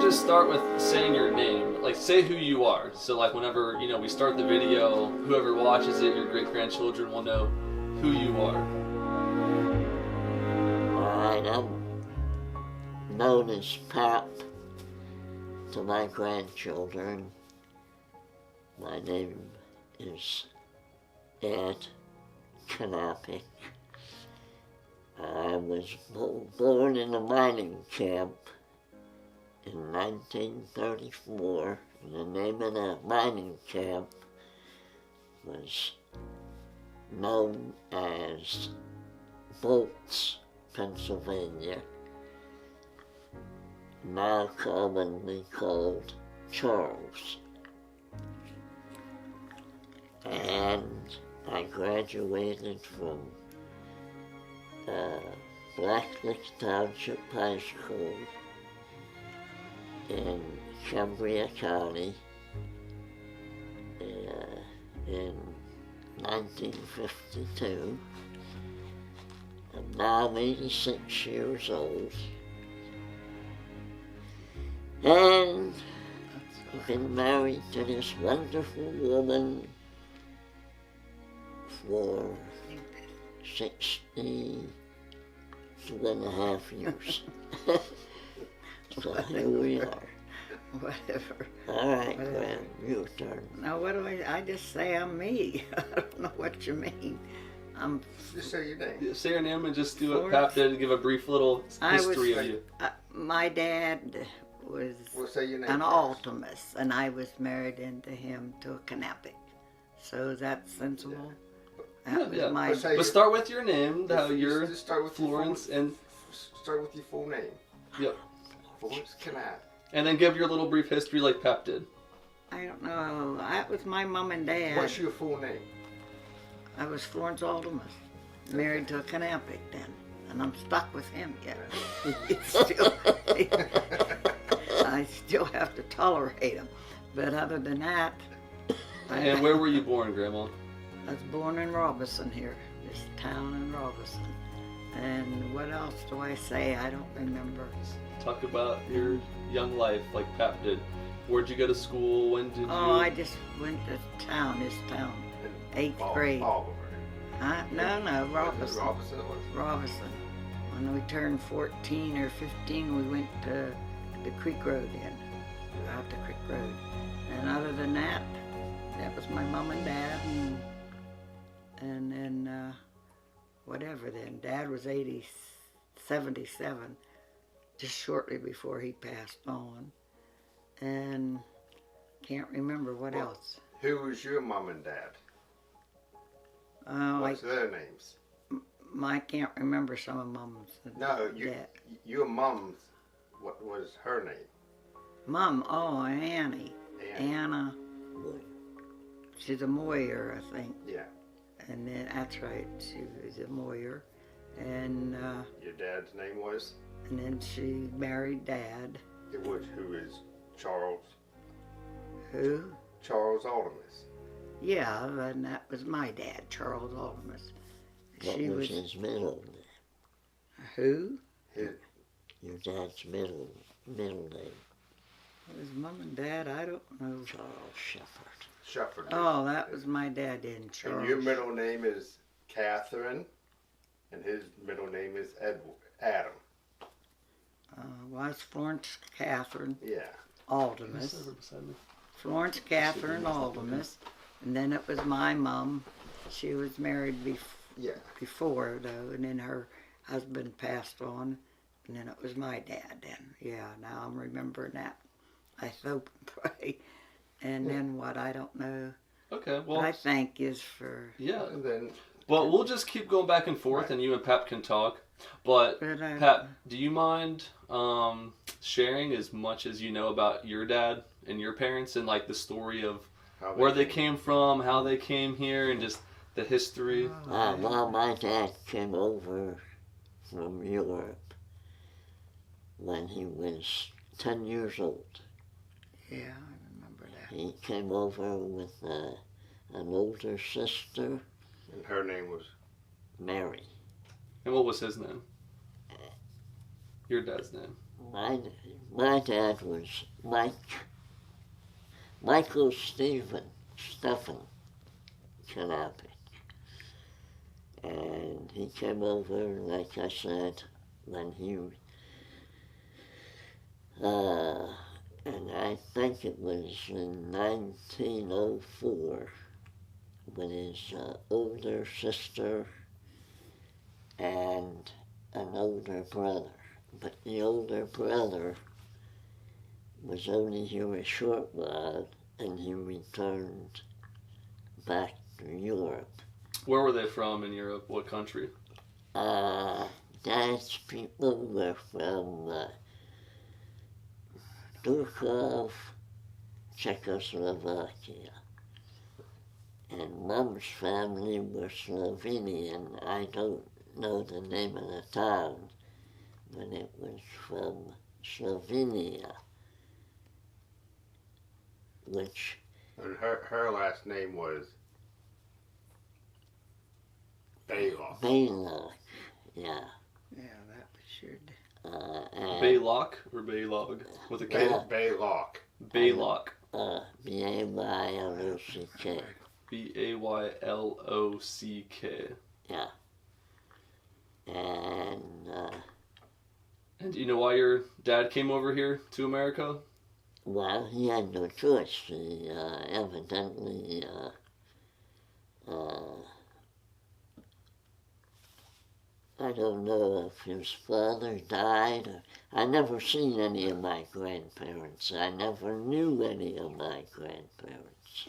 just start with saying your name. Like, say who you are. So, like, whenever, we start the video, whoever watches it, your great-grandchildren will know who you are. Alright, I'm known as Pap to my grandchildren. My name is Ed Knapic. I was born in a mining camp in 1934. The name of the mining camp was known as Bolts, Pennsylvania, now commonly called Charles. And I graduated from Blacklick Township High School in Cambria County in 1952. Now I'm 86 years old. And I've been married to this wonderful woman for 62.5 years. So here we are. Whatever. All right, Graham, your turn. Now what do I just say I'm me. I don't know what you mean. Just say your name. Yeah, say your name and just do what Florence. Pap did to give a brief little history of you. My dad was Well, say your name an first. Altimus, and I was married into him to a Knapic. So that's sensible. That was Yeah. my. But say- But start with your name, how you're Just start with Florence, and start with your full name. yep, Florence Knapic. and then give your little brief history like Pap did. I don't know. That was my mom and dad. What's your full name? I was Florence Altimus, married to a Knapic then, and I'm stuck with him yet. I still have to tolerate him, but other than that, And where were you born, Grandma? I was born in Robinson here, this town in Robinson. And what else do I say? I don't remember. Talk about your young life like Pap did. Where'd you go to school? When did you? Oh, I just went to this town, 8th grade. Oliver. Huh? No, Robinson. Robinson it was. Robinson. When we turned 14 or 15, we went to the Creek Road out the Creek Road. And other than that, that was my mom and dad, and then whatever then. Dad was 77, just shortly before he passed on. And can't remember what else. Who was your mom and dad? Like What's their names? I can't remember some of mom's. No, dad. your mom's. What was her name? Mom, oh, Annie. Anna. Boy. She's a Moyer, I think. Yeah. And then, that's right, she was a Moyer. And Your dad's name was? and then she married Dad. Who is Charles? Who? Charles Altimus. Yeah, and that was my dad, Charles Altimus. What was his middle name? Who? Your dad's middle name? His mom and dad, I don't know. Charles Shepherd. Shepherd. Oh, that was my dad then, Charles. And your middle name is Catherine, and his middle name is Adam. Was Florence Catherine Yeah. Altimus. Over beside me. Florence Catherine Altimus. And then it was my mom. She was married Yeah. before, though, and then her husband passed on. And then it was my dad then. Yeah, now I'm remembering that. I hope and pray. And then what, I don't know. Okay, But well, I thank is for... yeah. And then Well, we'll just keep going back and forth, and you and Pap can talk. But But Pap, do you mind sharing as much as you know about your dad and your parents, and like the story of how where they came from, how they came here, and just the history? Well, my dad came over from Europe when he was 10 years old. Yeah, I remember that. He came over with an older sister, And her name was? Mary. And what was his name? Your dad's name. my dad was Michael Stephen Knapic. And he came over, like I said, when he, and I think it was in 1904, with his older sister and an older brother. But the older brother was only here a short while, and he returned back to Europe. Where were they from in Europe? What country? Dad's people were from Turkov, Czechoslovakia. And Mom's family were Slovenian. I don't know the name of the town, but it was from Slovenia, which... And her last name was Baylock. Baylock, yeah. Yeah, that was sure. Baylock or Baylog with a K? Baylock. Baylock. B-A-Y-L-O-C-K. B-A-Y-L-O-C-K. Yeah. And do you know why your dad came over here to America? well, he had no choice. He evidently I don't know if his father died. I never seen any of my grandparents. I never knew any of my grandparents.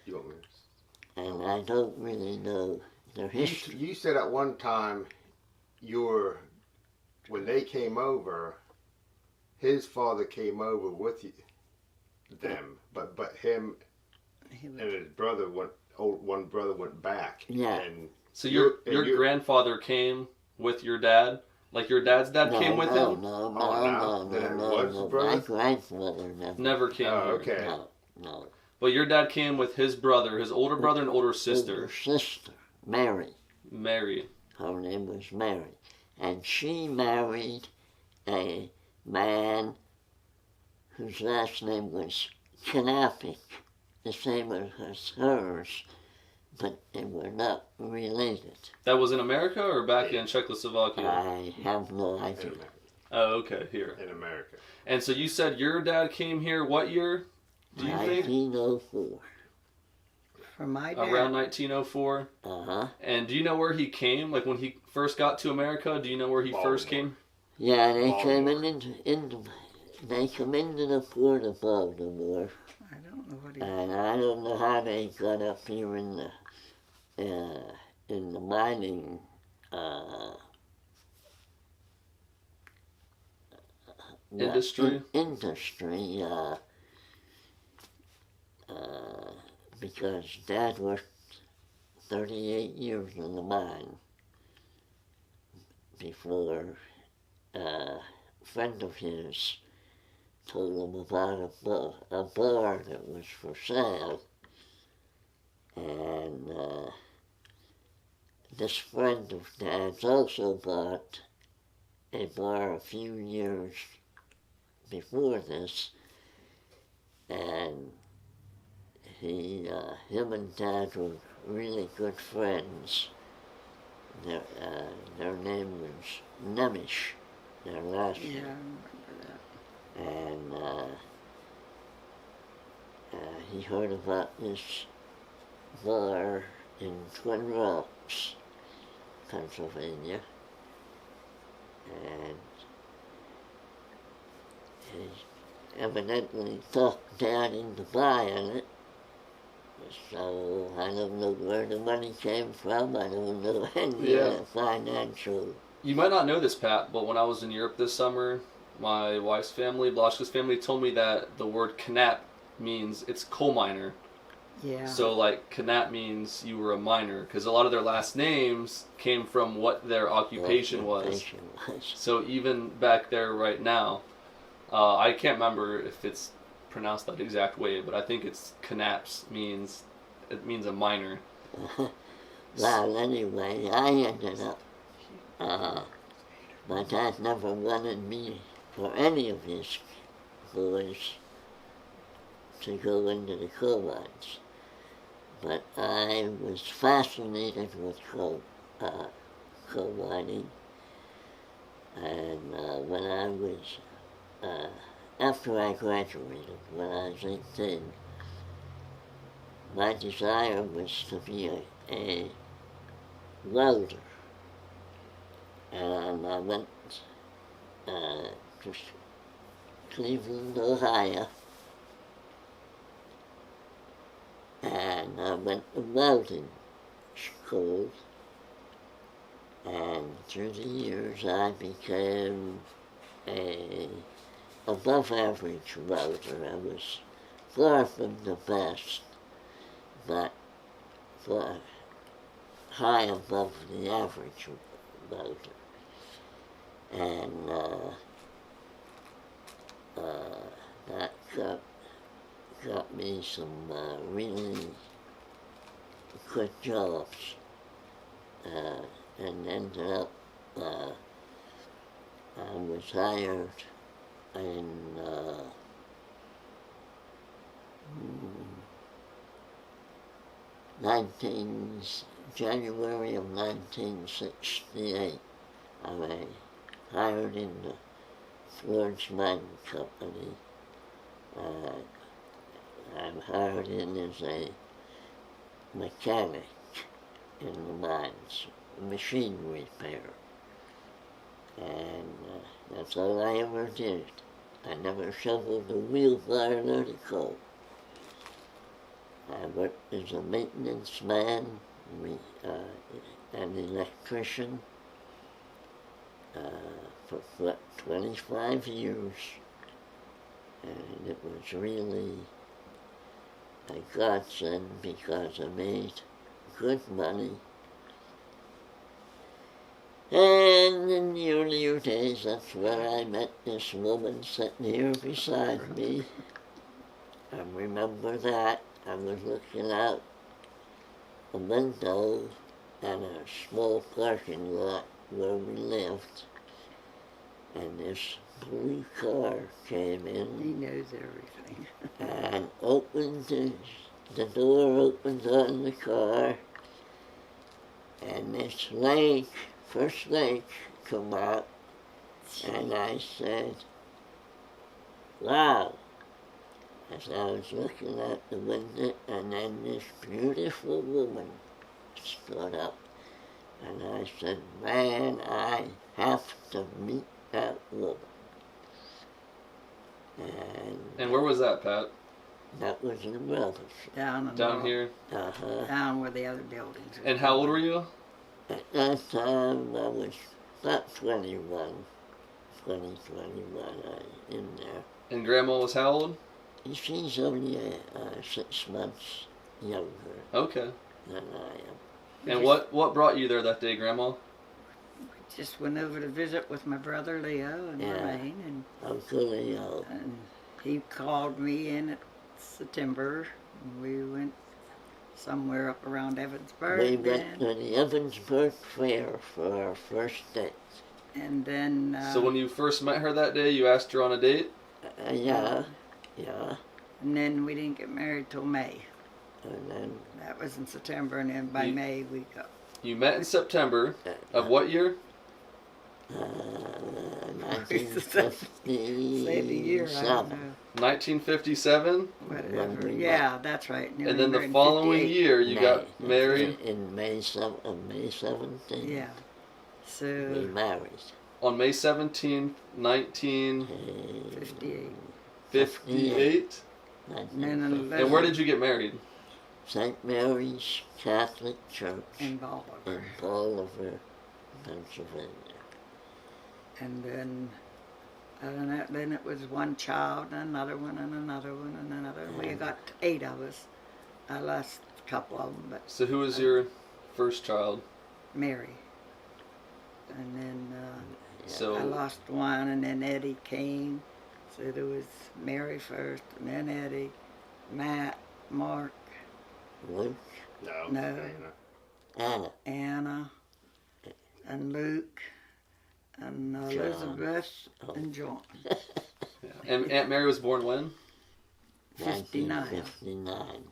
You want me to- And I don't really know their history. You said at one time when they came over, his father came over with them, but him He and was, his brother one brother went back. Yeah. And So your grandfather came with your dad? Like your dad's dad came with him? No, Then it was no. brother? My grandfather never. Never came Oh, here. okay. No. But your dad came with his brother, his older brother and older sister, Older sister, Mary. Mary. Her name was Mary. And she married a man whose last name was Knapic, the same as hers, but they were not related. That was in America or back in Czechoslovakia? I have no In idea. America. Oh, okay, here. In America. And so you said your dad came here what year? Do you think? 1904. for my dad. Around 1904? Uh-huh. And do you know where he came? Like when he first got to America, do you know where he first Baltimore. came? Yeah, they came Baltimore. they come into the port of Baltimore, I don't know what he. and I don't know how they got up here in the mining Industry? Industry, because Dad worked 38 years in the mine before a friend of his told him about a bar that was for sale. And this friend of Dad's also bought a bar a few years before this, and him and Dad were really good friends. Their name was Knapic, their last Yeah, I name. remember that. And he heard about this bar in Twin Rocks, Pennsylvania, and he evidently talked Dad into buying it. So I don't know where the money came from. I don't know any financial. You might not know this, Pat, but when I was in Europe this summer, my wife's family, Blaschka's family, told me that the word Knap means it's coal miner. Yeah. So like Knap means you were a miner, because a lot of their last names came from what their occupation was. So even back there right now, I can't remember if it's pronounced that exact way, but I think it's Knaps means a miner. Well, anyway, I ended up. My dad never wanted me for any of his boys to go into the coal mines. But I was fascinated with coal mining, and when I was, after I graduated, when I was 18, my desire was to be a welder, and I went to Cleveland, Ohio, and I went to welding school, and through the years I became a above average welder. I was far from the best, but far high above the average welder. And that got me some really good jobs, and ended up, I was hired in January of 1968. I was hired in the Florence Mining Company. I'm hired in as a mechanic in the mines, machine repair. And that's all I ever did. I never shoveled a wheelbarrow load of coal. I worked as a maintenance man, an electrician, for 25 years. And it was really a godsend because I made good money. And in the earlier days, that's where I met this woman sitting here beside me. I remember that. I was looking out a window at a small parking lot where we lived, and this blue car came in. He knows everything. And opened the door opened on the car, and this lake, first lake, come out, and I said, wow. As I was looking out the window, and then this beautiful woman stood up, and I said, man, I have to meet that woman. And where was that, Pat? That was in the brothers. Down here? Uh-huh. Down where the other buildings are. And how old were you? At that time, I was about 21, in there. And Grandma was how old? She's only 6 months younger Okay. than I am. And what brought you there that day, Grandma? Just went over to visit with my brother Leo in Lorraine, and Uncle Leo. And he called me in at September. And we went somewhere up around Evansburg. We went to the Evansburg Fair for our first date. And then... so when you first met her that day, you asked her on a date? Yeah. And then we didn't get married till May. And then... That was in September, and then by May we got... You met in September of what year? 1957. Say the year, I don't know. 1957? Whatever. Yeah, that's right. And then the following year you got married? In May 17th. Yeah. So... We married. On May 17th, 1958. 58? And where did you get married? St. Mary's Catholic Church in Bolivar, Pennsylvania. And then, then it was one child, and another one, and another one, and another. We got 8 of us. I lost a couple of them, but. So who was your first child? Mary. And then I lost one, and then Eddie came. So there was Mary first, and then Eddie, Matt, Mark. Luke? No. Anna. And Luke. and Elizabeth and John. Yeah. And Aunt Mary was born when? 59.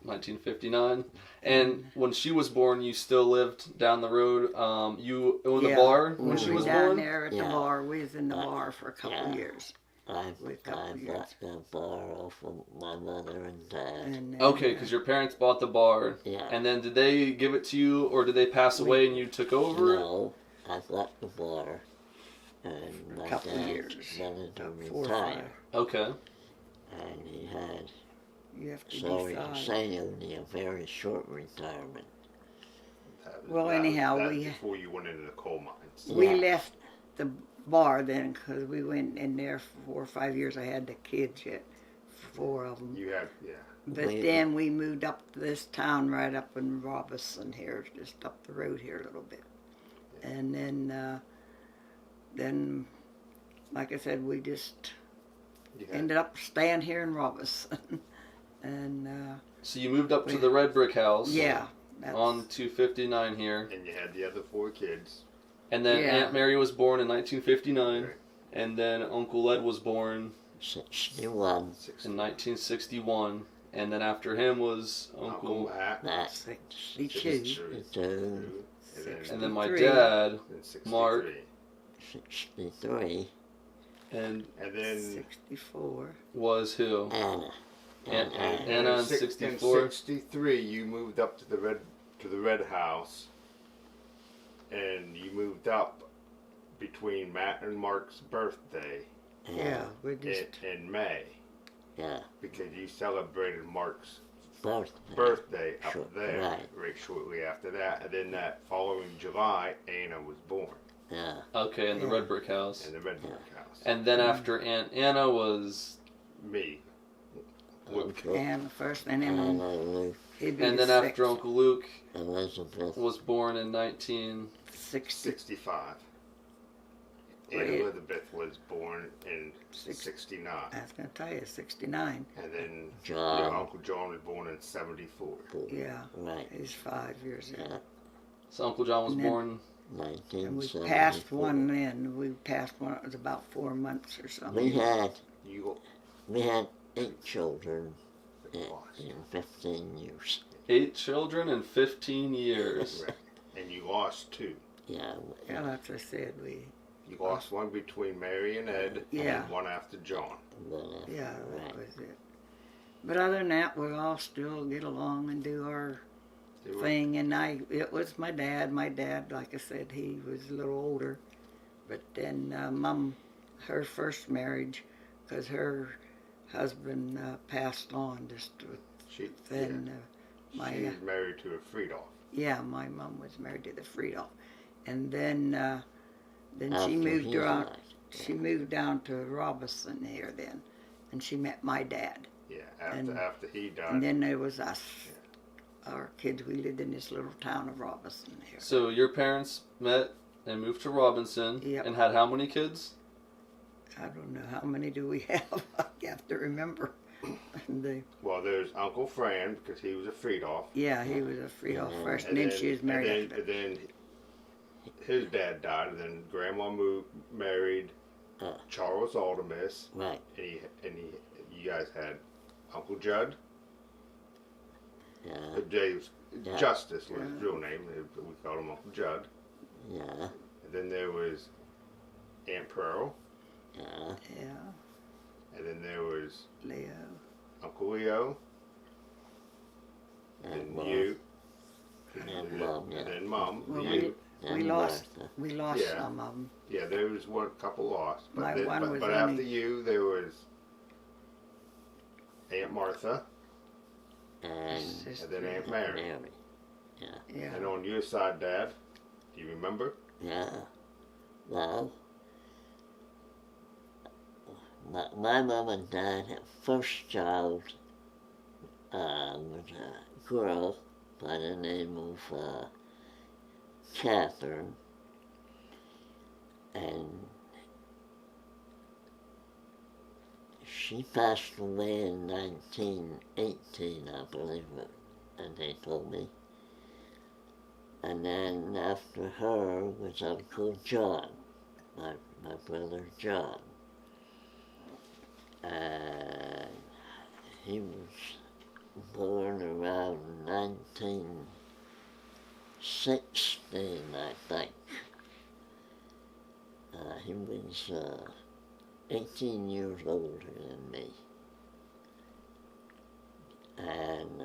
1959. And when she was born, you still lived down the road. You owned a bar when she was down born? there at the bar. We was in the bar for a couple of years. I bought the bar off of my mother and dad. And then, Okay, because your parents bought the bar. Yeah. And then did they give it to you, or did they pass away and you took over? No, I bought the bar. And my couple dad years. wanted to 4 or 5. retire. Okay. And he had, You have to sorry to decide. say, only a very short retirement. Well, anyhow, that we- before you went into the coal mines. We Yeah. left the bar then because we went in there for 4 or 5 years. I had the kids yet, 4 of them. You had, yeah. But We- then we moved up to this town right up in Robinson here, just up the road here a little bit. And then, like I said, we just You had ended up staying here in Robinson. And So you moved up to the red brick house. yeah, that's, On 259 here. and you had the other 4 kids. And then Yeah. Aunt Mary was born in 1959. Right. And then Uncle Ed was born 61. in 1961. And then after him was Uncle Uncle. Matt. That 62. 62, And then my 63. dad, And 63. Mark. 63, and And then 64. was who? Anna. Anna in in 64. 63, you moved up to the red house, and you moved up between Matt and Mark's birthday Yeah, we just in May, Yeah, because you celebrated Mark's birthday. birthday up Sure, there right. shortly after that, and then that following July, Anna was born Yeah, Okay, in the red brick house. in the red brick house. And then after Aunt Anna was. Me. Uncle and first, and then Anna, Luke, he'd be And then the after sixth. Uncle Luke Elizabeth, was born in 19. 60. 65. And Wait. Elizabeth was born in 69. I was going to tell you, 69. And then John. your Uncle John was born in 74. Yeah, right, he's 5 years in. yeah, So Uncle John was And then- born. And we 1974. passed one then. We passed one. It was about 4 months or something. We had You 8 children lost. in 15 years. 8 children in 15 years. Right. And you lost 2. Yeah, Yeah, that's what I said. You lost one between Mary and Ed, Yeah. and one after John. Yeah, that right. was it. But other than that, we all still get along and do our They were- thing. And it was my dad. My dad, like I said, he was a little older. But then Mom, her first marriage, because her husband passed on just She, then. yeah. She was married to a Friedhoff. Yeah, my mom was married to the Friedhoff, and then she After moved he around. died. She moved down to Robinson here then, and she met my dad. Yeah, And- after he died. And then there was us, our kids. We lived in this little town of Robinson here. So your parents met and moved to Robinson Yep. and had how many kids? I don't know how many do we have. I have to remember. And Well, there's Uncle Fran, because he was a Friedhoff. yeah, he was a Friedhoff Yeah. first, and then she was married. And then his dad died, and then Grandma married Charles Aldemus, right, and you guys had Uncle Judd. yeah, James Yeah. Justice was his real name. We called him Uncle Judd. yeah, And then there was Aunt Pearl, yeah, Yeah, and then there was Leo. Uncle Leo, and and Mom, you, and Mom, yeah, and then Mom. Well, you. and we lost. Martha. We lost Yeah. some of them. Yeah, there was one couple lost, but My then, one was but only- after you, there was Aunt Martha, and Sister. and then Aunt Mary. Mary, yeah, Yeah. And on your side, Dad, do you remember? yeah. Well, my mom and dad had first child was a girl by the name of Catherine, and she passed away in 1918, I believe it, and they told me. And then after her was Uncle John. my brother John. And he was born around 1916, I think. He was 18 years older than me. And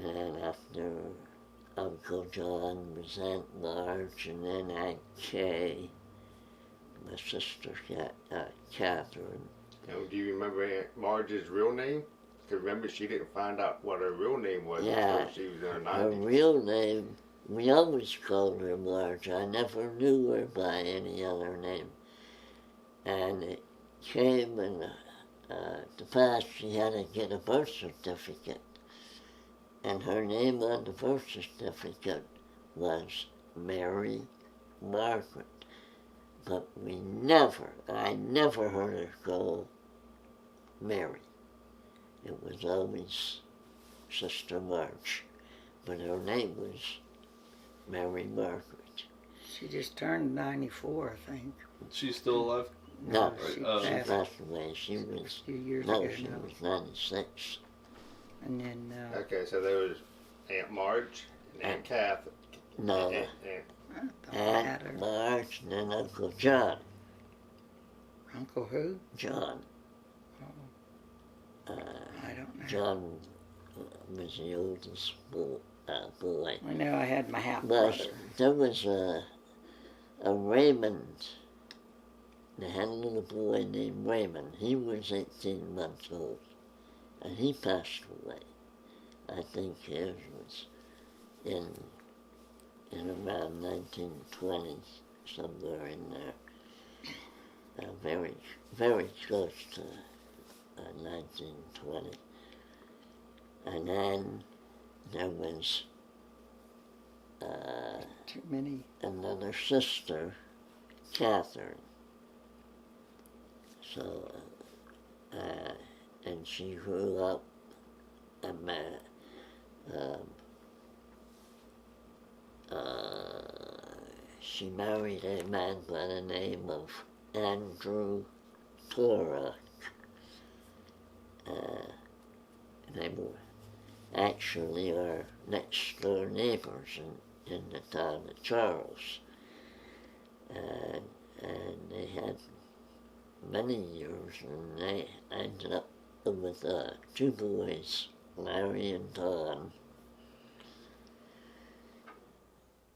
then after Uncle John was Aunt Marge, and then Aunt Kay, my sister Catherine. Now, do you remember Aunt Marge's real name? Because remember, she didn't find out what her real name was until she was in her 90s. Her real name, we always called her Marge. I never knew her by any other name. And it came and to pass she had to get a birth certificate. And her name on the birth certificate was Mary Margaret. But I never heard her call Mary. It was always Sister March. But her name was Mary Margaret. She just turned 94, I think. She's still alive? No, she she passed away. She was, a few years no, ago she now. was 96. And then, Okay, so there was Aunt Marge and Aunt Kath. No, Aunt, Aunt Marge and then Uncle John. Uncle who? John. I don't know. John was the oldest boy. I know I had my half But brother. there was a Raymond. They had a little boy named Raymond. He was 18 months old, and he passed away. I think his was in around 1920, somewhere in there. Very, very close to 1920. And then there was Too many. another sister, Catherine. So, and she grew up she married a man by the name of Andrew Turok. They were actually our next door neighbors in the town of Charles. And they had many years, and they ended up with two boys, Larry and Don.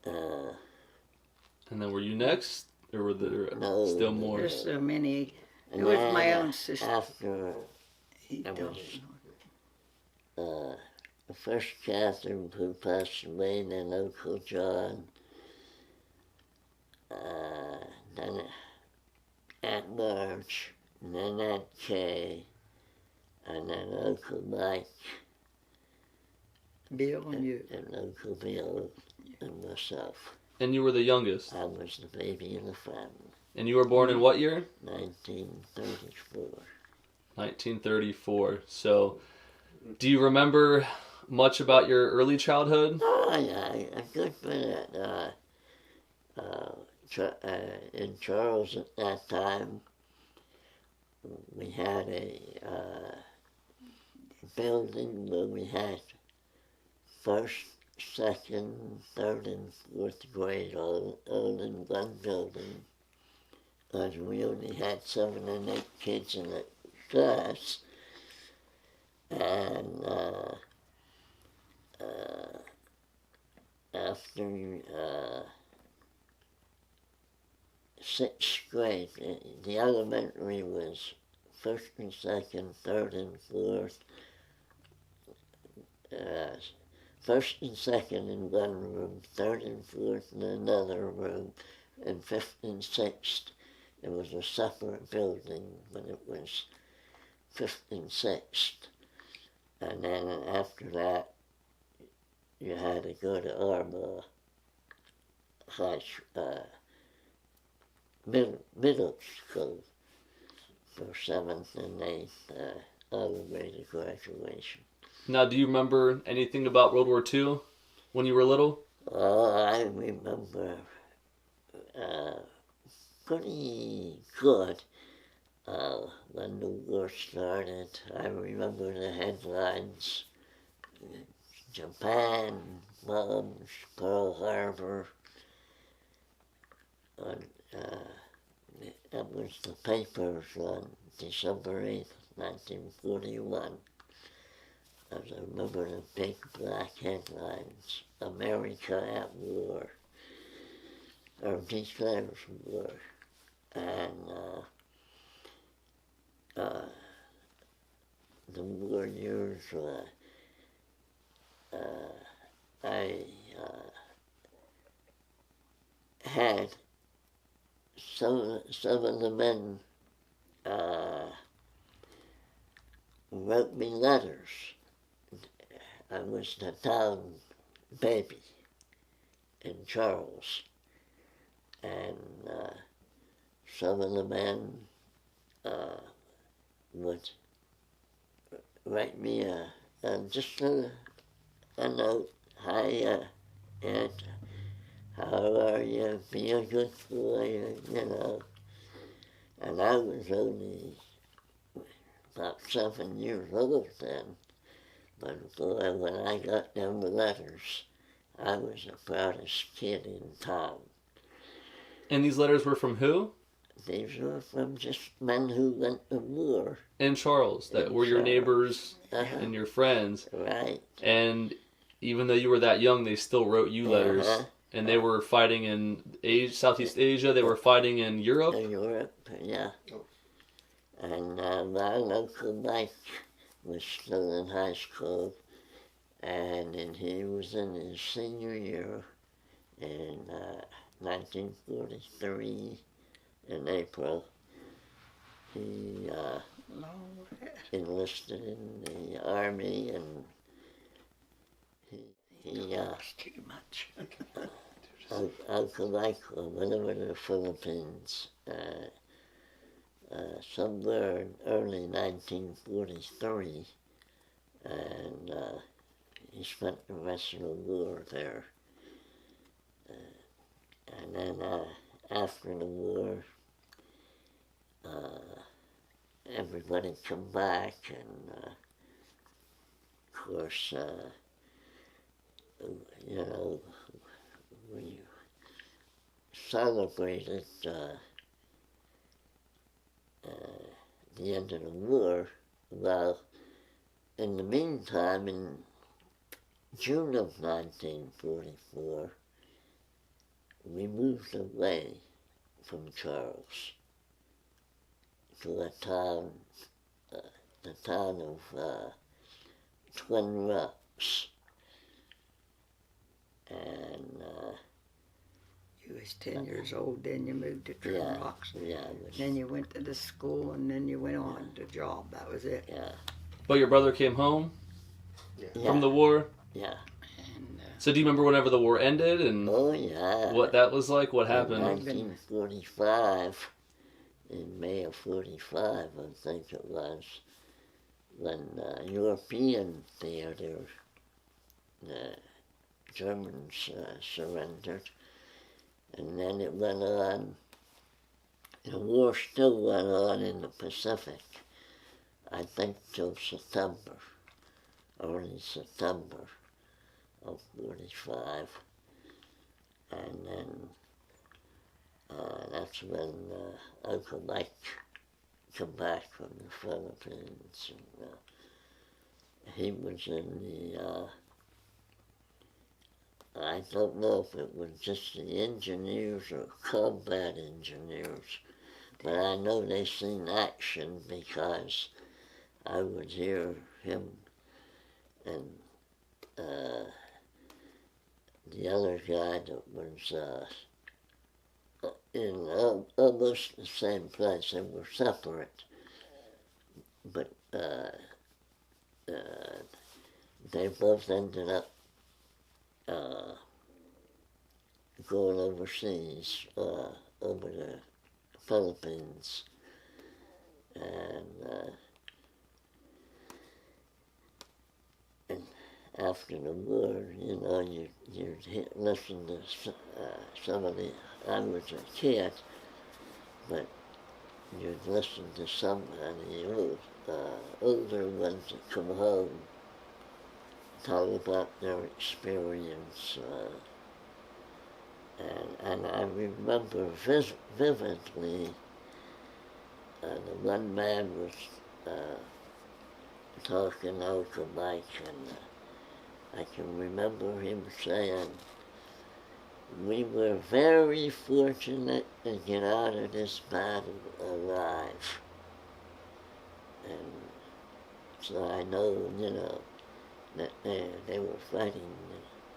And then were you next? Or were there No, still more? There's so many. It And was then, my own sister. After He there don't was- know. the first Catherine who passed away, then Uncle John, then Aunt Marge, and then Aunt Kay, and then Uncle Mike, Bill and you. and Uncle Bill, and myself. And you were the youngest. I was the baby in the family. And you were born in what year? 1934. 1934. So, do you remember much about your early childhood? Oh, yeah, a good bit. In Charles at that time, we had a building where we had first, second, third, and fourth grade all in one building. Because we only had 7 and 8 kids in the class. And after 6th grade, the elementary was first and second, third and fourth, first and second in one room, third and fourth in another room, and fifth and sixth. It was a separate building, but it was fifth and sixth. And then after that, you had to go to Arma middle school for 7th and 8th, all the way to graduation. Now, do you remember anything about World War II when you were little? Oh, I remember pretty good when the war started. I remember the headlines: Japan bombs Pearl Harbor. That was the papers on December 8th, 1941. I remember the big black headlines: America at war, or declares war. And the war years, I had some of the men wrote me letters. I was the town baby in Charles, and some of the men would write me just a note: "Hi, Ed, how are you? Be a good boy," you know. And I was only about 7 years old then. But boy, when I got them letters, I was the proudest kid in town. And these letters were from who? These were from just men who went to war. In Charles, that In were your Charles. neighbors Uh-huh. and your friends. Right. And even though you were that young, they still wrote you letters. Uh-huh. And they were fighting in Southeast Asia. They were fighting in Europe. In Europe, yeah. And my Uncle Mike was still in high school, and he was in his senior year in 1943 in April. He enlisted in the army, and he Too much. Uncle Michael went over to the Philippines somewhere in early 1943, and he spent the rest of the war there. And then after the war, everybody come back, and of course, you know, we celebrated the end of the war. Well, in the meantime, in June of 1944, we moved away from Charles to a town, the town of Twin Rocks. And You was 10 years old, then you moved to Twin yeah, Rocks. yeah, it was, Then you went to the school, and then you went on to job. That was it. yeah, But your brother came home yeah, from the war. yeah. And So do you remember whenever the war ended and Oh yeah. what that was like? What In happened? 1945, in May of 45, I think it was, when European theater, the Germans surrendered, and then it went on. The war still went on in the Pacific, I think till September, early September of 45. And then that's when Uncle Mike come back from the Philippines. And, he was in the, I don't know if it was just the engineers or combat engineers, but I know they seen action because I would hear him and the other guy that was in almost the same place. They were separate, but they both ended up going overseas, over the Philippines, and after the war, you know, you'd listen to some of the, I was a kid, but you'd listen to somebody, older ones that come home, tell about their experience. And I remember vividly, the one man was talking over mic, and I can remember him saying, "We were very fortunate to get out of this battle alive." And so I know, that they were fighting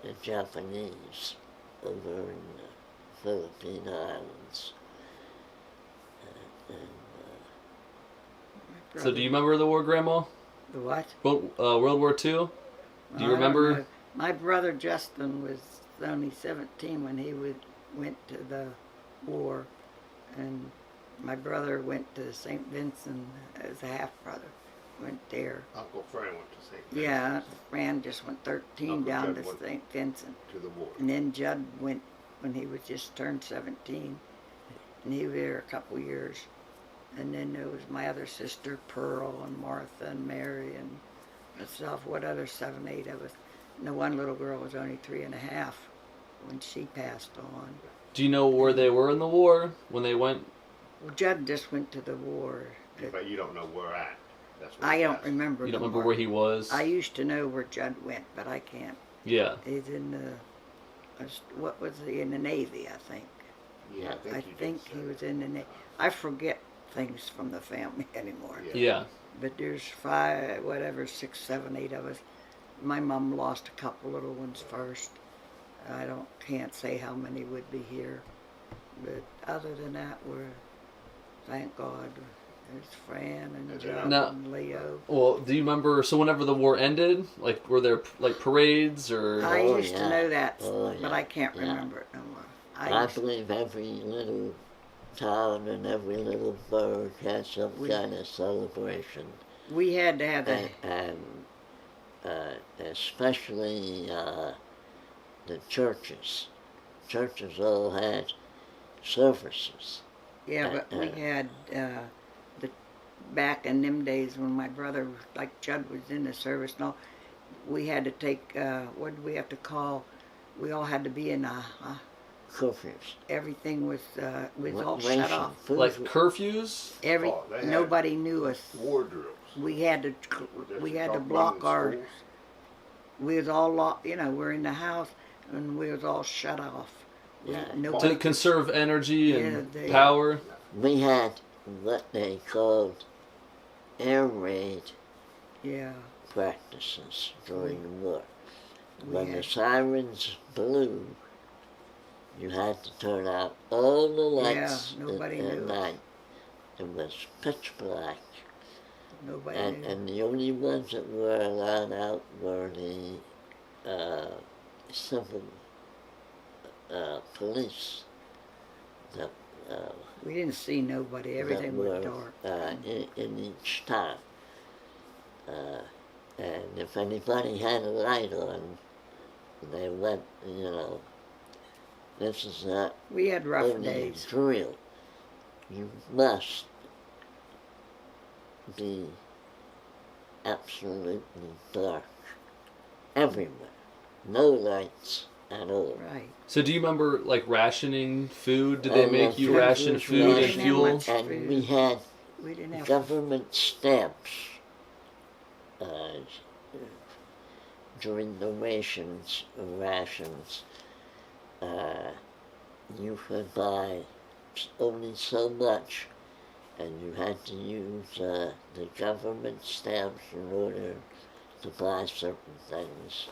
the Japanese over in the Philippine Islands. So do you remember the war, Grandma? The what? World War II? Do you remember? My brother Justin was only 17 when he went to the war, and my brother went to St. Vincent as a half brother. Went there. Uncle Fran went to St. Vincent. Yeah, Fran just went 13 Uncle down Judd to went St. Vincent. To the war. And then Judd went when he was just turned 17, and he was there a couple years. And then there was my other sister, Pearl, and Martha, and Mary, and myself, 7, 8 of us. And the one little girl was only 3.5 when she passed on. Do you know where they were in the war when they went? Well, Judd just went to the war. But you don't know where at. That's what I don't remember. You don't remember where he was? I used to know where Judd went, but I can't. Yeah. He's in what was he, in the Navy, I think. Yeah, I think he was in the Navy. I forget things from the family anymore. Yeah. But there's 6, 7, 8 of us. My mom lost a couple little ones first. I can't say how many would be here. But other than that, thank God, there's Fran and Joe and Leo. Well, do you remember, so whenever the war ended, like, were there, like, parades or? I used to know that, but I can't remember it no more. I believe every little town and every little burg had some kind of celebration. We had to have that. And especially the churches. Churches all had services. Yeah, but we had back in them days when my brother, like Judd, was in the service and all, we had to take, what did we have to call? We all had to be in curfews. Everything was all shut off. Like curfews? Nobody knew us. War drills. We had to block our. We was all locked. We're in the house and we was all shut off. To conserve energy and power. We had what they called air raid practices during the war. When the sirens blew, you had to turn out all the lights at night. It was pitch black. Nobody knew. And the only ones that were allowed out were the civil police. We didn't see nobody. Everything was dark. In each town. And if anybody had a light on, they went, this is not we had rough only days. A drill. You must be absolutely dark everywhere. No lights at all. Right. So do you remember, like, rationing food? Did they make you ration food and fuel? And we had government stamps during the rations. You could buy only so much, and you had to use the government stamps in order to buy certain things.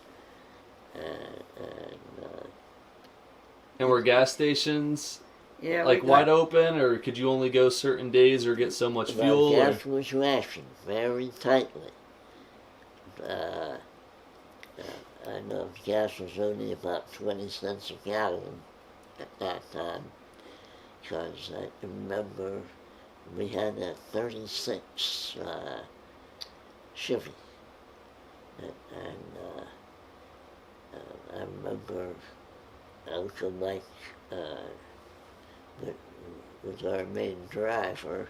And were gas stations wide open, or could you only go certain days or get so much fuel? Gas was rationed very tightly. I know gas was only about 20 cents a gallon at that time, because I remember we had a 36 Chevy, and I remember Uncle Mike was our main driver,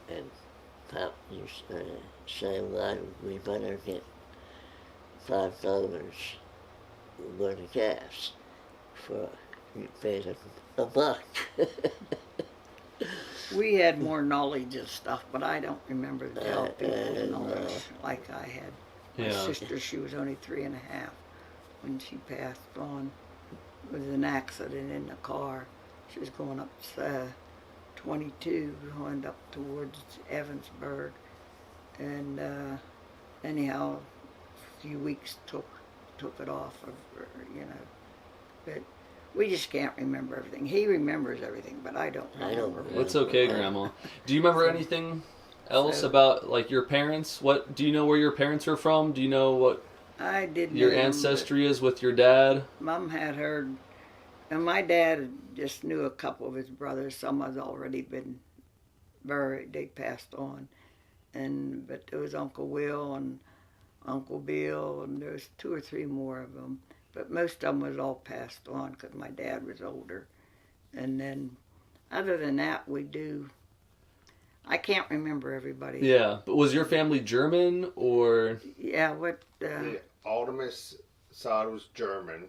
and Pop used to say, well, we better get $5 worth of gas for you paid a buck. We had more knowledge of stuff, but I don't remember the tell people's knowledge like I had. My sister, she was only 3 and a half when she passed on with an accident in the car. She was going up 22, going up towards Evansburg, and anyhow, a few weeks took it off of her, you know. But we just can't remember everything. He remembers everything, but I don't remember. It's okay, Grandma. Do you remember anything else about, like, your parents? What do you know where your parents are from? Do you know what I didn't your ancestry is with your dad? Mom had heard, and my dad just knew a couple of his brothers. Some had already been buried; they passed on, but there was Uncle Will and Uncle Bill, and there was 2 or 3 more of them. But most of them was all passed on because my dad was older. And then, other than that, I can't remember everybody. Yeah, but was your family German or? Yeah, what? The Aldermas side was German,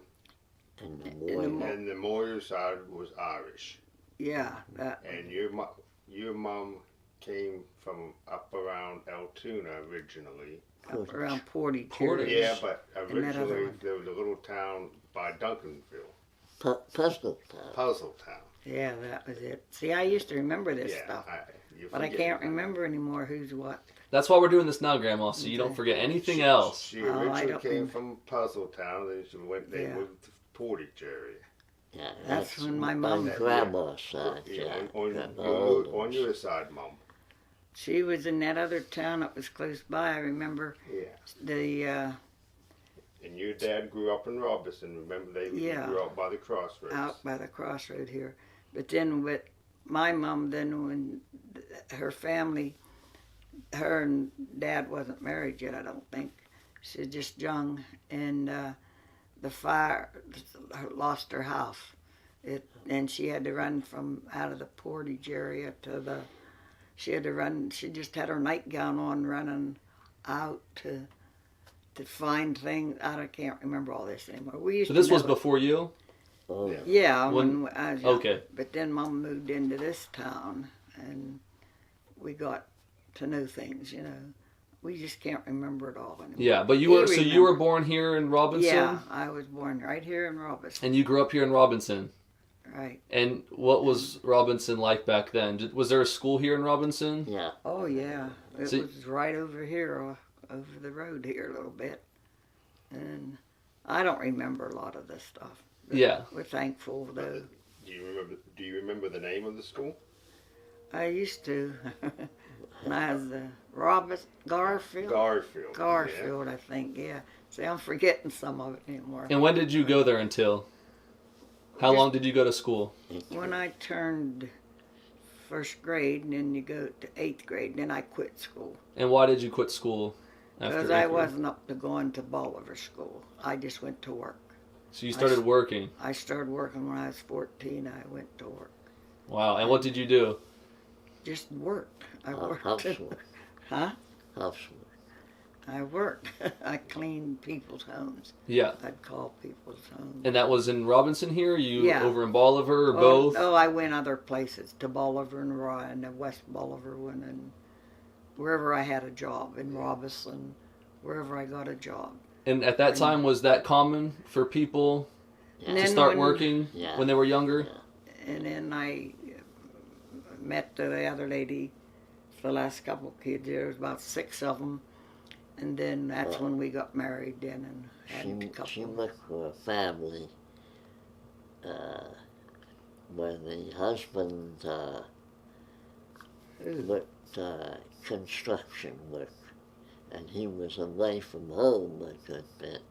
and the Moyer side was Irish. Yeah. And your mom came from up around Altoona originally. Up around Portage. Yeah, but originally there was a little town by Duncanville. Puzzle Town. Yeah, that was it. See, I used to remember this stuff, but I can't remember anymore who's what. That's why we're doing this now, Grandma, so you don't forget anything else. She originally came from Puzzle Town, then they moved to Portage area. Yeah, that's when my mom. Grandma's side. On your side, Mom. She was in that other town that was close by. I remember. Yeah. And your dad grew up in Robinson. Remember, they grew up by the crossroads. Out by the crossroad here. But then with my mom, when her family, her and Dad wasn't married yet, I don't think. She was just young, and the fire lost her house. And she had to run from out of the Portage area to the. She had to run. She just had her nightgown on, running out to find things. I can't remember all this anymore. So this was before you? Oh yeah. When I was young. Okay. But then Mom moved into this town, and we got to know things. You know, we just can't remember it all anymore. Yeah, but you were born here in Robinson? Yeah, I was born right here in Robinson. And you grew up here in Robinson? Right. And what was Robinson like back then? Was there a school here in Robinson? Yeah. Oh yeah, it was right over here, over the road here a little bit, and I don't remember a lot of this stuff. Yeah. We're thankful though. Do you remember the name of the school? I used to. When I was Garfield. Garfield, I think. Yeah. See, I'm forgetting some of it anymore. And when did you go there until? How long did you go to school? When I turned 1st grade, and then you go to 8th grade, and then I quit school. And why did you quit school after? Because I wasn't up to going to Bolivar School. I just went to work. So you started working? I started working when I was 14. I went to work. Wow. And what did you do? Just worked. I worked. Housework. Huh? Housework. I worked. I cleaned people's homes. Yeah. I'd call people's homes. And that was in Robinson here? You over in Bolivar or both? Oh, I went other places, to Bolivar and Ryan, and West Bolivar one, and wherever I had a job, in Robinson, wherever I got a job. And at that time, was that common for people to start working when they were younger? Yeah. And then I met the other lady for the last couple of kids. There was about 6 of them. And then that's when we got married then and had a couple. She worked for a family where the husband worked construction work, and he was away from home a good bit.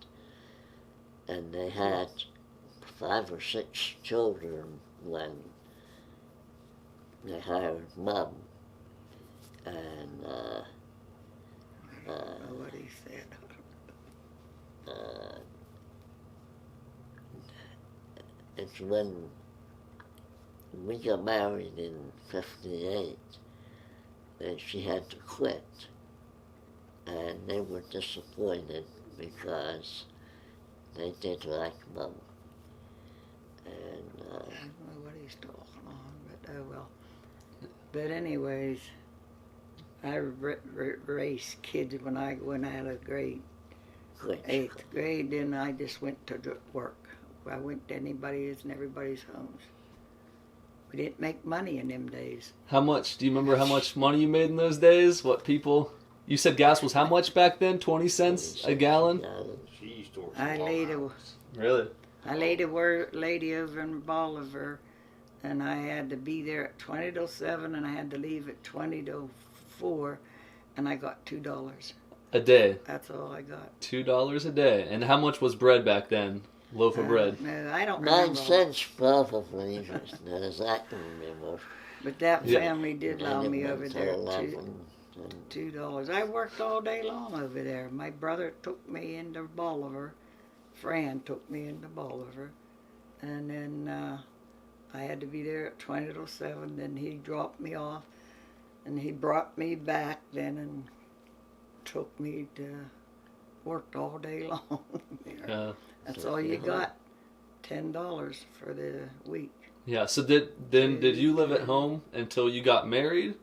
And they had 5 or 6 children when they hired Mom. And what he said. It's when we got married in 58, and she had to quit. And they were disappointed because they did like Mom. And, I don't know what he's talking on, but oh well. But anyways, I raised kids when I went out of grade, 8th grade, then I just went to work. I went to anybody's and everybody's homes. We didn't make money in them days. How much? Do you remember how much money you made in those days? What people? You said gas was how much back then? 20 cents a gallon? I laid a lady over in Bolivar, and I had to be there at 20 till 7, and I had to leave at 20 till 4, and I got $2 a day. That's all I got. $2 a day. And how much was bread back then? Loaf of bread. No, I don't remember. 9 cents probably, as I can remember. But that family did allow me over there $2. I worked all day long over there. My brother took me into Bolivar. Fran took me into Bolivar. And then I had to be there at 20 till 7. Then he dropped me off. And he brought me back then and took me to worked all day long there. That's all you got, $10 for the week. Yeah. So did you live at home until you got married,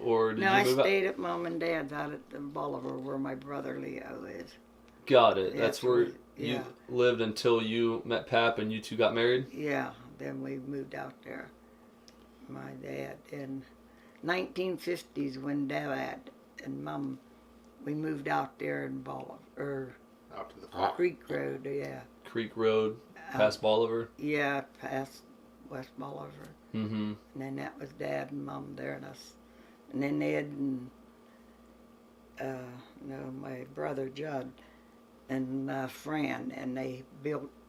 or did you move I stayed at Mom and Dad's out at the Bolivar where my brother Leo is. Got it. That's where you lived until you met Pap and you two got married. Yeah. Then we moved out there. My dad in 1950s when Dad and Mom, we moved out there in Bolivar. Out to the Creek Road, yeah. Creek Road, past Bolivar? Yeah, past West Bolivar. Mm-hmm. And then that was Dad and Mom there and us. And then Ed and, my brother Judd and Fran, and they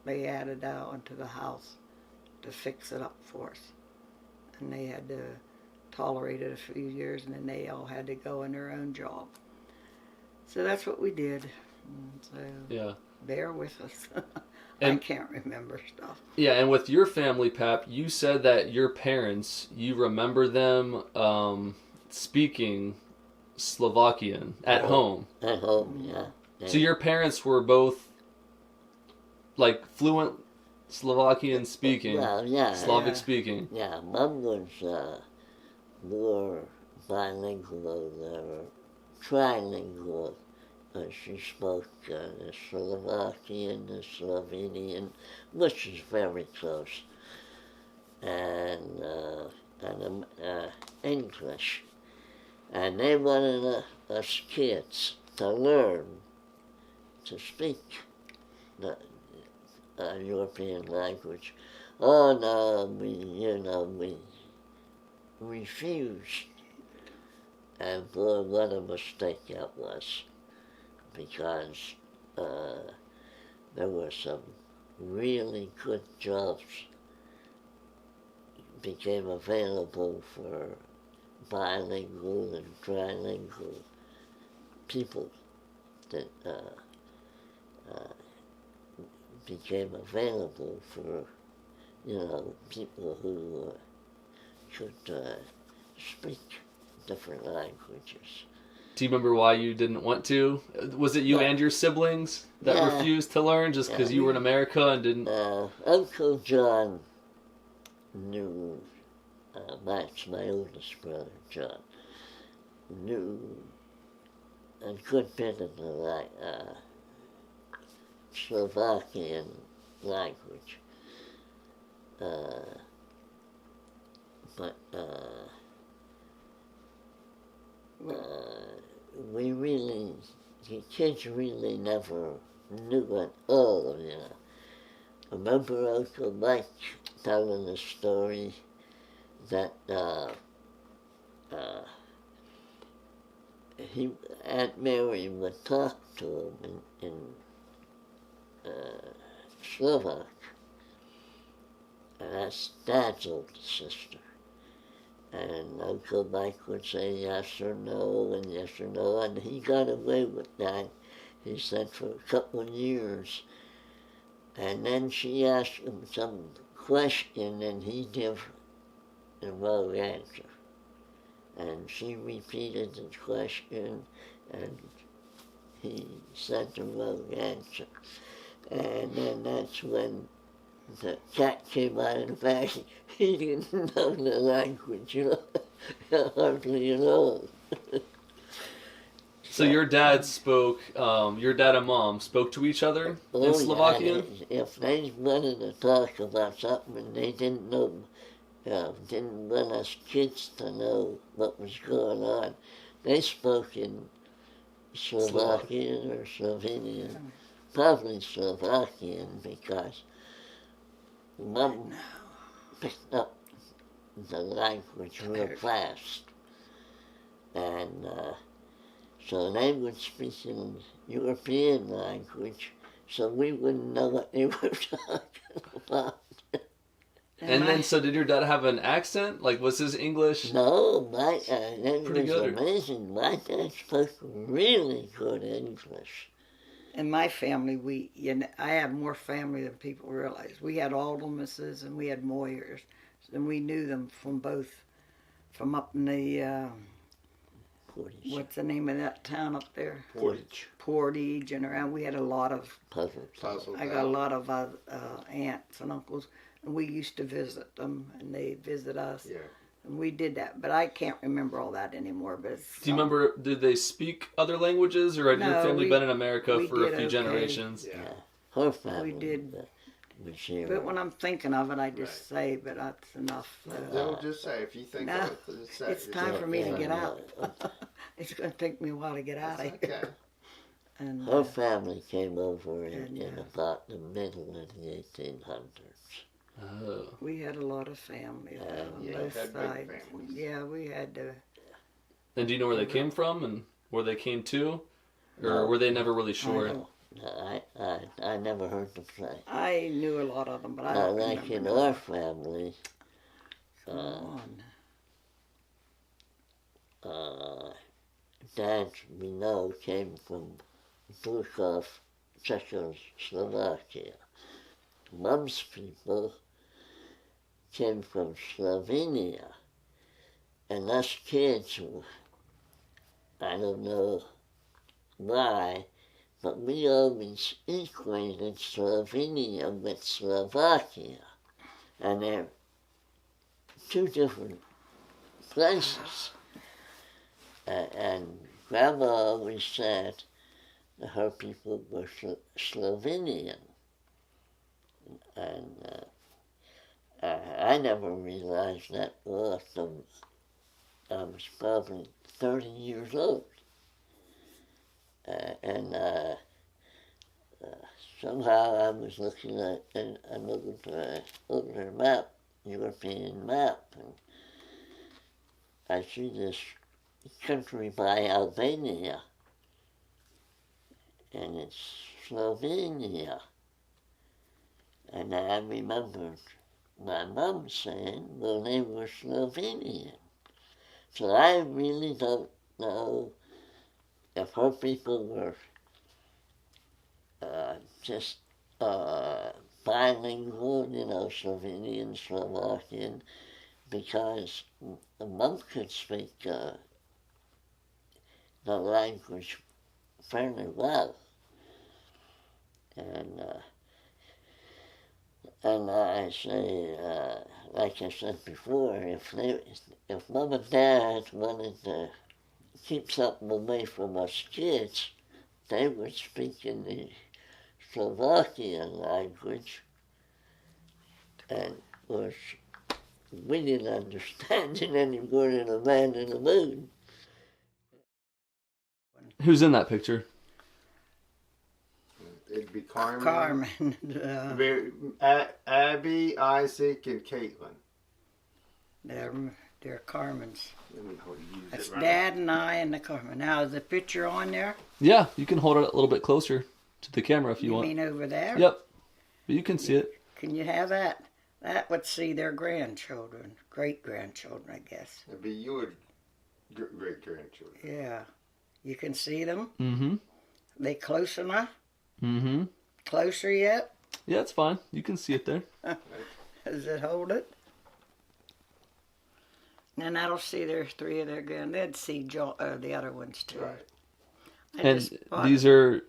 added out into the house to fix it up for us. And they had to tolerate it a few years, and then they all had to go in their own job. So that's what we did. So bear with us. I can't remember stuff. Yeah, and with your family, Pap, you said that your parents, you remember them speaking Slovakian at home. At home, yeah. So your parents were both like fluent Slovakian speaking, Slavic speaking. Yeah, Mom was more bilingual or trilingual. She spoke the Slovakian, the Slovenian, which is very close, and English. And they wanted us kids to learn to speak the European language. Oh no, we refused. And boy, what a mistake that was. Because there were some really good jobs became available for bilingual and trilingual people that became available for, people who could speak different languages. Do you remember why you didn't want to? Was it you and your siblings that refused to learn just because you were in America and didn't? Uncle John knew, Max, my oldest brother, John, knew a good bit of the Slovakian language. But the kids really never knew at all, I remember Uncle Mike telling a story that Aunt Mary would talk to him in Slovak, and that's Dad's older sister. And Uncle Mike would say yes or no, and yes or no, and he got away with that, he said, for a couple of years. And then she asked him some question, and he gave the wrong answer. And she repeated the question, and he said the wrong answer. And then that's when the cat came out of the bag. He didn't know the language, hardly at all. So your dad spoke, your dad and mom spoke to each other in Slovakian? Yeah, if they wanted to talk about something and they didn't know, didn't want us kids to know what was going on, they spoke in Slovakian or Slovenian, probably Slovakian, because Mom picked up the language real fast. And so they would speak in European language, so we wouldn't know what they were talking about. And then, so did your dad have an accent? Like, was his English? No, that Pretty was good. amazing. My dad spoke really good English. In my family, I have more family than people realize. We had Aldermasses and we had Moyers, and we knew them from from up in the, Portage. what's the name of that town up there? Portage. And around. We had a lot of, Puzzle. I got a lot of aunts and uncles, and we used to visit them, and they visit us. Yeah. And we did that, but I can't remember all that anymore. But Do you remember, did they speak other languages, or had your No, family been in America we for a did few okay. generations? Yeah. Her family. We did. Was But when I'm thinking of it, I just say, but that's enough. They'll just say, if you think No, of it, just say it's it. time for me to Yeah, get yeah. out. It's going to take me a while to get out That's of here. okay. And Her family came over And, in about the middle of the 1800s. Oh. we had a lot of family on yeah, both had big sides. families. Yeah, we had to. And do you know where they came from and where they came to? Or No. were they never really sure? know. I never heard them say. I knew a lot of them, but I don't Like in remember. our family, Come on. Dad, we know, came from Dukov, Czechoslovakia. Mom's people came from Slovenia. And us kids, I don't know why, but we always equated Slovenia with Slovakia. And they're two different places. And Grandma always said that her people were Slovenian. And I never realized that until I was probably 30 years old. Somehow I was looking at an older map, European map, and I see this country by Albania, and it's Slovenia. And I remembered my mom saying, well, they were Slovenian. So I really don't know if her people were just bilingual, Slovenian, Slovakian, because Mom could speak the language fairly well. And I say, like I said before, if Mom and Dad wanted to keep something away from us kids, they would speak in the Slovakian language, and of course, we didn't understand it any more than a man in the moon. Who's in that picture? It'd be Carmen. Carmen. Abby, Isaac, and Caitlin. They're Carmen's. Let me use That's it right. Dad and I and the Carmen. Now, is the picture on there? Yeah, you can hold it a little bit closer to the camera if you You want. mean over there? Yep. But you can see it. Can you have that? That would see their grandchildren, great-grandchildren, I guess. It'd be your great-grandchildren. Yeah. You can see them? Mm-hmm. They close enough? Mm-hmm. Closer yet? Yeah, it's fine. You can see it there. Does it hold it? And that'll see their 3 of their grand. They'd see the other ones too. Right. I And just bought these it. are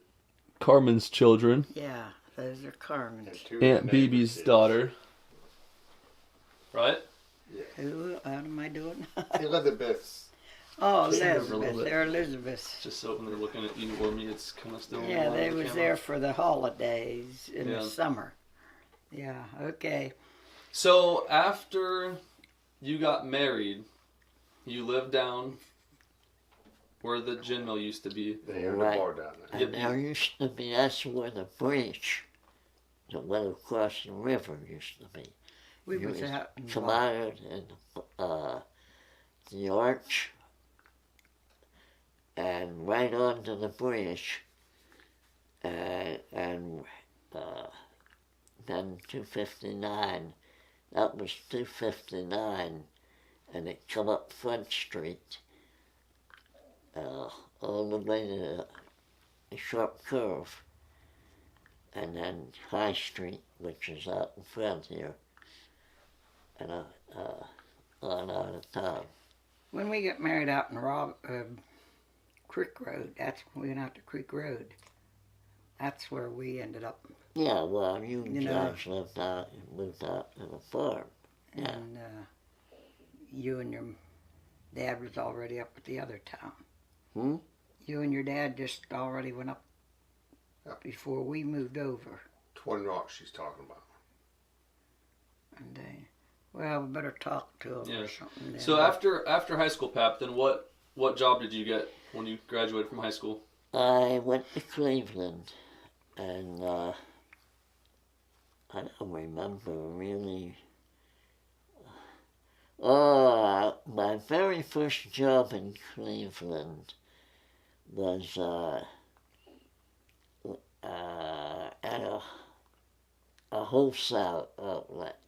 Carmen's children. Yeah, those are Carmen's. And 2 Aunt of the Beebe's neighbors' kids. daughter. Right? Who? What am I doing? Elizabeth's. Oh, Just over a Elizabeth. little bit. They're Elizabeth's. Just so when they're looking at you or me, it's kind of still. Yeah, on they the was camera. there for the holidays in Yeah. the summer. Yeah, okay. So after you got married, you lived down where the gin mill used to be. They owned Right. a bar down there. And there used to be, that's where the bridge that went across the river used to be. We You was would out in come out and the arch and right onto the bridge and then 259. That was 259 and it come up Front Street all the way to a sharp curve and then High Street, which is out in front here, and on out of town. When we got married out in Creek Road, that's when we went out to Creek Road. That's where we ended up. Yeah, well, you know. guys moved out to the farm. Yeah. And you and your dad was already up at the other town. Hmm? You and your dad just already went up Yep. before we moved over. Twin Rock she's talking about. And well, we better talk to him Yeah. or something. Then. So after high school, Pap, then what job did you get when you graduated from high school? I went to Cleveland, and I don't remember really. My very first job in Cleveland was at a wholesale outlet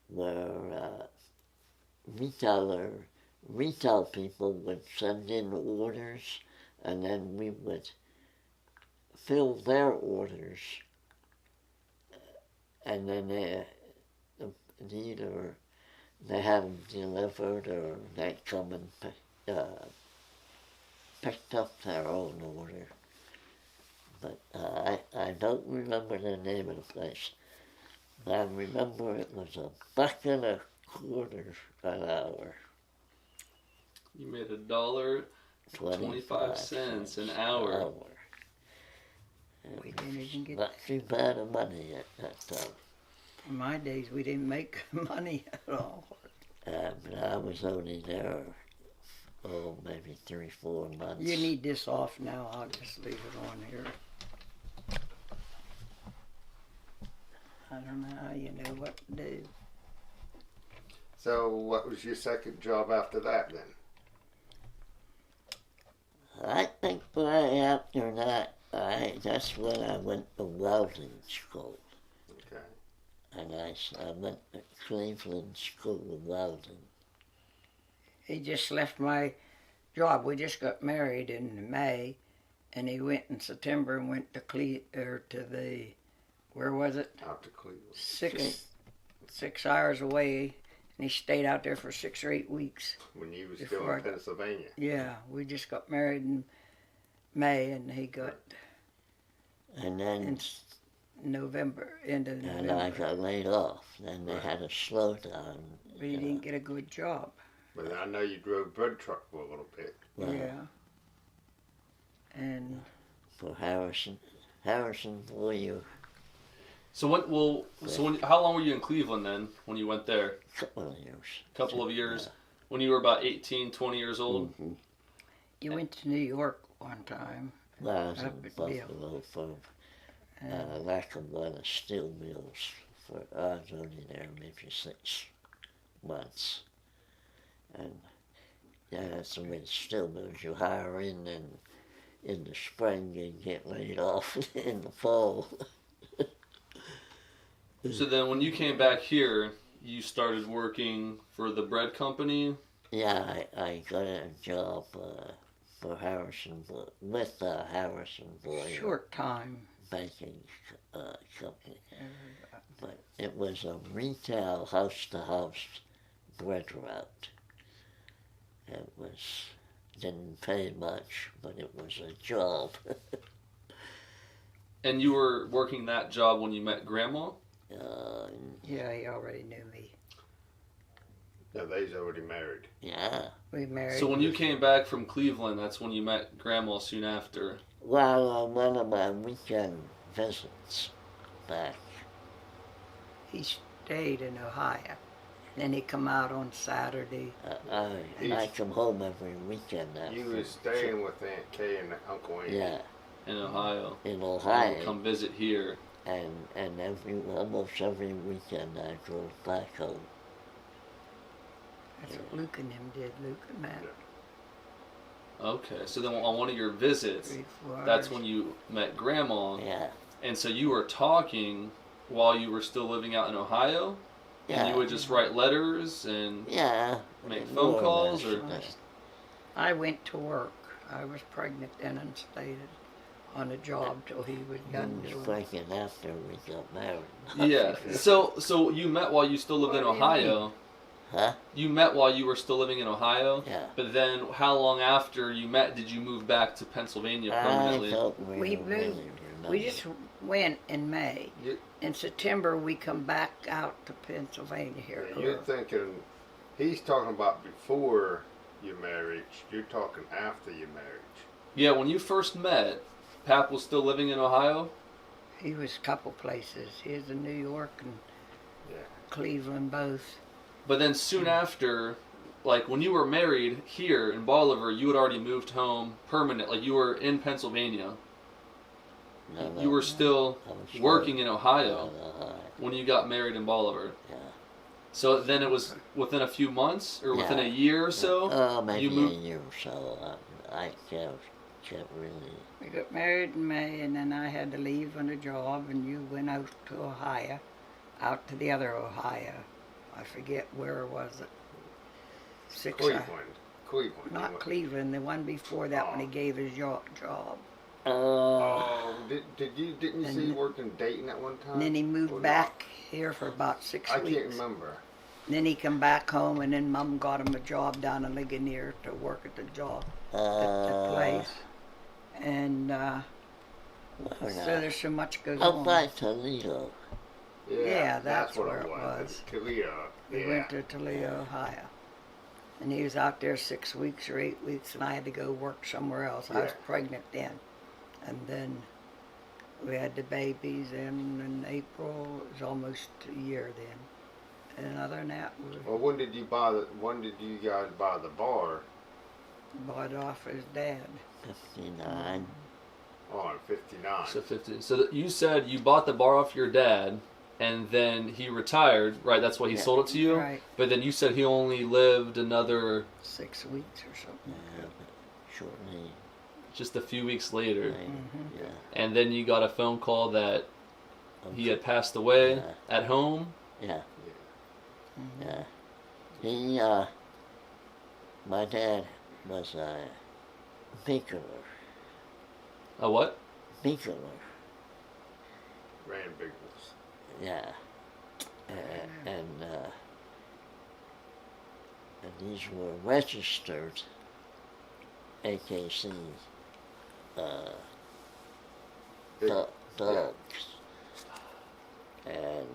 where retail people would send in orders, and then we would fill their orders, and then either they have them delivered or they come and picked up their own order. But I don't remember the name of the place. I remember it was $1.25 an hour. You made $1.25 an hour. we didn't even get. Not too bad of money at that time. In my days, we didn't make money at all. But I was only there, maybe 3-4 months. You need this off now. I'll just leave it on here. I don't know how you know what to do. So what was your second job after that then? I think right after that, that's when I went to welding school. Okay. And I went to Cleveland School of Welding. He just left my job. We just got married in May, and he went in September and went to where was it? Out to Cleveland. 6 hours away, and he stayed out there for 6 or 8 weeks. When you was still Before in Pennsylvania. Yeah, we just got married in May, and he got And then in November, end of and I November. got laid off. Then they had a slowdown. But he didn't get a good job. But I know you drove bread truck for a little bit. Well, Yeah. And For Harrison Boyer, So how long were you in Cleveland then when you went there? a couple of years. Couple of years. When you were about 18, 20 years old? Mm-hmm. you went to New York one time. Well, I was Up in at Bill. Buffalo for And Lackawanna Steel Mills. I was only there maybe 6 months. And yeah, that's the way the steel mills you hire in the spring and get laid off in the fall. So then when you came back here, you started working for the bread company? Yeah, I got a job for Harrison Boyer short time. baking company. But it was a retail house-to-house bread route. It didn't pay much, but it was a job. And you were working that job when you met Grandma? Yeah, he already knew me. Yeah, they's already married. Yeah. We married. So when you came back from Cleveland, that's when you met Grandma soon after? Well, on one of my weekend visits back. He stayed in Ohio. Then he come out on Saturday. I come home every weekend after. You was staying with Aunt Kay and Uncle Andy. Yeah. In Ohio? In And Ohio. you come visit here? And almost every weekend I drove back home. That's what Luke and them did, Luke and Matt. Okay, so then on one of your visits, 3-4 that's hours. when you met Grandma? Yeah. And so you were talking while you were still living out in Ohio? Yeah. And you would just write letters and Yeah. make more phone calls? less, Or I went to work. I was pregnant then and stayed on a job till he was done He was doing. pregnant after we got married. Yeah. So you met while you still lived in What do you Ohio? Huh? You met while you were still living in Ohio? Yeah. But then how long after you met did you move back to Pennsylvania permanently? I don't We really, moved. remember. We just went in May. You- In September, we come back out to Pennsylvania here. Yeah, you're thinking, he's talking about before your marriage. You're talking after your marriage. Yeah, when you first met, Pap was still living in Ohio? He was a couple places. He was in New York and Yeah. Cleveland both. But then soon after, like when you were married here in Bolivar, you had already moved home permanent. Like you were in Pennsylvania. No, You were still I was working in Ohio Ohio. when you got married in Bolivar. Yeah. So then it was within a few months or within Yeah. a year or so? Maybe you moved- a year or so. I can't really. We got married in May, and then I had to leave on a job, and you went out to Ohio, out to the other Ohio. I forget where was it. Cleveland. Not Cleveland, the one before that when he gave his job. Oh, didn't you And see working Dayton at one time? And then he Or moved not? back here for about 6 I weeks. can't remember. And then he come back home, and then Mom got him a job down in Ligonier to work at the job, at the place. And so there's so much goes Up on. by Toledo. Yeah, that's what where it it was. Toledo. We Yeah. went to Toledo, Ohio. And he was out there 6 weeks or 8 weeks, and I had to go work somewhere else. I was Yeah. pregnant then. And then we had the babies in April. It was almost a year then. And other than that, we Well, when did you guys buy the bar? bought off his dad. 59. Oh, in '59. So 50. So you said you bought the bar off your dad, and then he retired, right? That's why he Yeah. sold it to you. Right. But then you said he only lived another 6 weeks or something. Yeah, shortly. just a few weeks later, Yeah. and then you got a phone call that he had passed away Yeah. at home. Yeah. Mm-hmm. Yeah. He, my dad was a beaker. A what? Beaker. Ran big ones. Yeah. And these were registered AKC Big- dogs. And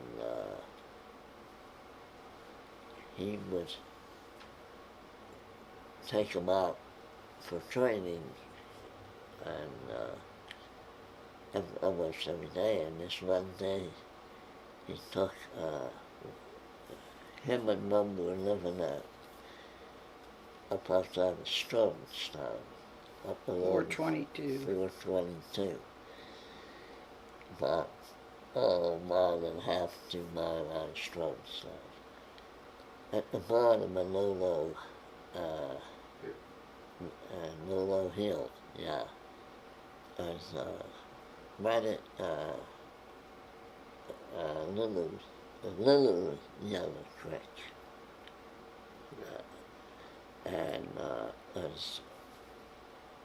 he would take them out for training and almost every day. And this one day he took him and Mum were living up outside of Stronestown, up along 422. 422. About a mile and a half, 2 miles out of Stronestown. At the bottom of Lolo Hill, yeah. There's right at Little Yellow Creek. And as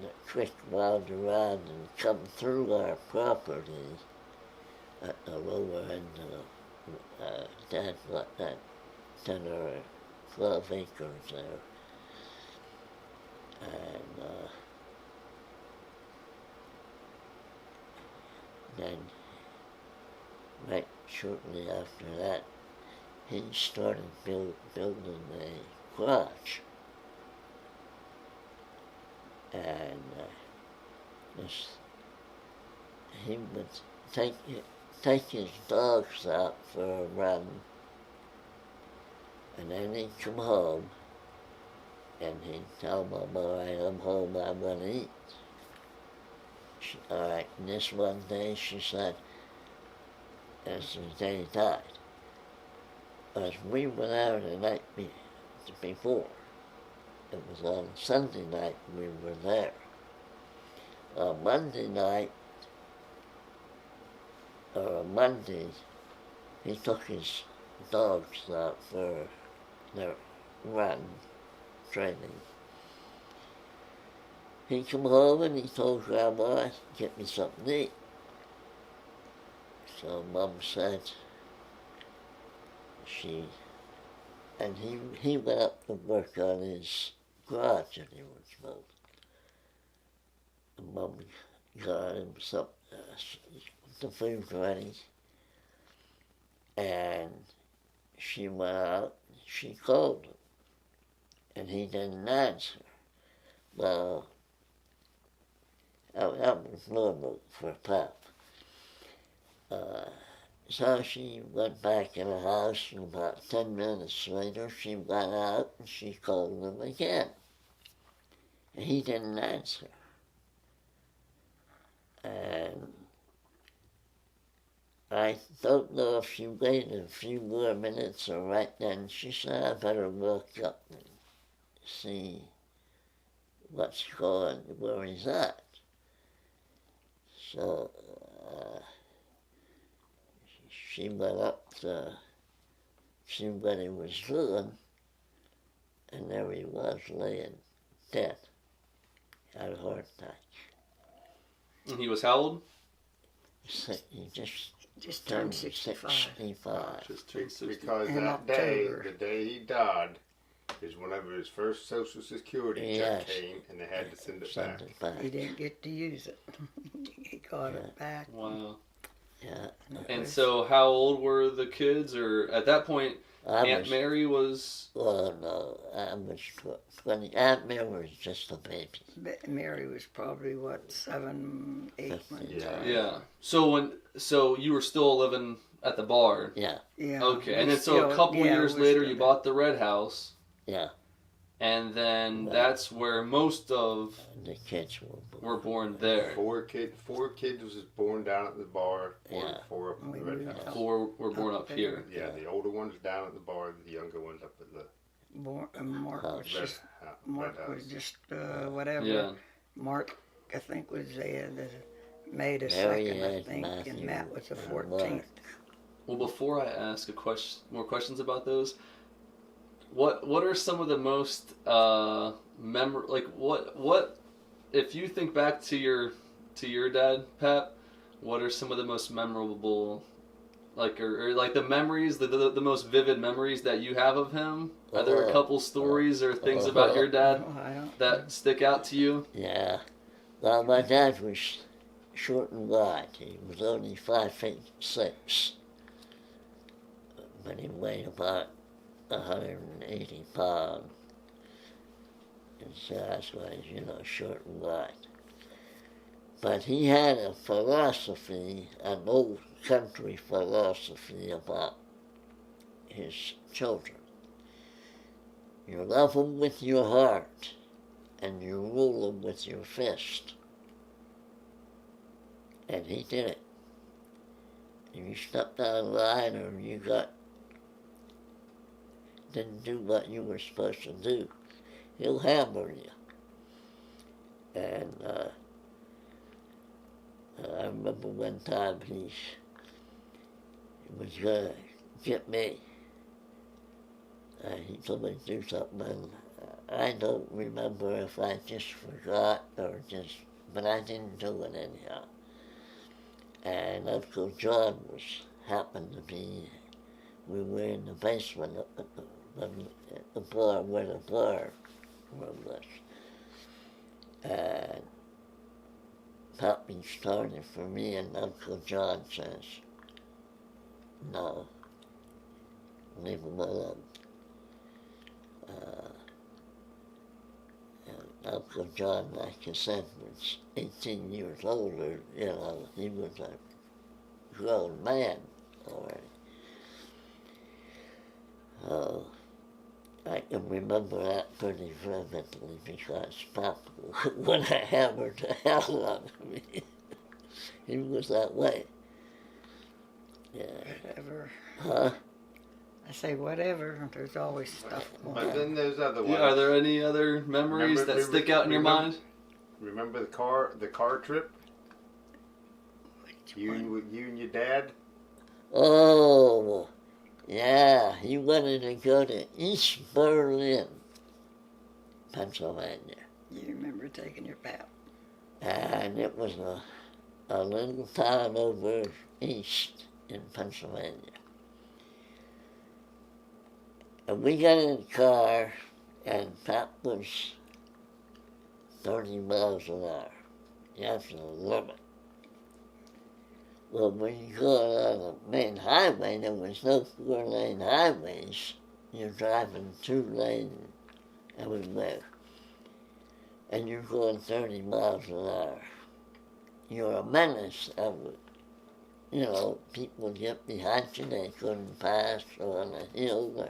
the creek wound around and come through our property at the lower end of Dad let that 10 or 12 acres there. And then, right shortly after that, he started building a garage. And he would take his dogs out for a run, and then he'd come home, and he'd tell Mom, all right, I'm home, I'm gonna eat. All right, and this one day she said, as the day died, as we were there the night before, it was on Sunday night we were there. On Monday night, or on Monday, he took his dogs out for their run training. He come home and he told Grandma, get me something to eat. So Mom said, and he went up to work on his garage that he was building. And Mom got him some, the food ready, and she went out, she called him, and he didn't answer. Well, that was normal for Pap. So she went back in the house, and about 10 minutes later she went out and she called him again. And he didn't answer. And I don't know if she waited a few more minutes or right then she said, I better walk up and see what's going, where he's at. So she went up to see what he was doing, and there he was laying dead. Had a heart attack. And he was how old? He Just turned 65. 65. Just turned 60. Because In that day, October. the day he died, is whenever his first Social Security check came, and they had to send it back. He didn't get to use it. He got it back. Wow. Yeah. And so how old were the kids? Or at that point, Aunt was, Mary was... Oh no, I was 20. Aunt Mary was just a baby. Mary was probably, what, 7, 8 months? Yeah. Yeah. So you were still living at the bar? Yeah, Yeah. Okay. And we then so a couple years we're later still you there. bought the red house. yeah. And then Right. that's where most of The kids were born there. Four kids was born down at the bar. Yeah. Four up at the We red moved house. out. 4 were born Up up there. here. Yeah, the older one's down at the bar, the younger one's up at the Mark was red, just, red Mark house. was just, whatever. Yeah. Mark, I think, was May the Mary 2nd, I and think, Matthew and Matt was the and 14th. Mark. Well, before I ask more questions about those, what are some of the most what if you think back to your dad, Pat? What are some of the most memorable, or like the memories, the most vivid memories that you have of him? Are there a couple stories or things about your dad Oh, I don't. that stick out to you? Yeah. Well, my dad was short and wide. He was only 5'6", but he weighed about 180 pounds. And so that's why he's, short and wide. But he had a philosophy, an old country philosophy about his children. You love them with your heart, and you rule them with your fist. And he did it. If you stepped out of line or you didn't do what you were supposed to do, he'll hammer you. And I remember one time he was going to get me. He told me to do something, and I don't remember if I just forgot but I didn't do it anyhow. And Uncle John happened to be, we were in the basement up at the the bar where the bar was. And Pappy started for me, and Uncle John says, no, leave him alone. And Uncle John, like I said, was 18 years older, you know, he was a grown man already. I can remember that pretty vividly because Papa would have hammered the hell out of me. He was that way. Yeah. Whatever. Huh? I say whatever. There's always stuff going But on. then there's other ones. Yeah, are there any other memories that stick out in your mind? Remember the car trip? You and your dad? Oh, yeah, he wanted to go to East Berlin, Pennsylvania. You remember taking your pap? And it was a little town over east in Pennsylvania. And we got in the car, and Pap was 30 miles an hour. That's the limit. Well, when you go on the main highway, there was no 4-lane highways. You're driving 2-lane everywhere. And you're going 30 miles an hour. You're a menace. You know, people get behind you, they couldn't pass on a hill.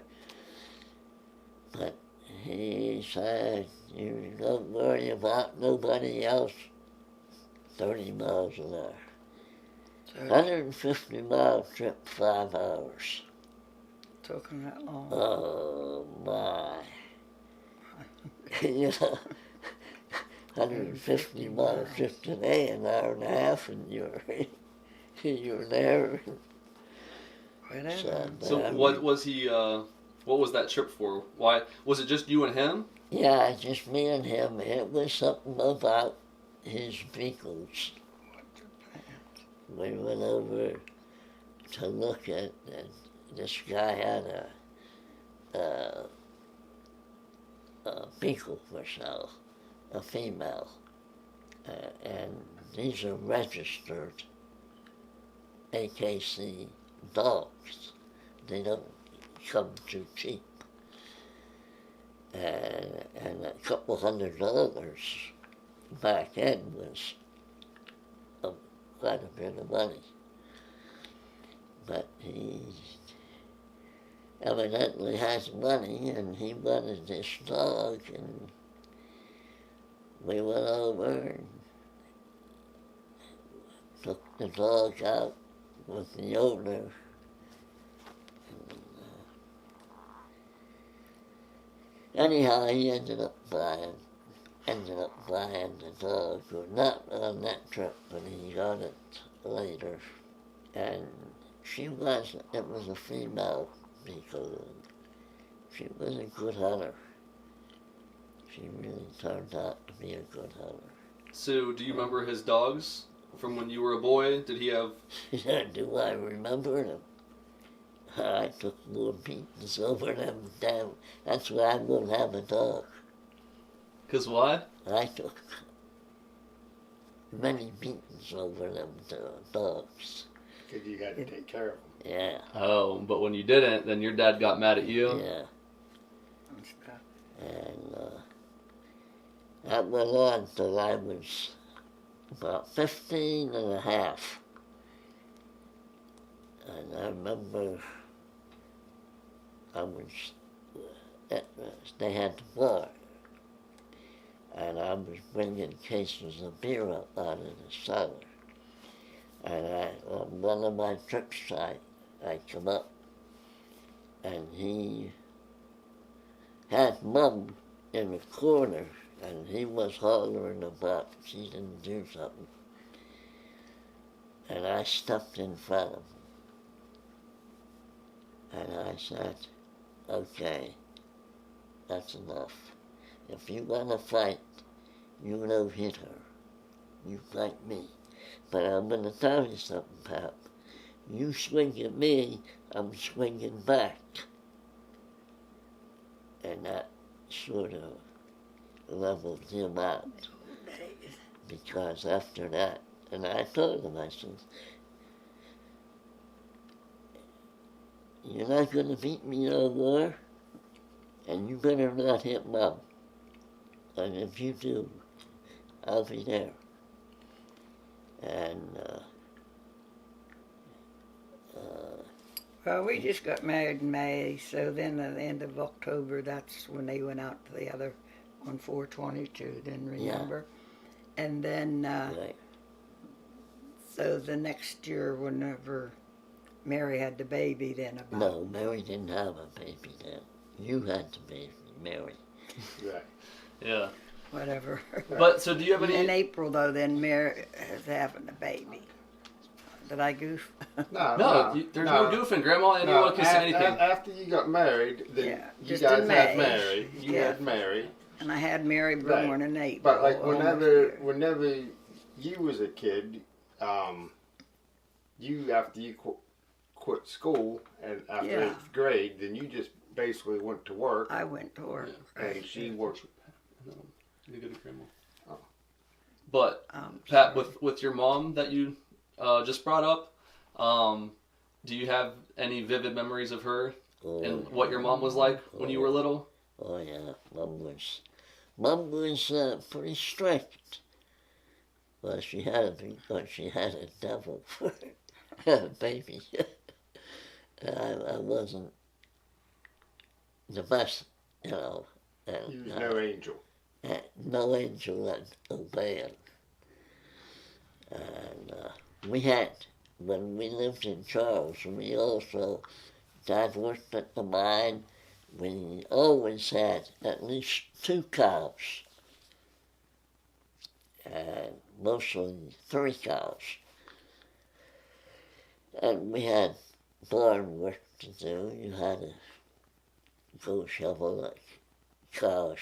But he said, you don't worry about nobody else. 30 miles an hour. 150-mile trip, 5 hours. Took him that long. Oh, my. You know, 150-mile trip today, an hour and a half, and you're there. Whatever. So what was he? What was that trip for? Why was it just you and him? Yeah, just me and him. It was something about his vehicles. We went over to look at, and this guy had a beagle for sale, a female, and these are registered AKC dogs. They don't come too cheap. And a couple $100 back then was quite a bit of money. But he evidently has money, and he wanted this dog, and we went over and took the dog out with the owner. Anyhow, he ended up buying the dog, or not on that trip, but he got it later. And it was a female beagle. She was a good hunter. She really turned out to be a good hunter. So, do you remember his dogs from when you were a boy? Did he have? Do I remember them? I took more beatings over them damn. That's why I won't have a dog. 'Cause why? I took many beatings over them dogs. Because you had to take care of them. Yeah. Oh, but when you didn't, then your dad got mad at you? Yeah. And that went on till I was about 15 and a half. And I remember they had the bar. And I was bringing cases of beer up out of the cellar. And on one of my trips, I come up, and he had Mum in the corner, and he was hollering about she didn't do something. And I stepped in front of him. And I said, okay, that's enough. If you want to fight, you don't hit her. You fight me. But I'm going to tell you something, Pap. You swing at me, I'm swinging back. and that sort of leveled him out. Because after that, and I told him, I said, you're not going to beat me no more, and you better not hit Mom. And if you do, I'll be there. And, well, we just got married in May, so then at the end of October, that's when they went out to the other on 422, didn't remember. Yeah. And then, right. So the next year, whenever Mary had the baby, then about... No, Mary didn't have a baby then. You had the baby, Mary. Right. Yeah. Whatever. But, so do you have any... In April, though, then Mary is having a baby. Did I goof? No, there's no goofing. Grandma, anyone can say anything. After you got married, then you just guys in had May. Mary. You had Mary. And I had Mary born in April. But like whenever you was a kid, you after you quit school and after 8th grade, then you just basically went to work. I went to work. Yeah. And she worked. You go to Grandma. Oh. But Pat, with your mom that you just brought up, do you have any vivid memories of her and what your mom was like when you were little? Oh yeah, Mom was pretty strict. Well, she had a devil for a baby. I wasn't the best, you know. And, you was no angel. No angel at obeying. And we had, when we lived in Charles, we also, Dad worked at the mine. We always had at least 2 cows, and mostly 3 cows. And we had barn work to do. You had to go shovel the cows,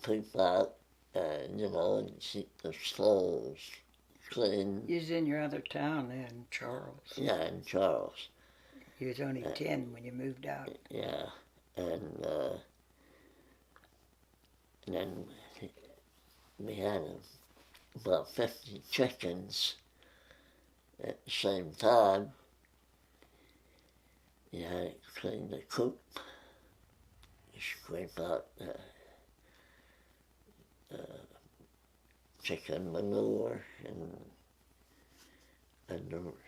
poop out, you know, and keep the stalls clean. You was in your other town then, Charles. Yeah, in Charles. You was only 10 when you moved out. Yeah. And then we had about 50 chickens at the same time. You had to clean the coop, scrape out chicken manure and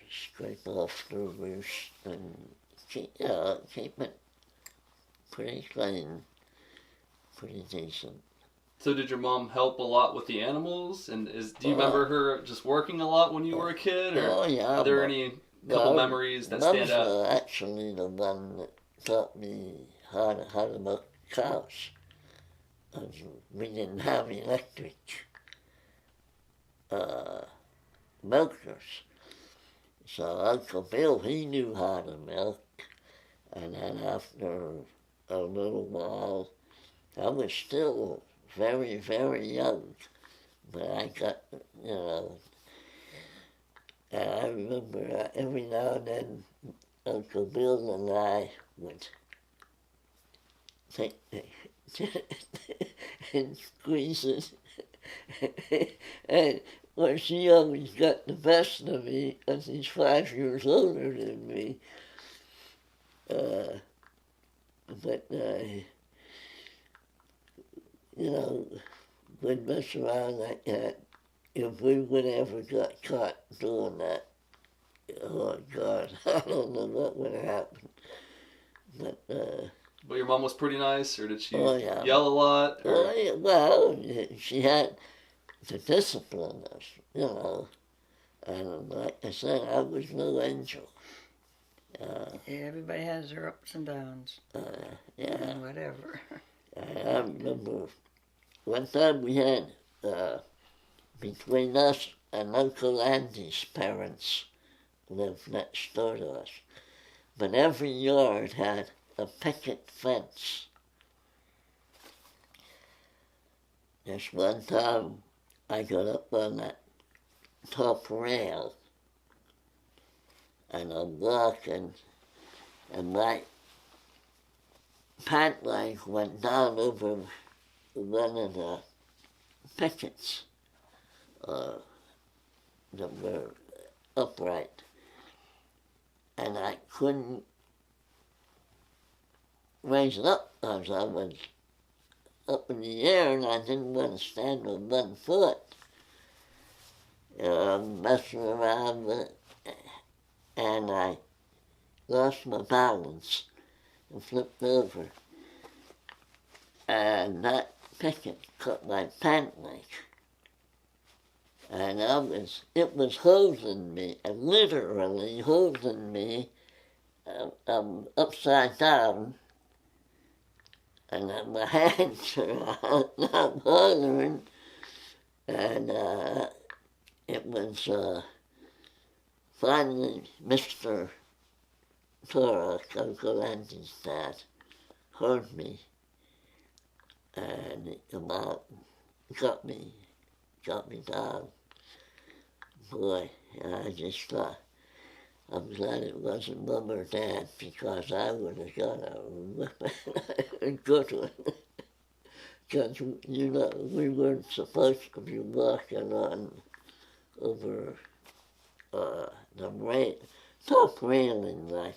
scrape off the roost and keep it pretty clean, pretty decent. So did your mom help a lot with the animals? And do you remember her just working a lot when you were a kid? Or yeah. Are there any couple memories that stand out? Mom's actually the one that taught me how to milk cows. We didn't have electric milkers. So Uncle Bill, he knew how to milk. And then after a little while, I was still very, very young, but I got, you know, and I remember every now and then Uncle Bill and I would take and squeeze it. And well, she always got the best of me because he's 5 years older than me. But you know, we'd mess around like that. If we would ever got caught doing that, oh God, I don't know what would happen. But your mom was pretty nice, or did she yeah. yell a lot? Or? Oh, yeah, well, she had to discipline us, you know. And like I said, I was no angel. Everybody has their ups and downs. Yeah. And whatever. I remember one time we had, between us and Uncle Andy's parents lived next door to us. But every yard had a picket fence. This one time I got up on that top rail and I'm walking, and my, pant leg went down over one of the pickets that were upright, and I couldn't raise it up because I was up in the air and I didn't want to stand with 1 foot. Messing around with it, and I lost my balance and flipped over, and that picket cut my pant leg, and it was holding me, literally holding me upside down, and my hands are not bothering, and it was finally Mr. Torah, Uncle Andy's dad, heard me, and got me down. Boy, I just thought, I'm glad it wasn't Mom or Dad, because I would have got a good one. Because, you know, we weren't supposed to be walking on over the top railing like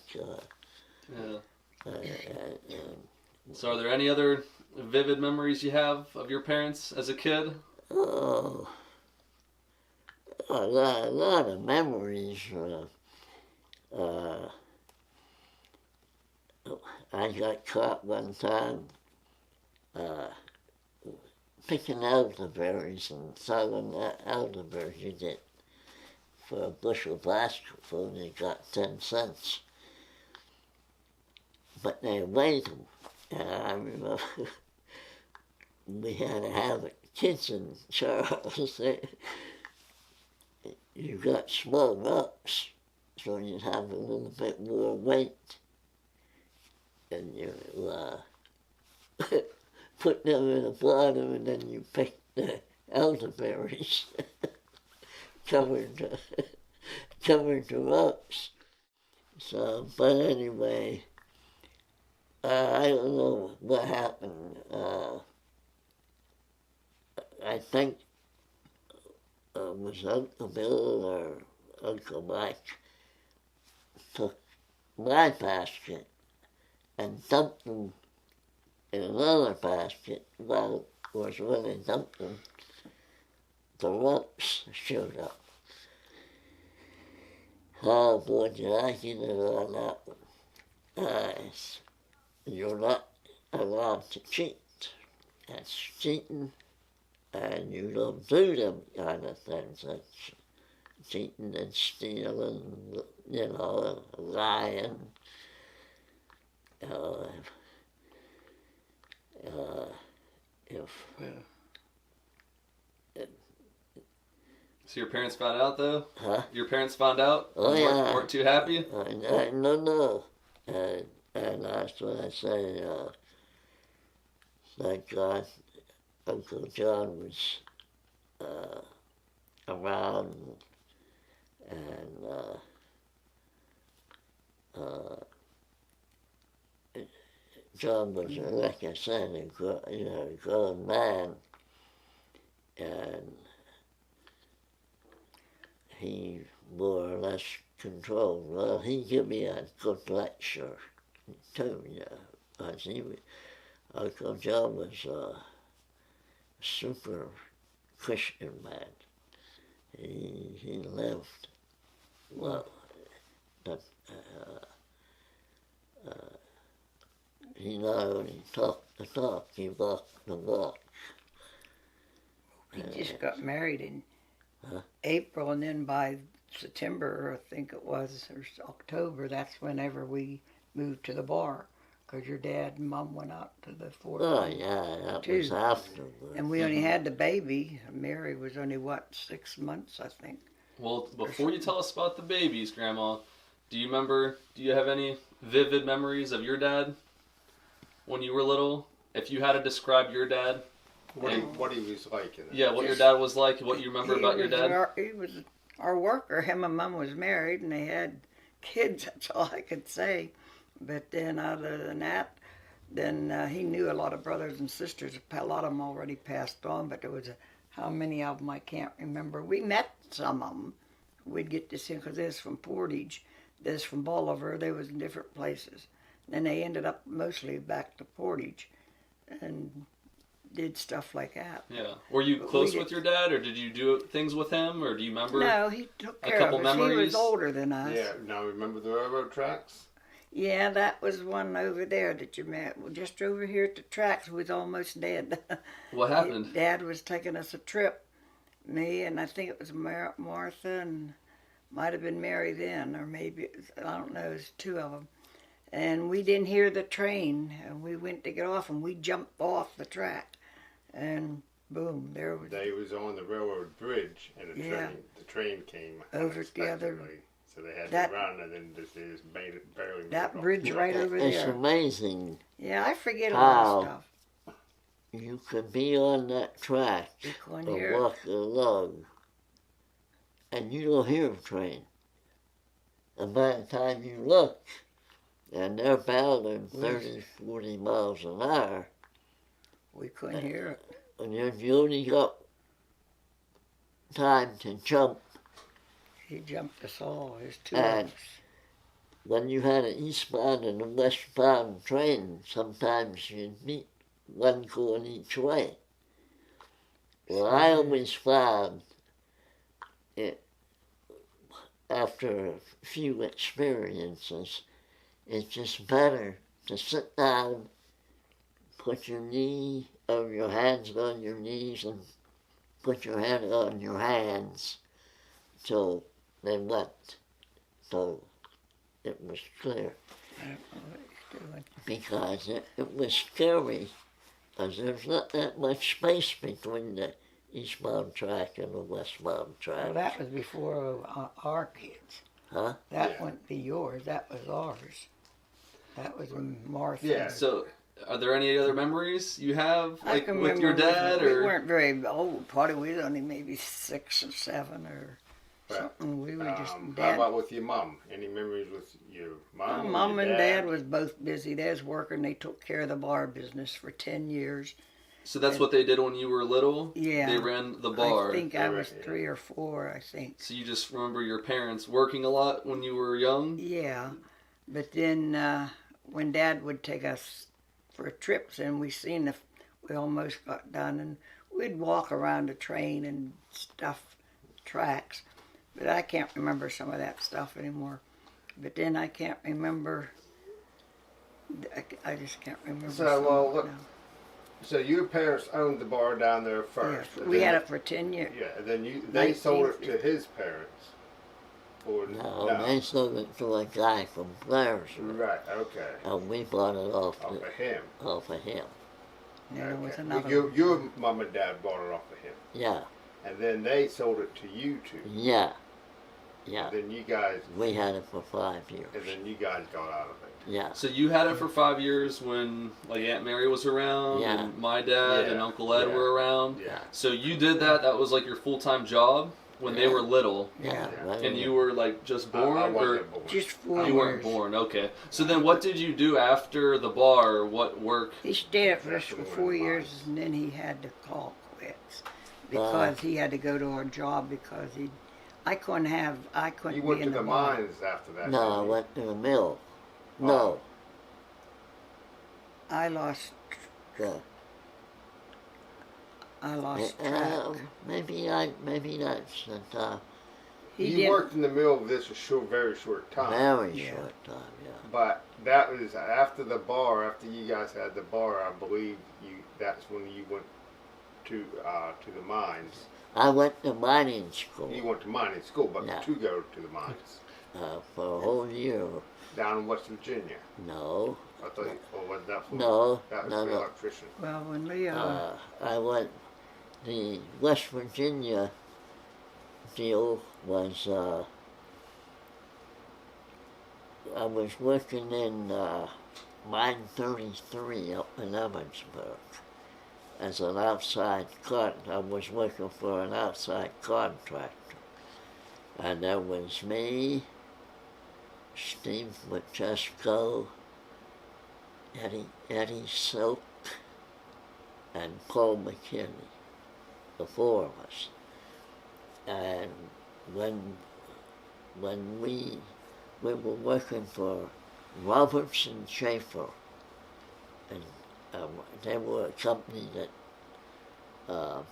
So are there any other vivid memories you have of your parents as a kid? Oh, a lot of memories. I got caught one time picking elderberries and selling elderberries for a bushel basket full. They got 10 cents. But they weighed them. And I remember we had to have it. Kids in Charles, you got small rocks, so you'd have a little bit more weight. And you put them in the bottom, and then you pick the elderberries, covered the rocks. So, but anyway, I don't know what happened. I think it was Uncle Bill or Uncle Mike took my basket and dumped them in another basket. Well, of course, when they dumped them, the rocks showed up. Oh boy, did I get it on that one. You're not allowed to cheat. That's cheating, and you don't do them kind of things. That's cheating and stealing, you know, lying. So your parents found out, though? Huh? Your parents found out? Oh, yeah. Weren't too happy? No. And that's what I say, thank God Uncle John was around, and John was, like I said, a grown man, and he more or less controlled. Well, he gave me a good lecture too, Uncle John was a super Christian man. He lived well. But, he not only talked the talk, he walked the walk. He just got married in April, and then by September, I think it was, or October, that's whenever we moved to the bar, because your dad and Mom went out to the Fort. Oh, yeah, that was afterwards. And we only had the baby. Mary was only, 6 months, I think. Well, before you tell us about the babies, Grandma, do you have any vivid memories of your dad when you were little? If you had to describe your dad. What he was like. What your dad was like, what you remember about your dad? He was our worker. Him and Mom was married, and they had kids. That's all I could say. But then other than that, then he knew a lot of brothers and sisters. A lot of them already passed on, but there was how many of them I can't remember. We met some of them. We'd get to see them because this from Portage, this from Bolivar. They was in different places. Then they ended up mostly back to Portage, and did stuff like that. Yeah. Were you close with your dad, or did you do things with him, or do you remember? No, he took care couple of us. memories? He was older than us. Yeah. Now remember the railroad tracks? Yeah, that was one over there that you met. Well, just over here at the tracks, we was almost dead. What happened? Dad was taking us a trip. Me and I think it was Martha and might have been Mary then, or maybe, I don't know, it was two of them. And we didn't hear the train, and we went to get off, and we jumped off the track. And boom, there was... They was on the railroad bridge, and the train came over the other... unexpectedly. So they had that, to run, and then they just made it barely. That bridge right over there. It's amazing. Yeah, I forget a lot of stuff. You could be on that track or walk along, and you don't hear a train. And by the time you look, and they're battling 30, 40 miles an hour, we couldn't hear it. And you only got time to jump. He jumped us all. There's two And of us. when you had an eastbound and a westbound train, sometimes you'd meet one going each way. Well, I always found it, after a few experiences, it's just better to sit down, put your hands on your knees, and put your head on your hands till they went, so it was clear. I don't know what he's doing. Because it was scary, because there's not that much space between the eastbound track and the westbound track. Well, that was before our kids. Huh? That wouldn't be yours. That was ours. That was when Martha. Yeah. So, are there any other memories you have, I like can with your remember dad? We Or weren't very old. Probably we was only maybe 6 or 7 or something. We were just How dad. about with your mom? Any memories with your mom? or Mom your and Dad was both busy. They was working. They took care of the bar business for 10 years. so that's what they did when you were little? Yeah. They ran the bar. I think I was 3 or 4, I think. So you just remember your parents working a lot when you were young? Yeah. But then when Dad would take us for trips and we seen if we almost got done, and we'd walk around the train and stuff, tracks. But I can't remember some of that stuff anymore. But then I can't remember, I just can't remember. So, some well, of it look, now. So your parents owned the bar down there first. Yeah, and we then- had it for 10 years. Yeah, and then they sold it to his parents. Or No, they sold it to a guy from Florence, Right. Okay. and we bought it off Off of him. of him. There was Okay. another Your mom and dad bought it off of him, Yeah, and then they sold it to you two. yeah, yeah. Then you guys, We had it for 5 years. and then you guys got out of it. Yeah, So you had it for 5 years when like Aunt Mary was around, Yeah. and my dad and Yeah. Uncle Ed Yeah. were around. Yeah. So you did that. That was like your full-time job when they were little, yeah. Yeah. and you were like just born, I or wasn't born. just 4 you years. weren't born. Okay. So then, what did you do after the bar? What work? He stayed at first That's for the 4 one in years, mines. and then he had to call quits because he had to go to a job because I couldn't You be went in to the bar. mines after that. No, I didn't you? went to the mill. No, I lost yeah. track. Maybe that's the He You didn't- worked in the mill this a very short time. very Yeah. short time. Yeah. But that was after the bar. After you guys had the bar, I believe that's when you went to the mines. I went to mining school You went to mining school, but Yeah. to go to the mines for a whole year. down in West Virginia. No, I thought, or was that for No, That was no, for no. electrician. Well, when Leo, I went. The West Virginia deal was. I was working in Mine 33 up in Emmonsburg as an outside I was working for an outside contractor. And there was me, Steve Machesko, Eddie Silk, and Paul McKinney, the four of us. And when we were working for Roberts and Schaefer, and they were a company that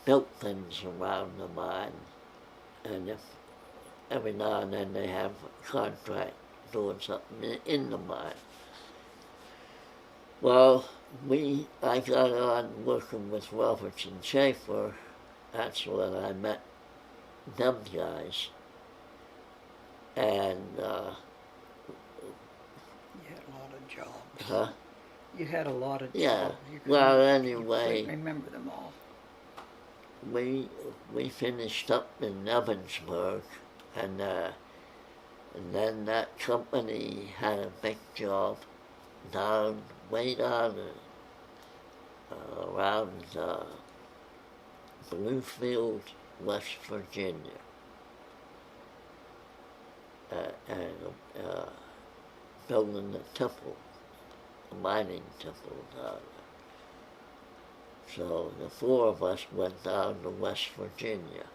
built things around the mine, and every now and then they have a contract doing something in the mine. Well, I got on working with Roberts and Schaefer. That's when I met them guys. And You had a lot of jobs. huh? You had a lot of jobs. Yeah. You Well, couldn't anyway, remember them all. we finished up in Evansburg, and then that company had a big job way down around Bluefield, West Virginia, and building a temple, a mining temple down there. So the four of us went down to West Virginia,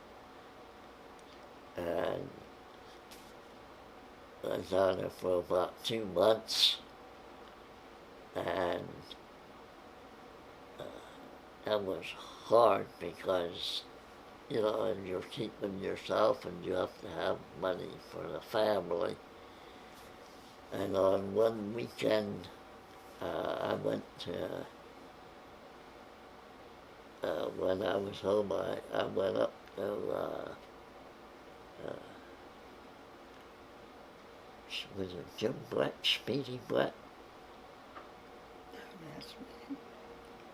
and I was down there for about 2 months, and that was hard because, and you're keeping yourself and you have to have money for the family. And on one weekend, I went to, when I was home, I went up to, was it Jim Brett, Speedy Brett? Yes.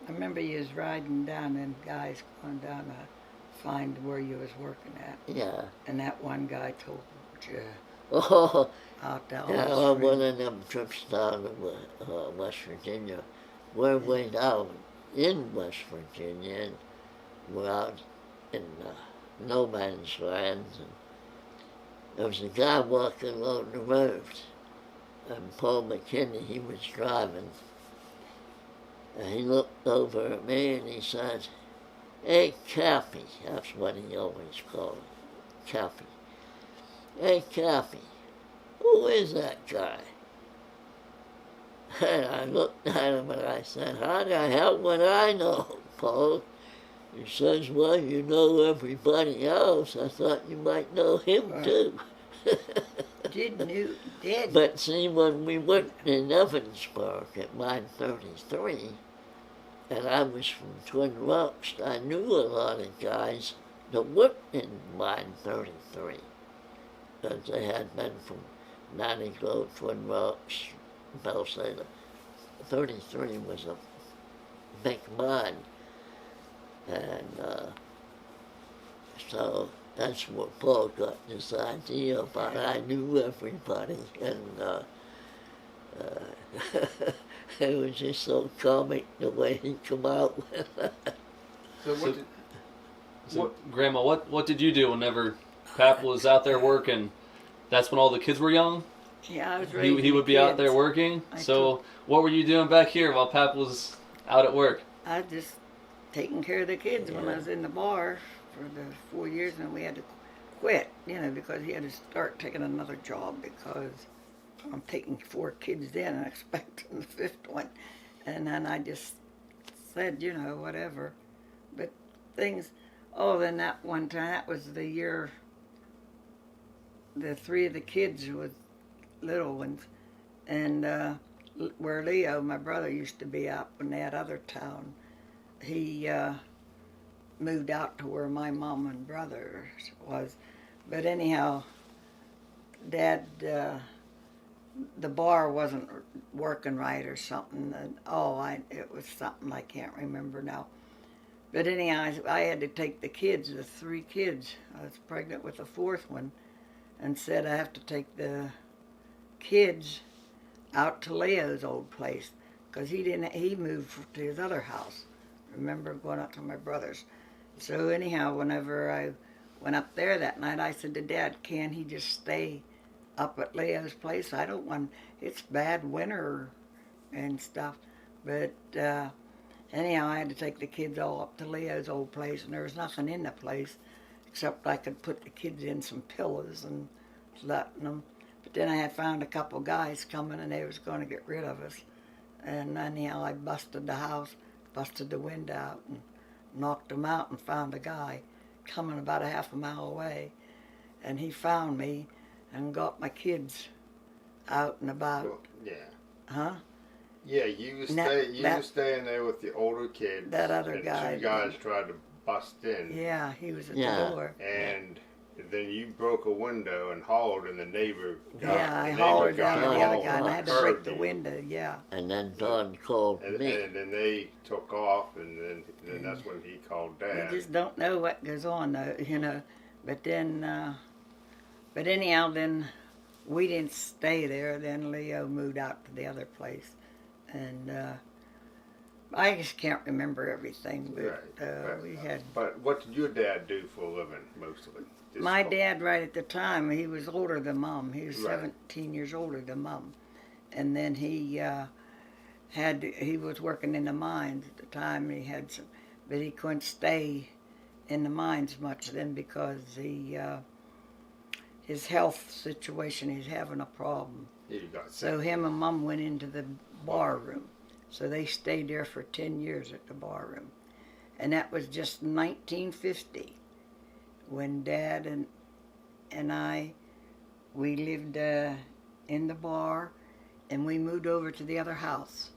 I remember you was riding down and guys going down to find where you was working at. Yeah. And that one guy told you Oh, out down yeah, the on street. one of them trips down to West Virginia. We're way down in West Virginia, and we're out in no man's land. And there was a guy walking along the road, and Paul McKinney, he was driving. And he looked over at me and he said, "Hey, Cappy," that's what he always called it, Cappy. "Hey, Cappy, who is that guy?" And I looked at him and I said, "How the hell would I know, Paul?" He says, "Well, you know everybody else. I thought you might know him too." Did. But see, when we worked in Evansburg at Mine 33, and I was from Twin Rocks, I knew a lot of guys that worked in Mine 33. Because they had been from Nanny Grove, Twin Rocks, Bellsailor. 33 was a big mine. And so that's where Paul got this idea about I knew everybody. And it was just so comic the way he come out with that. So Grandma, what did you do whenever Pap was out there working? That's when all the kids were young? Yeah, I was raising He would be out there working? So what were you doing back here while Pap was out at work? I was just taking care of the kids when I was in the bar for the 4 years, and we had to quit, because he had to start taking another job because I'm taking 4 kids in and expecting the 5th one. And then I just said, whatever. But then that one time, that was the year the 3 of the kids was little ones. And where Leo, my brother, used to be out in that other town, he moved out to where my mom and brother was. But anyhow, Dad, the bar wasn't working right or something. And, it was something I can't remember now. But anyhow, I had to take the 3 kids. I was pregnant with the 4th one, and said I have to take the kids out to Leo's old place because he moved to his other house. Remember going out to my brother's. So anyhow, whenever I went up there that night, I said to Dad, "Can he just stay up at Leo's place? I don't want, it's bad winter and stuff." But anyhow, I had to take the kids all up to Leo's old place, and there was nothing in the place except I could put the kids in some pillows and letting them. But then I had found a couple guys coming, and they was going to get rid of us. And anyhow, I busted the house, busted the window out, and knocked them out, and found a guy coming about a half a mile away. And he found me and got my kids out and about. Well, yeah. Huh? Yeah, you was staying there with the older kids. That other and guy. Two guys tried to bust in. Yeah, he was at the door. And then you broke a window and hollered, and the neighbor got Yeah, I hollered down to the other guy, and I had to break the you. window, yeah. And then Don called me. And then they took off, and then that's when he called Dad. You just don't know what goes on, though, you know. But then, but anyhow, then we didn't stay there. Then Leo moved out to the other place. And I just can't remember everything, but we had... But what did your dad do for a living, mostly? My dad, right at the time, he was older than Mom. He was Right. 17 years older than Mom. And then he was working in the mines at the time. He had some, but he couldn't stay in the mines much then because his health situation, he's having a problem. He got sick. So him and Mom went into the bar room. So they stayed there for 10 years at the bar room. And that was just 1950 when Dad and I, we lived in the bar, and we moved over to the other house.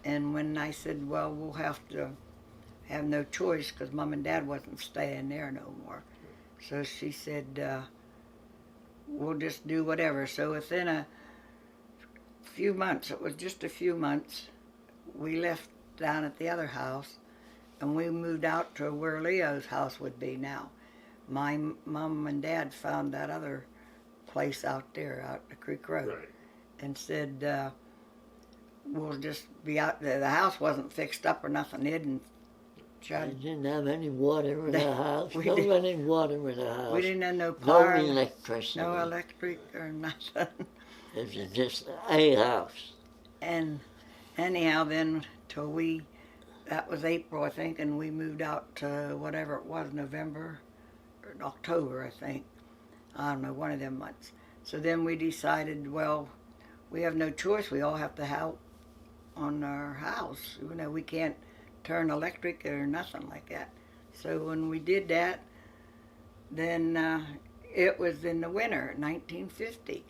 And when I said, well, we'll have to have no choice because Mom and Dad wasn't staying there no more. So she said, we'll just do whatever. So within a few months, it was just a few months, we left down at the other house, and we moved out to where Leo's house would be now. My Mom and Dad found that other place out there, out the Creek Road, Right. and said, we'll just be out there. The house wasn't fixed up or nothing. It didn't. We didn't have any water in the house. We No did- running water in the house. We didn't have no No power, electricity. no electric or nothing. It was just a house. And anyhow, then till that was April, I think, and we moved out to whatever it was, November or October, I think. I don't know, one of them months. So then we decided, well, we have no choice. We all have to help on our house. You know, we can't turn electric or nothing like that. So when we did that, then it was in the winter, 1950.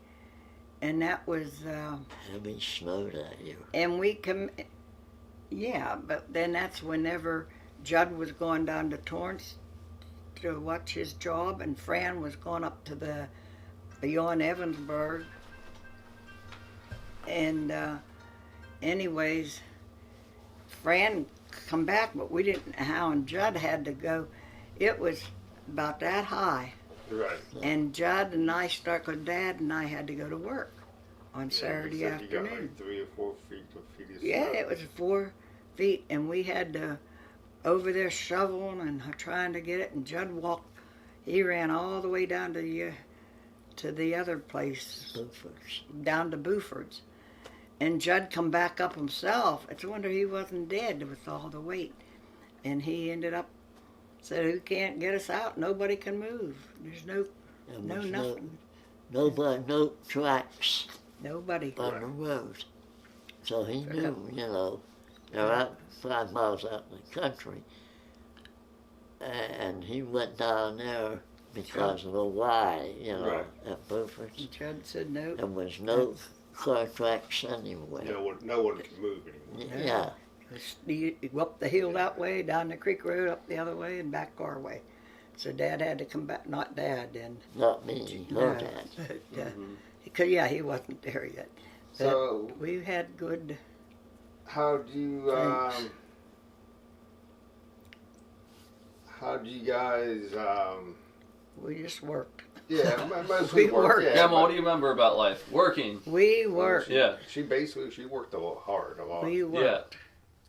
And that was... Heavy snow that year. And we yeah, but then that's whenever Judd was going down to Torrance to watch his job, and Fran was going up to beyond Evansburg. And anyways, Fran come back, but we didn't know how, and Judd had to go. It was about that high. Right. And Judd and I stuck with Dad, and I had to go to work on Saturday you said You got afternoon. like 3 or 4 feet of Yeah, snow. it was 4 feet, and we had to over there shoveling and trying to get it. And Judd walked; he ran all the way down to the other place, Buford's. down to Buford's. And Judd come back up himself. It's a wonder he wasn't dead with all the weight. And he ended up said, "Who can't get us out? Nobody can move. There's no There was nothing. no tracks Nobody." on the road. So he knew, they're out 5 miles out in the country. And he went down there because of a Y, Right. at Buford's. And Judd said, "No." There was no car tracks anywhere. No one can move anymore. Yeah. You go up the hill that way, down the creek road, up the other way, and back our way. So Dad had to come back. Not Dad, then. Not me, her dad. But, because he wasn't there yet. But So we had good. how do you guys We just worked. mostly We work? worked. Yeah, Grandma, what but do you remember about life? Working. We worked. Yeah. She worked a lot hard, a lot. We worked.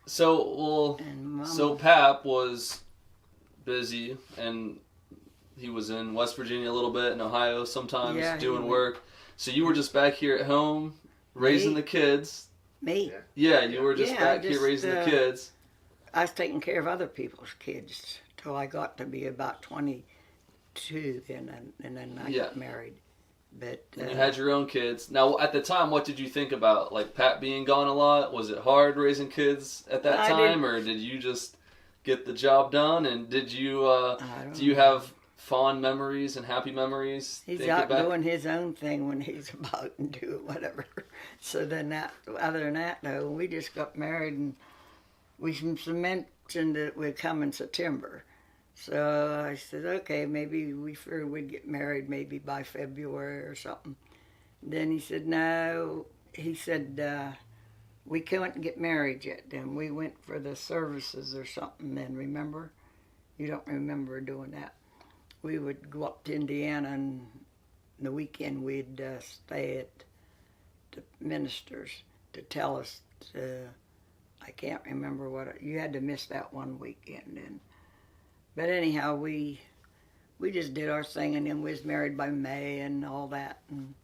So, And Mama, so Pap was busy, and he was in West Virginia a little bit, in Ohio sometimes, Yeah, he doing was. work. So you were just back here at home, raising Me? the kids, Me? Yeah. Yeah, you were just back here raising the kids. I was taking care of other people's kids till I got to be about 22, and then I got married. But and you had your own kids. Now, at the time, what did you think about, like, Pat being gone a lot? Was it hard raising kids at that time, or did you just get the job done? And did you do you have fond memories and happy memories? He's out doing his own thing when he's about to do whatever. So then other than that, though, we just got married, and we mentioned that we'd come in September. So I said, okay, maybe we figured we'd get married maybe by February or something. Then he said, no. He said, we couldn't get married yet. Then we went for the services or something then, remember? You don't remember doing that. We would go up to Indiana, and the weekend we'd stay at the ministers to tell us, I can't remember you had to miss that one weekend then. But anyhow, we just did our thing, and then we was married by May and all that, and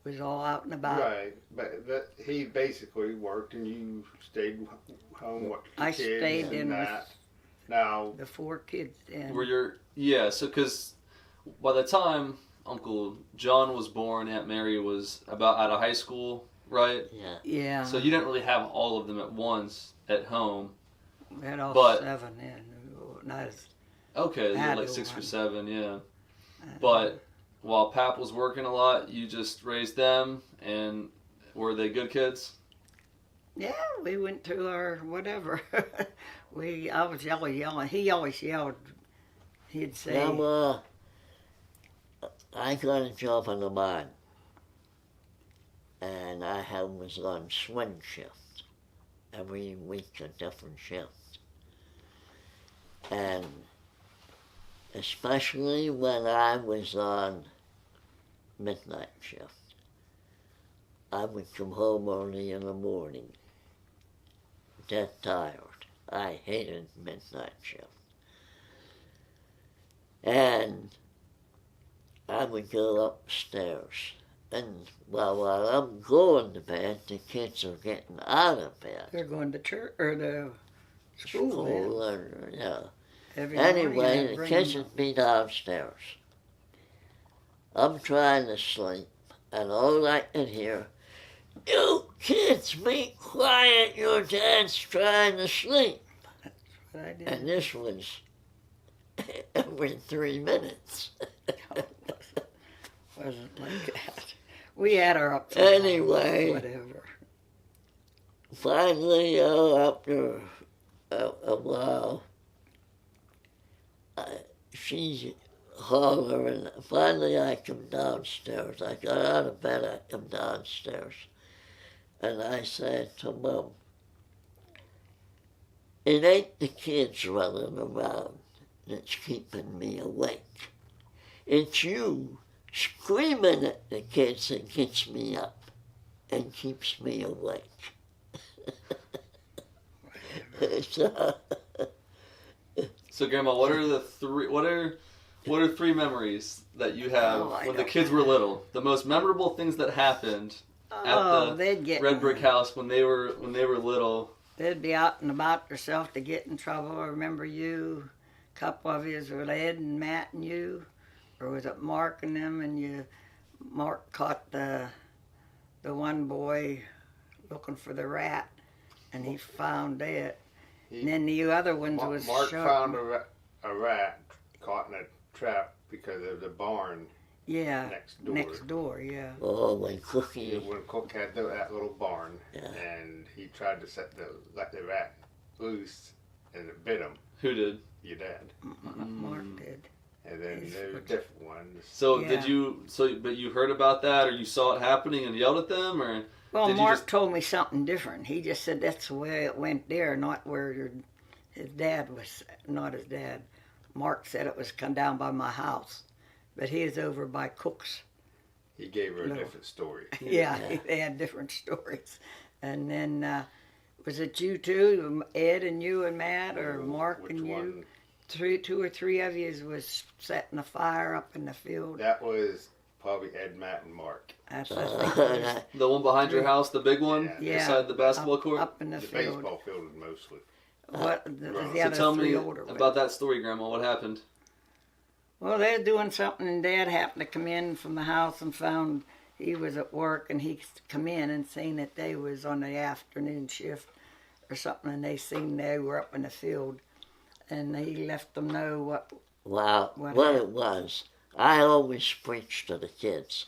was all out and about. Right, but he basically worked, and you stayed home, watched the kids. I stayed in that. with Now the 4 kids. And so because by the time Uncle John was born, Aunt Mary was about out of high school, right? Yeah. Yeah. So you didn't really have all of them at once at home. We had all 7 in. Not as okay, bad like 6 one. or 7, yeah. But while Pap was working a lot, you just raised them, and were they good kids? Yeah, we went to our whatever. I was yelling. He always yelled. He'd say, I got a job in the mine, and I was on swing shift. Every week a different shift. And especially when I was on midnight shift, I would come home early in the morning, dead tired. I hated midnight shift. And I would go upstairs. And while I'm going to bed, the kids are getting out of bed. They're going to church or the school. Yeah. Anyway, the kids would be downstairs. I'm trying to sleep, and all I can hear, you kids, be quiet, your dad's trying to sleep. That's what I did. And this was every 3 minutes. Wasn't like that. We had our ups. Anyway, whatever. Finally, after a while, she's hollering. Finally, I come downstairs. I got out of bed, I come downstairs. And I said to Mom, it ain't the kids running around that's keeping me awake. It's you screaming at the kids that gets me up and keeps me awake. So, Grandma, what are 3 memories that you have when the kids were little? The most memorable things that happened at the Red Brick House when they were little. They'd be out and about themselves to get in trouble. I remember you, a couple of yous were Ed and Matt and you, or was it Mark and them? And Mark caught the one boy looking for the rat, and he found it. And then the other ones was Mark shot. found a rat caught in a trap because of the barn. Yeah, next door. Yeah. Oh, when Cookie. When Cook had that little barn, and he tried to let the rat loose, and it bit him. Who did? Your dad. Mark did. And then there were different ones. So did you? But you heard about that, or you saw it happening and yelled at them, or? Well, Mark told me something different. He just said that's the way it went there, not where his dad was. Not his dad. Mark said it was come down by my house, but he is over by Cook's. He gave her a different story. Yeah, they had different stories. And then, was it you two, Ed and you and Matt, or Mark and you? One? 2 or 3 of you was setting a fire up in the field. That was probably Ed, Matt, and Mark. That's I think it was The one behind your house, the big one, Yeah. beside the basketball up, court? up in the, The field. baseball field mostly. What the So the So other tell three me older ones. about that story, Grandma. What happened? Well, they were doing something, and Dad happened to come in from the house and found he was at work, and he come in and seen that they was on the afternoon shift or something, and they seen they were up in the field, and he left them know what. Well, What what it happened? was, I always preach to the kids,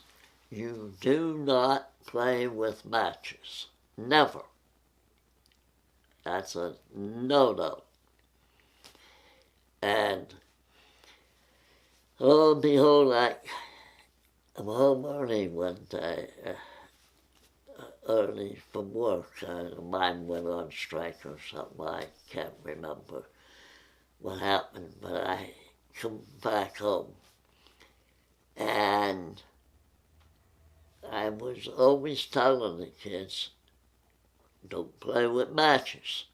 you do not play with matches. Never. That's a no-no. And lo and behold, I'm home early one day, early from work. Mine went on strike or something. I can't remember what happened, but I come back home. And I was always telling the kids, don't play with matches.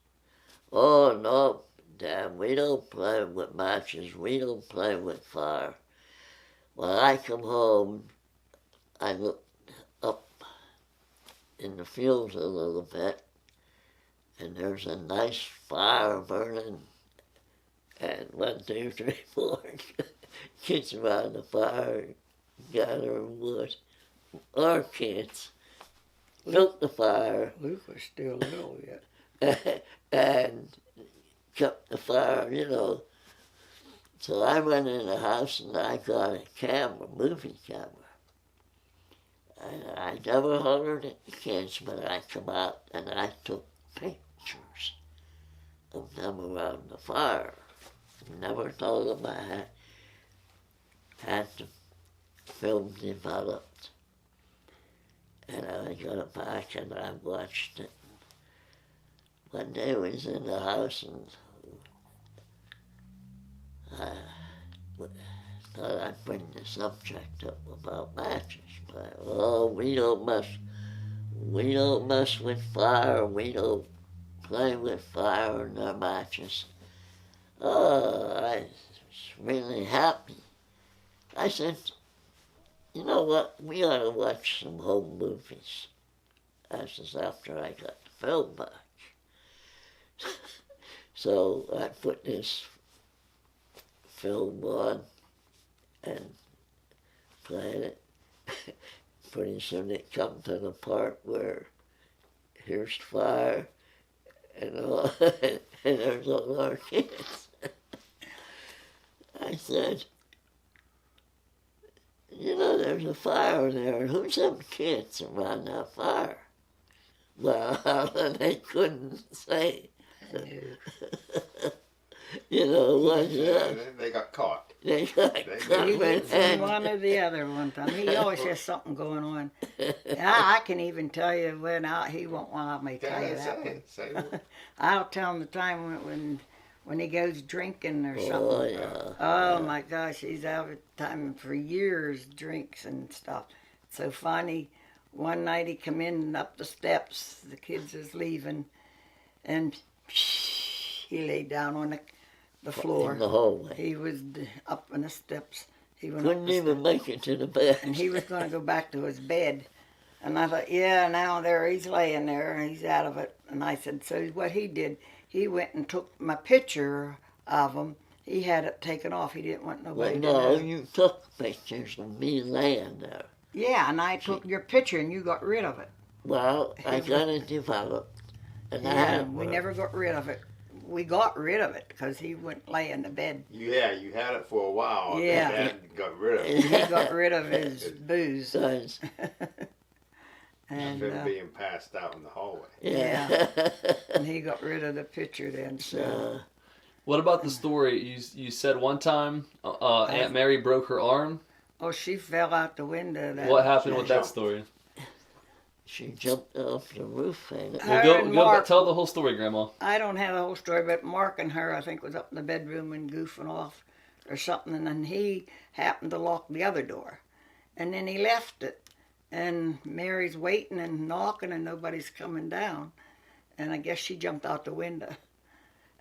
Oh, no, Dad, we don't play with matches. We don't play with fire. When I come home, I look up in the fields a little bit, and there's a nice fire burning. And 1, 2, 3, 4 kids around the fire gathering wood. Our kids took the fire Luke was still little yet. and kept the fire, you know. So I went in the house and I got a camera, movie camera. And I never hollered at the kids, but I come out and I took pictures of them around the fire. Never told them I had the film developed. And I got it back and I watched it. One day I was in the house and I thought I'd bring the subject up about matches. But, oh, we don't mess with fire, we don't play with fire in our matches. Oh, I was really happy. I said, you know what, we ought to watch some home movies. That was after I got the film back. So I put this film on and played it. Pretty soon it come to the part where here's fire and all, and there's all our kids. I said, you know, there's a fire there. Who's them kids around that fire? Well, they couldn't say. You know, They got caught. They got caught He red gets in handed. one or the other one time. He always has something going on. And I can even tell you he won't want me to tell you that one. Say it. I'll tell him the time when he goes drinking or something. Oh, yeah. Oh my gosh, he's out of time for years, drinks and stuff. So finally, one night he come in up the steps, the kids is leaving, and he laid down on the floor. In the hallway. He was up on the steps. He went Couldn't up the even make it to the bed. and he was going to go back to his bed. And I thought, yeah, now there he's laying there, and he's out of it. And I said, so what he did, he went and took my picture of him. He had it taken off. He didn't want nobody Well, no, to know. you took pictures of me laying there. Yeah, and I took your picture, and you got rid of it. Well, I got it developed. And I Yeah, had we never got rid of it. We got rid of it because he wouldn't lay in the bed. Yeah, you had it for a while. Yeah. And Dad got rid of it. He got rid of his booze. Guys, And Him being passed out in the hallway. yeah. and he got rid of the picture then. So What about the story? You said one time Aunt Mary broke her arm. oh, she fell out the window. What happened with that story? She jumped off the roof and Her Well, and go Mark- tell the whole story, Grandma. I don't have the whole story, but Mark and her, I think, was up in the bedroom and goofing off or something, and then he happened to lock the other door. And then he left it, and Mary's waiting and knocking, and nobody's coming down. And I guess she jumped out the window.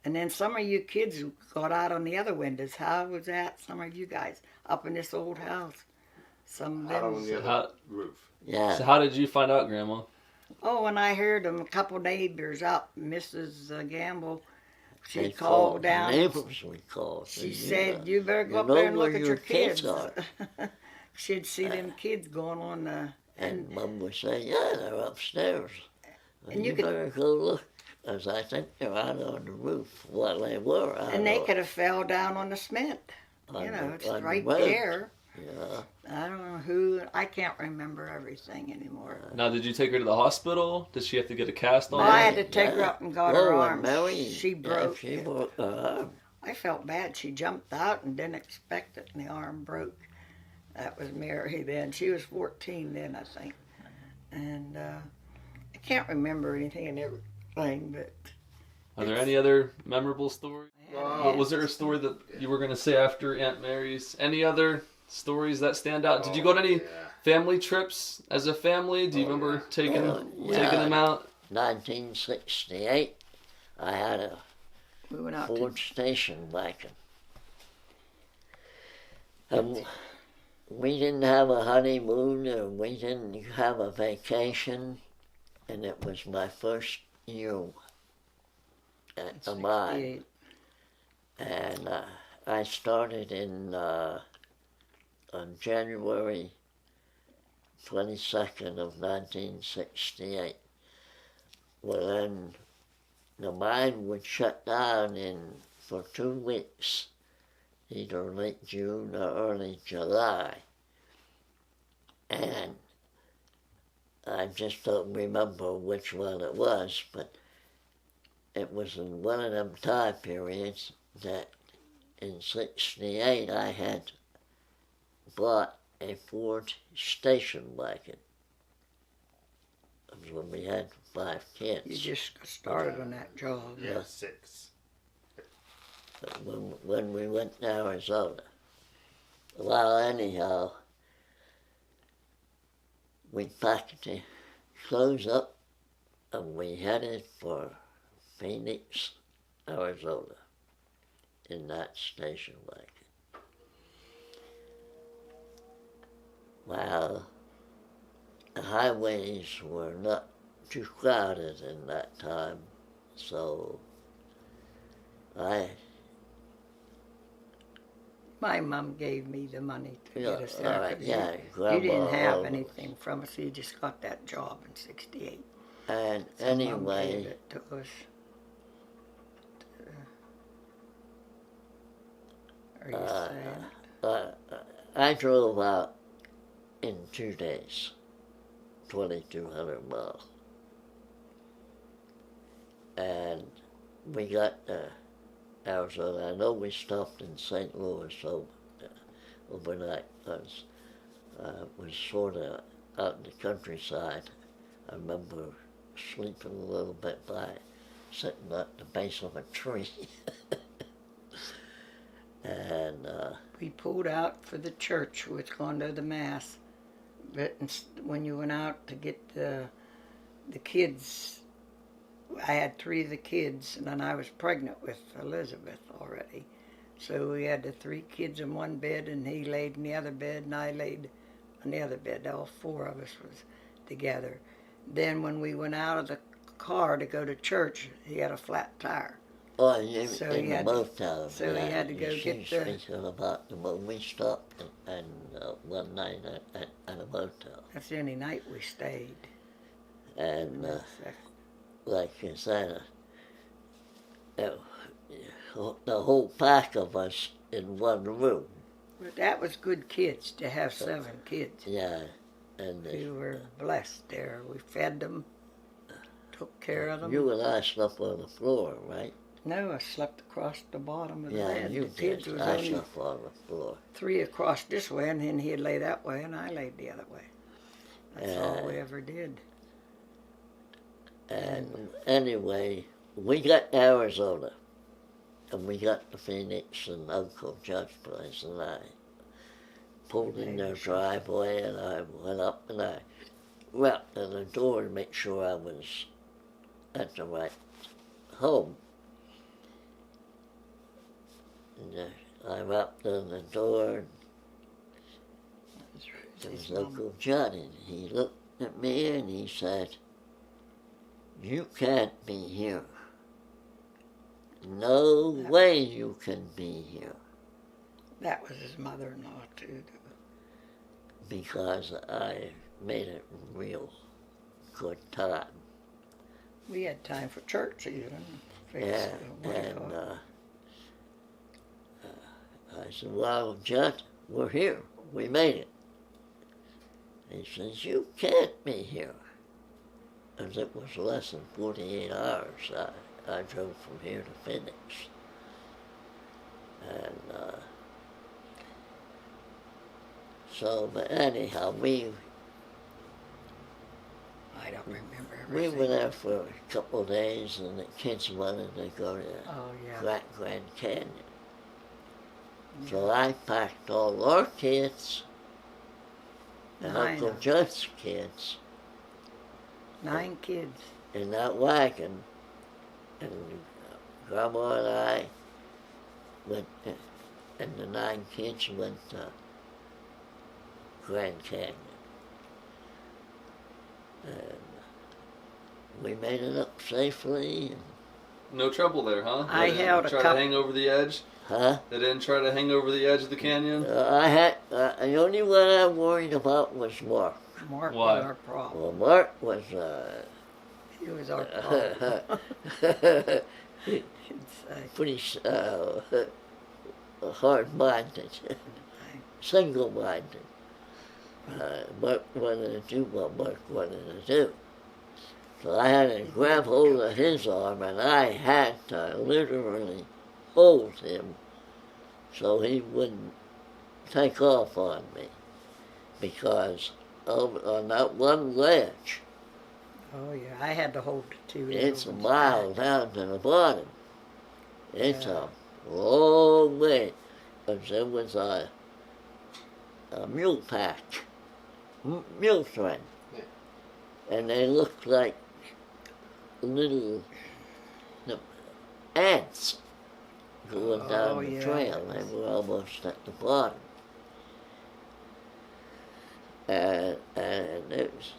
And then some of you kids got out on the other windows. How was that? Some of you guys up in this old house. Some of out on them. the How- other roof. Yeah. So how did you find out, Grandma? Oh, and I heard them, a couple neighbors out, Mrs. Gamble, They she'd call down. Neighbors we called. She And said, you better go you up there and know look where at your kids. are. She'd see them kids going on the... And Mum would say, yeah, they're upstairs. And you you could- better go look. As I think they're out on the roof. Well, they were out And they on- could have fell down on the cement. on You know, the- it's on the right road. there. Yeah. I don't know who, I can't remember everything anymore. Now, did you take her to the hospital? Did she have to get a cast on? Well, I had to take her up and got her Oh, arm. and Mary, She yeah, broke. she broke her arm. I felt bad. She jumped out and didn't expect it, and the arm broke. That was Mary then. She was 14 then, I think. And I can't remember anything and everything, but... Are there any other memorable stories? Yeah. Was there a story that you were going to say after Aunt Mary's? Any other stories that stand out? Did you go to any family trips as a family? Do you remember taking them out? 1968, I had a We went out Ford station wagon. We didn't have a honeymoon, or we didn't have a vacation, and it was my first year at the mine. 68. And I started on January 22nd of 1968. Well, then the mine would shut down for 2 weeks, either late June or early July. And I just don't remember which one it was, but it was in one of them time periods that in 68 I had bought a Ford station wagon. That was when we had 5 kids. You just got started on that job. Yeah, 6. But when we went to Arizona. Well, anyhow, we packed the clothes up and we headed for Phoenix, Arizona, in that station wagon. Well, the highways were not too crowded in that time, so My mom gave me the money to get us there. all right, 'cause yeah, you didn't Grandma have always. anything from us. You just got that job in 68. And So Mom gave anyway, it to us. Are you saying? I drove out in 2 days, 2,200 miles. And we got to Arizona. I know we stopped in St. Louis overnight because it was sort of out in the countryside. I remember sleeping a little bit sitting at the base of a tree. And We pulled out for the church. We was going to the mass. But when you went out to get the kids, I had 3 of the kids, and then I was pregnant with Elizabeth already. So we had the 3 kids in one bed, and he laid in the other bed, and I laid on the other bed. All 4 of us was together. Then when we went out of the car to go to church, he had a flat tire. oh, So in he the had- motel. so he had to go She's get the- speaking about the when we stopped and one night at a motel. That's the only night we stayed. And like you said, the whole pack of us in one room. But that was good kids to have 7 kids. Yeah, and We were blessed there. We fed them, took care of them. you and I slept on the floor, right? No, I slept across the bottom of the Yeah, bed. you The kids did. was I only slept on the floor. 3 across this way, and then he'd lay that way, and I laid the other way. That's all we ever did. And anyway, we got to Arizona, and we got to Phoenix and Uncle Judd's place, and I pulled in their driveway, and I went up and I rapped on the door to make sure I was at the right home. And I rapped on the door, It was Uncle Judd, and he looked at me and he said, "You can't be here. No way you can be here." That was his mother-in-law, too. Because I made it real good time. We had time for church even. Yeah, and I said, "Well, Judd, we're here. We made it." He says, "You can't be here." And it was less than 48 hours. I drove from here to Phoenix. And but anyhow, I don't remember we everything. were there for a couple of days, and the kids wanted to go to Grand Canyon. So I packed all our kids and Uncle Judd's kids 9 kids. in that wagon, and Grandma and I went, and the 9 kids went to Grand Canyon. And we made it up safely. No trouble there, huh? I held a try cup. to hang over the edge. Huh? They didn't try to hang over the edge of the canyon. The only one I worried about was Mark. Mark Why? was our problem. Well, Mark was He was our problem. pretty hard-minded, single-minded. Mark wanted to do what Mark wanted to do. So I had to grab hold of his arm, and I had to literally hold him so he wouldn't take off on me. Because on that one ledge, Oh, yeah. I had to hold the 2. it's a mile down to the bottom. It's a long way. Because there was a mule pack, mule train. And they looked like little ants going down the trail. They were almost at the bottom. And it was,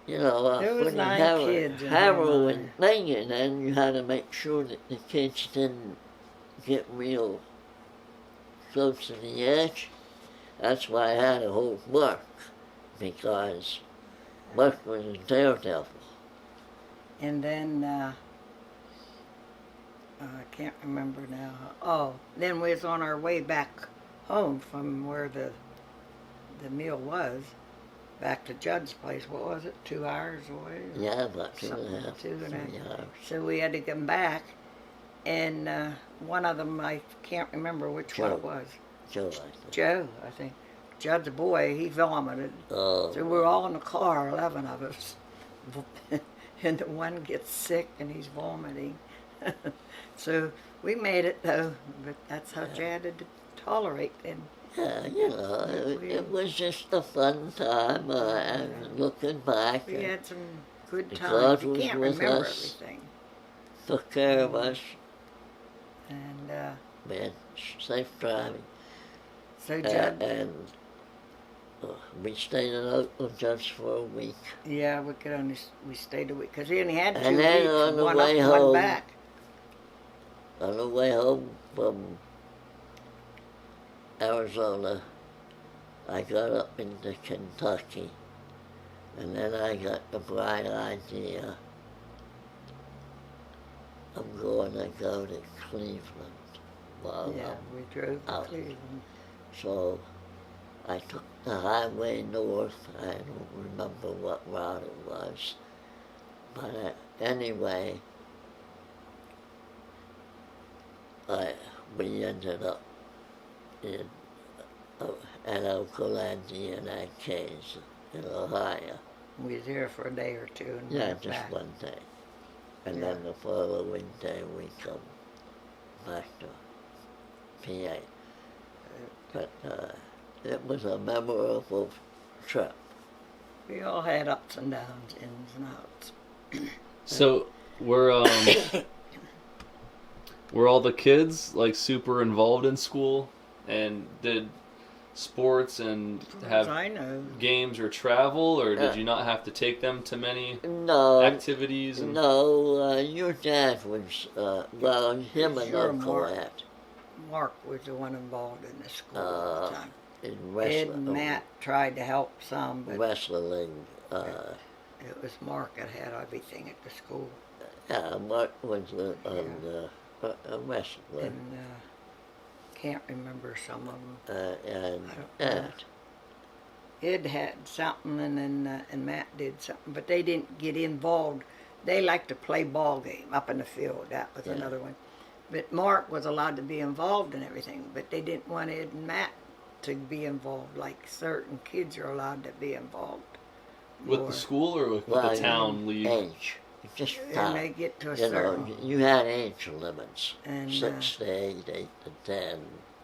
a There was pretty 9 kids in harrowing thing, and then you had to make sure that the kids didn't get real close to the edge. That's why I had to hold Mark, because Mark was a daredevil. And then, I can't remember now. Oh, then we was on our way back home from where the meal was, back to Judd's place. What was it, 2 hours away? Yeah, about 2.5 hours. So we had to come back, and one of them, I can't remember which one it was. Joe, I think. Joe, I think. Judd's boy, he vomited. Oh. So we were all in the car, 11 of us. And the one gets sick and he's vomiting. So we made it though, but that's how Chad had to tolerate them. Yeah, it was just a fun time. And looking back, We had some good God times. You was can't with remember us. everything. took care of us. And Man, safe driving. so Judd, And we stayed in Oakland just for a week. yeah, we stayed a week because he only had 2 And then weeks, on the one way up, one home- back. On the way home from Arizona, I got up into Kentucky, and then I got the bright idea I'm going to go to Cleveland while Yeah, we drove to out. Cleveland. So I took the highway north. I don't remember what route it was. But anyway, we ended up in at Oaklandia in that case in Ohio. We was there for a day or two and Yeah, went just back. one day. And Yeah. then the following day we come back to PA. But it was a memorable trip. We all had ups and downs, ins and outs. So were were all the kids like super involved in school, and did sports and As have I know. games or travel, or did you not have to take them to many No. activities? And... No, your dad was, well, him and Sure, Uncle Mark. Ed. Mark was the one involved in the school all the time. In Ed wrestling. and Matt tried to help some, but Wrestling. it was Mark that had everything at the school. Mark was a wrestler. And can't remember some of them. And I don't know. Ed had something, and then and Matt did something, but they didn't get involved. They liked to play ball game up in the field. That was another one. But Mark was allowed to be involved in everything, but they didn't want Ed and Matt to be involved like certain kids are allowed to be involved. With the school or with the town league? Age. Just and they get to a you certain... know, you had age limits. And, 6 to 8, 8 to 10.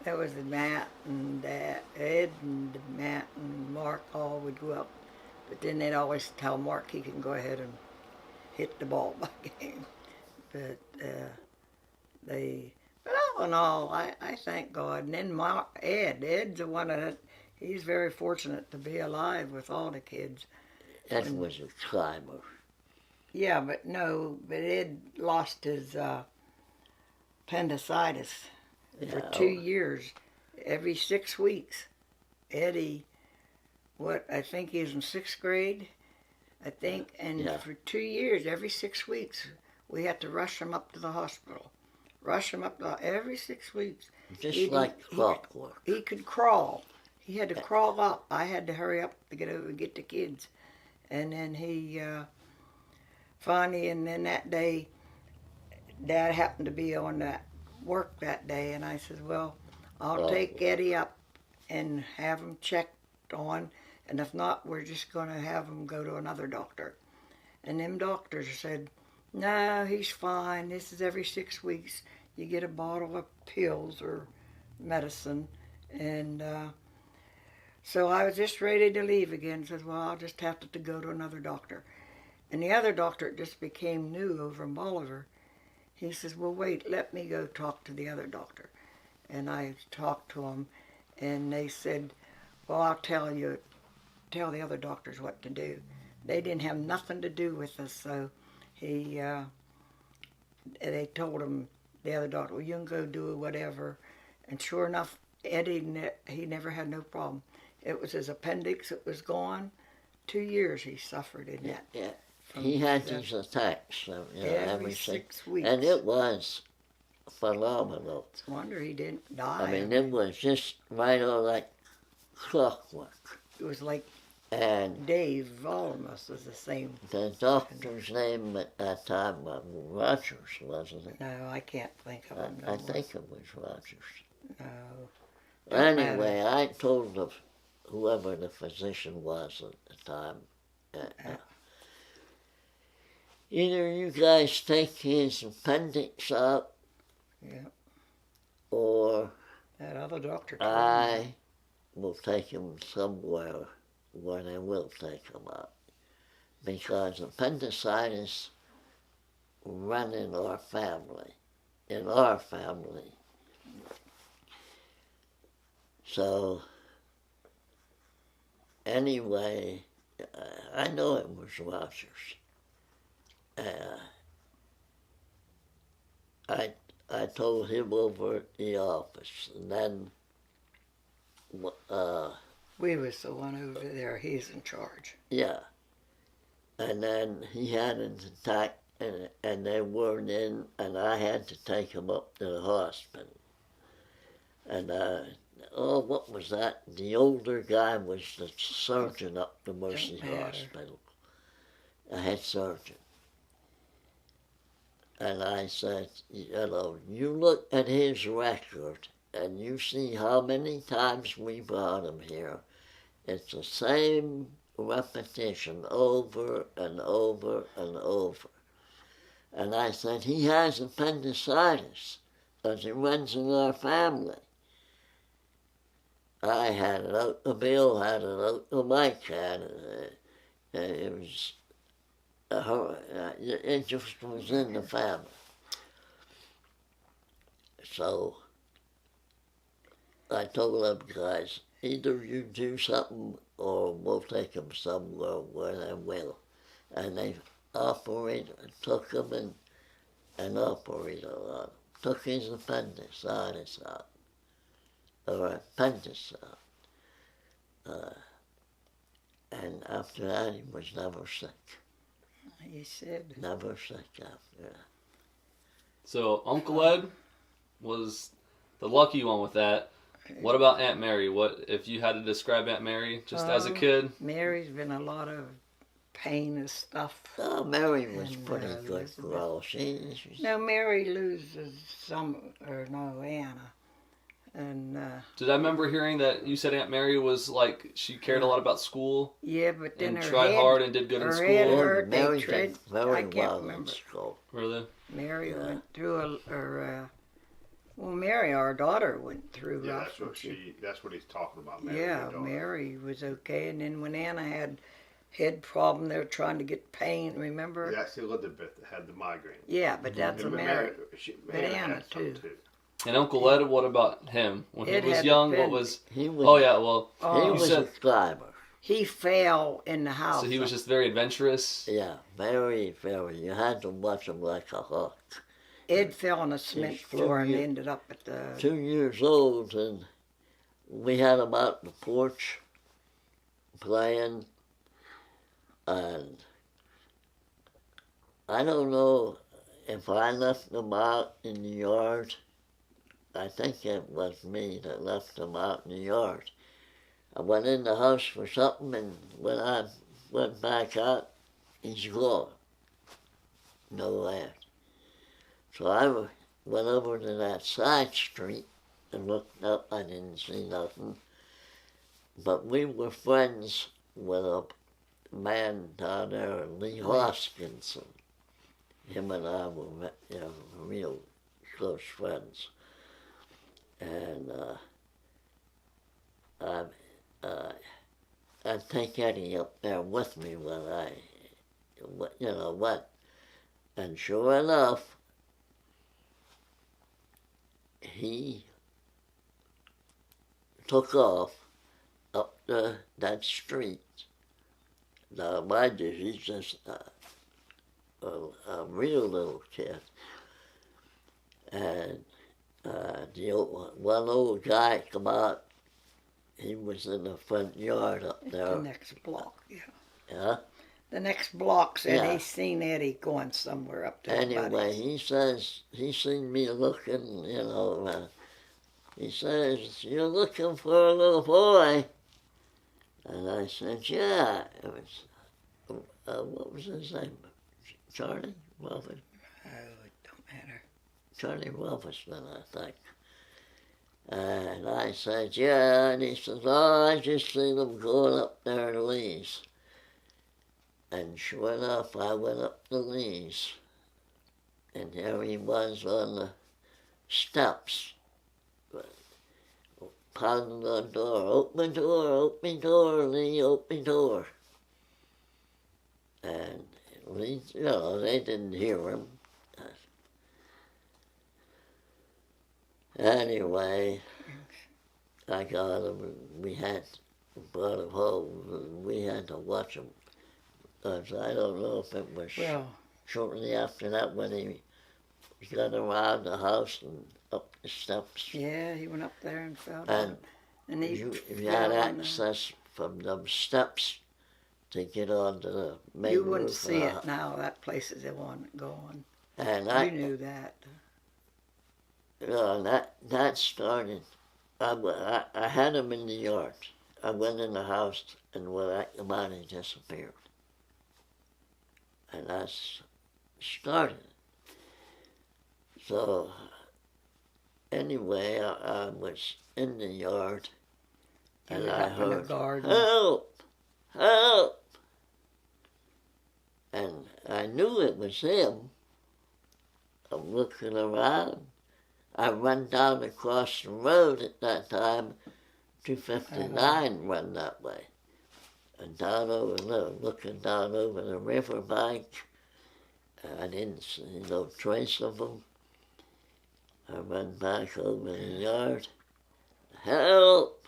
That was Matt and Ed and Matt and Mark all would go up. But then they'd always tell Mark he can go ahead and hit the ball by game. But but all in all, I thank God. And then Ed's the one that, he's very fortunate to be alive with all the kids. Ed was a climber. Yeah, but Ed lost his appendicitis for 2 years. Every 6 weeks, Eddie, I think he was in 6th grade, and for 2 years, every 6 weeks, we had to rush him up to the hospital. Every 6 weeks. Just like clockwork. He could crawl. He had to crawl up. I had to hurry up to get over and get the kids. And then he, finally, and then that day, Dad happened to be on that work that day, and I said, well, I'll take Eddie up and have him checked on, and if not, we're just going to have him go to another doctor. And them doctors said, no, he's fine. This is every 6 weeks. You get a bottle of pills or medicine. And so I was just ready to leave again. Said, well, I'll just have to go to another doctor. And the other doctor just became new over in Bolivar. He says, well, wait, let me go talk to the other doctor. And I talked to him, and they said, well, I'll tell the other doctors what to do. They didn't have nothing to do with us, so they told him, the other doctor, well, you can go do whatever. And sure enough, Eddie, he never had no problem. It was his appendix, it was gone. 2 years he suffered in that. Yeah. He had these attacks every 6 weeks. And it was phenomenal. It's a wonder he didn't die. I mean, it was just right on like clockwork. It was like and Dave, all of us was the same. The doctor's name at that time was Rogers, wasn't it? No, I can't think of him. I think it was Rogers. No. Anyway, I told whoever the physician was at the time, either you guys take his appendix out, or that other doctor I will take him somewhere where they will take him out. Because appendicitis ran in our family. So, anyway, I know it was Rogers. I told him over at the office, and then we was the one over there, he's in charge. Yeah. And then he had an attack, and they weren't in, and I had to take him up to the hospital. And, what was that? The older guy was the surgeon up the Mercy Hospital, a head surgeon. And I said, you look at his record, and you see how many times we brought him here. It's the same repetition over and over and over. And I said, he has appendicitis, because it runs in our family. I had it out, the Bill had it out, the Mike had it. It was, it just was in the family. So I told them guys, either you do something or we'll take them somewhere where they will. And they took him and operated on him. Took his appendicitis out, or appendix out. And after that, he was never sick. He said. Never sick after that. So Uncle Ed was the lucky one with that. What about Aunt Mary? What if you had to describe Aunt Mary just as a kid? Mary's been a lot of pain and stuff. Oh, Mary was pretty good girl. No, Mary loses some, or no, Anna. And did I remember hearing that you said Aunt Mary was like she cared a lot about school? yeah, but then and her tried head, hard and did good in her school. head hurt. Mary They tried. did very I can't well remember. in school. Really? Mary went through well, Mary, our daughter, went through. Yeah, rough. that's what he's talking about. Mary, Yeah, your daughter. Mary was okay, and then when Anna had head problem, they were trying to get pain. Remember? That's Elizabeth that had the migraine. Yeah, but that's a Mary. But Anna, had some too. And Uncle Ed, what about him when Ed he was had young? the What pen. was? He was, Oh yeah, well he you was said a climber. He fell in the house. so he was just very adventurous. Yeah, very. You had to watch him like a hawk. Ed fell on a cement He's floor and 2 ended up at the. 2 years old, and we had him out on the porch playing, and I don't know if I left him out in the yard. I think it was me that left him out in the yard. I went in the house for something, and when I went back out, he's gone. Nowhere. So I went over to that side street and looked up. I didn't see nothing. But we were friends with a man down there, Lee Hoskinson. Him and I were, real close friends. And I'd take Eddie up there with me when I, went. And sure enough, he took off up that street. Now, mind you, he's just a real little kid. And one old guy come out. He was in the front yard up there. The next block, yeah. Yeah? The next block said Yeah. he seen Eddie going somewhere up there. Anyway, he says, he seen me looking, he says, "You're looking for a little boy?" And I said, "Yeah." It was, what was his name? Charlie Wolford? Oh, it don't matter. Charlie Wolferson, I think. And I said, "Yeah," and he says, "Oh, I just seen him going up there to Lee's." And sure enough, I went up to Lee's, and there he was on the steps, pounding on the door, open door, Lee, open door. And Lee, they didn't hear him. Anyway, I got him, and brought him home, and we had to watch him. Because I don't know if it was shortly after that when he got around the house and up the steps. Yeah, he went up there and fell And down. And he you fell had on access from them steps to get onto the main You wouldn't roof see of it now. That place is the one going. And You knew that. that started. I had him in the yard. I went in the house, and when I come out, he disappeared. And that's started. So, anyway, I was in the yard, You and were I up in the heard, garden. "Help! Help!" And I knew it was him. I'm looking around. I run down across the road at that time. 259 run that way. And down over there, looking down over the riverbank. I didn't see no trace of them. I run back over the yard. "Help!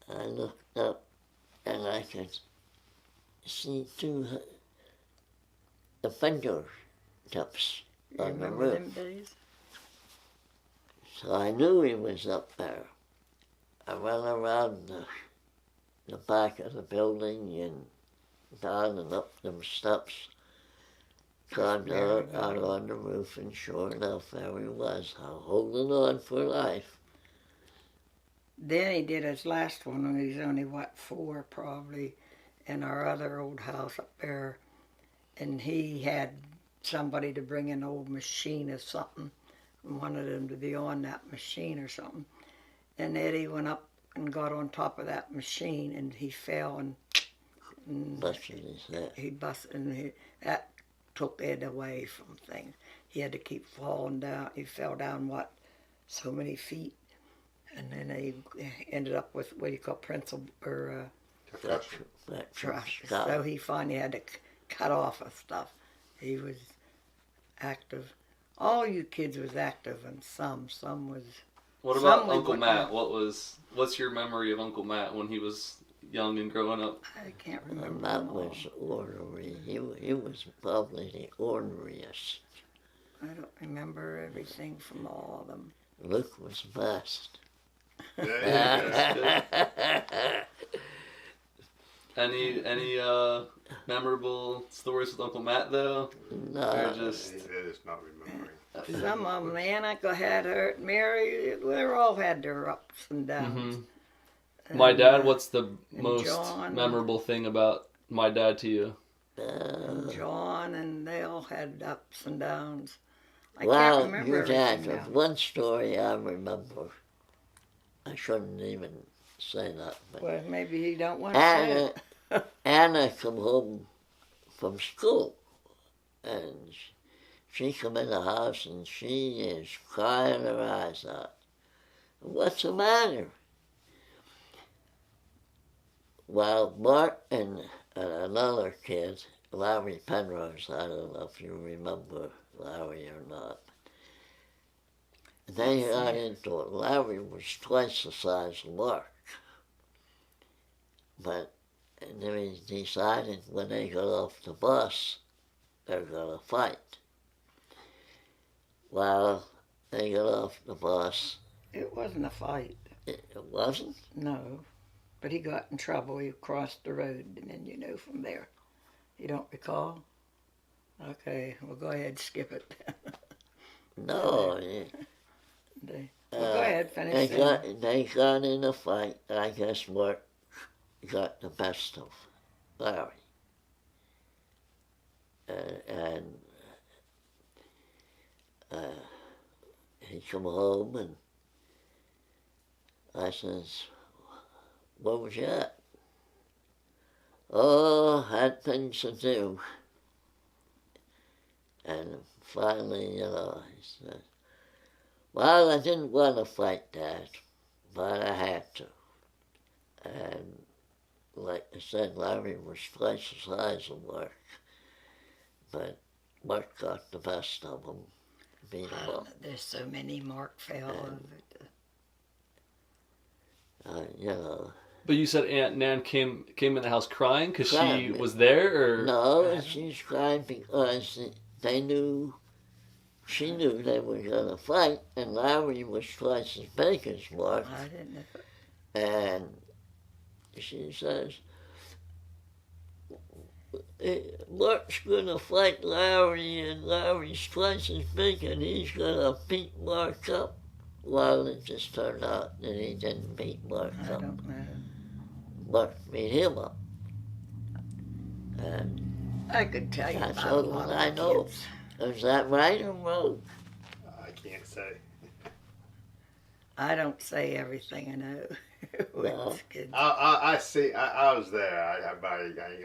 I looked up and I could see the fingertips on the Remember roof. them days? So I knew he was up there. I went around the back of the building and down and up them steps, climbed out on the roof, and sure enough, there he was, holding on for life. Then he did his last one when he was only, 4 probably, in our other old house up there. And he had somebody to bring an old machine or something, and wanted him to be on that machine or something. And Eddie went up and got on top of that machine, and he fell and Busted his head. he busted, and that took Ed away from things. He had to keep falling down. He fell down, so many feet, and then he ended up with what you call principal or trush. So he finally had to cut off of stuff. He was active. All you kids was active, and some was. What about Uncle Matt? What's your memory of Uncle Matt when he was young and growing up? I can't remember. Matt was ornery. He was probably the orneriest. I don't remember everything from all of them. Luke was best. Any memorable stories with Uncle Matt though? No. Or just It is not remembering. Some of them, Annika had her, Mary, they all had their ups and downs. Mm-hmm. My dad, what's the most John, memorable thing about my dad to you? And John, and they all had ups and downs. I can't Well, remember your dad, everything now. one story I remember. I shouldn't even say that, but Well, maybe he don't want to say it. Anna come home from school, and she come in the house and she is crying her eyes out. What's the matter? Well, Mark and another kid, Larry Penrose, I don't know if you remember Larry or not. They got into it. Larry was twice the size of Mark. But they decided when they got off the bus, they're going to fight. Well, they got off the bus. It wasn't a fight. It wasn't? No. But he got in trouble. He crossed the road, and then from there. You don't recall? Okay, well, go ahead, skip it. No. Well, go ahead, finish it. They got in a fight. I guess Mark got the best of Larry. And he come home, and I says, "What was that?" "Oh, had things to do." And finally, he said, "Well, I didn't want to fight, Dad, but I had to." And like I said, Larry was twice the size of Mark, but Mark got the best of him, beat him up. There's so many Mark fell. But you said Aunt Nan came in the house crying because she was there, or no? She's crying because she knew they were going to fight, and Larry was twice as big as Mark. I didn't know. And she says, "Mark's going to fight Larry, and Larry's twice as big, and he's going to beat Mark up." Well, it just turned out that he didn't beat Mark up. I don't know. Mark beat him up. And I could tell you that's about a all lot I of know. kids. Is that right or wrong? I can't say. I don't say everything I know. No. Kids. I see. I was there. I ain't gonna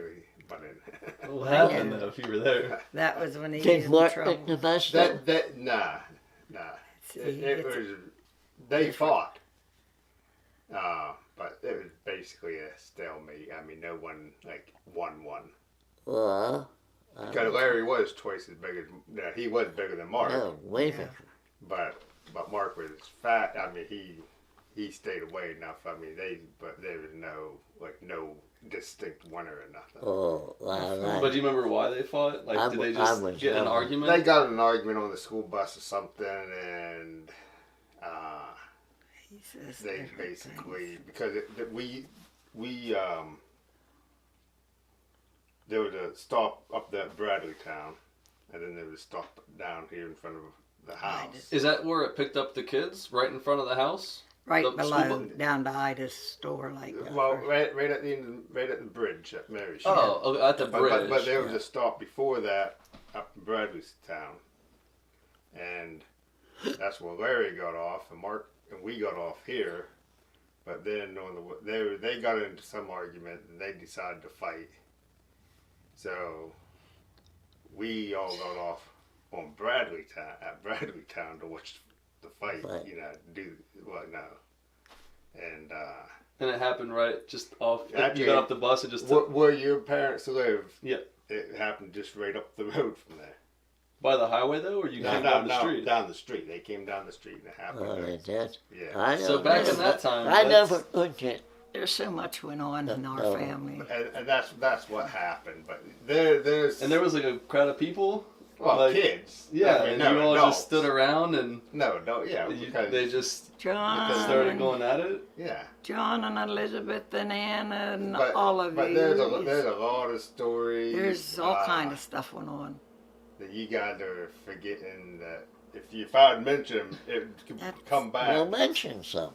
butt in. what happened though if you were there? That was when he was Did in Mark trouble. pick the best up? Nah. See, It was. They fought. But it was basically a stalemate. I mean, no one won. Well, Because Larry was twice as big as. He was bigger than Mark. no, way bigger. But Mark was fat. I mean, he he stayed away enough. I mean, but there was no distinct winner or nothing. Oh, well, But do you remember why they fought? Like, did they just get in an argument? They got in an argument on the school bus or something, and they basically because there was a stop up at Bradleytown, and then there was a stop down here in front of the house. Is that where it picked up the kids? Right in front of the house? Right The below, down to Ida's store, like. Well, right at the end, right at the bridge at Mary Street. Oh, at the bridge. But there was a stop before that up in Bradleystown, and that's where Larry got off, and Mark and we got off here. But then they got into some argument, and they decided to fight. So we all got off on Bradleytown to watch the fight. Right. And it happened right just off. Actually, You got off the bus and just where your parents live. Yeah. It happened just right up the road from there. By the highway though, or you came down the street? Down the street. They came down the street and it happened. Oh, they did? Yeah. So back in that time, I never looked at. There's so much went on in our family. And that's what happened. But there's and there was like a crowd of people. well, like, kids. Yeah, I mean, and no, you all adults. just stood around and because they just John, started going at it. yeah. John and Elizabeth and Anna and But, all of but you. there's a lot of stories. There's all kind of stuff went on. that you guys are forgetting that if I'd mention them, it could come back. We'll mention some.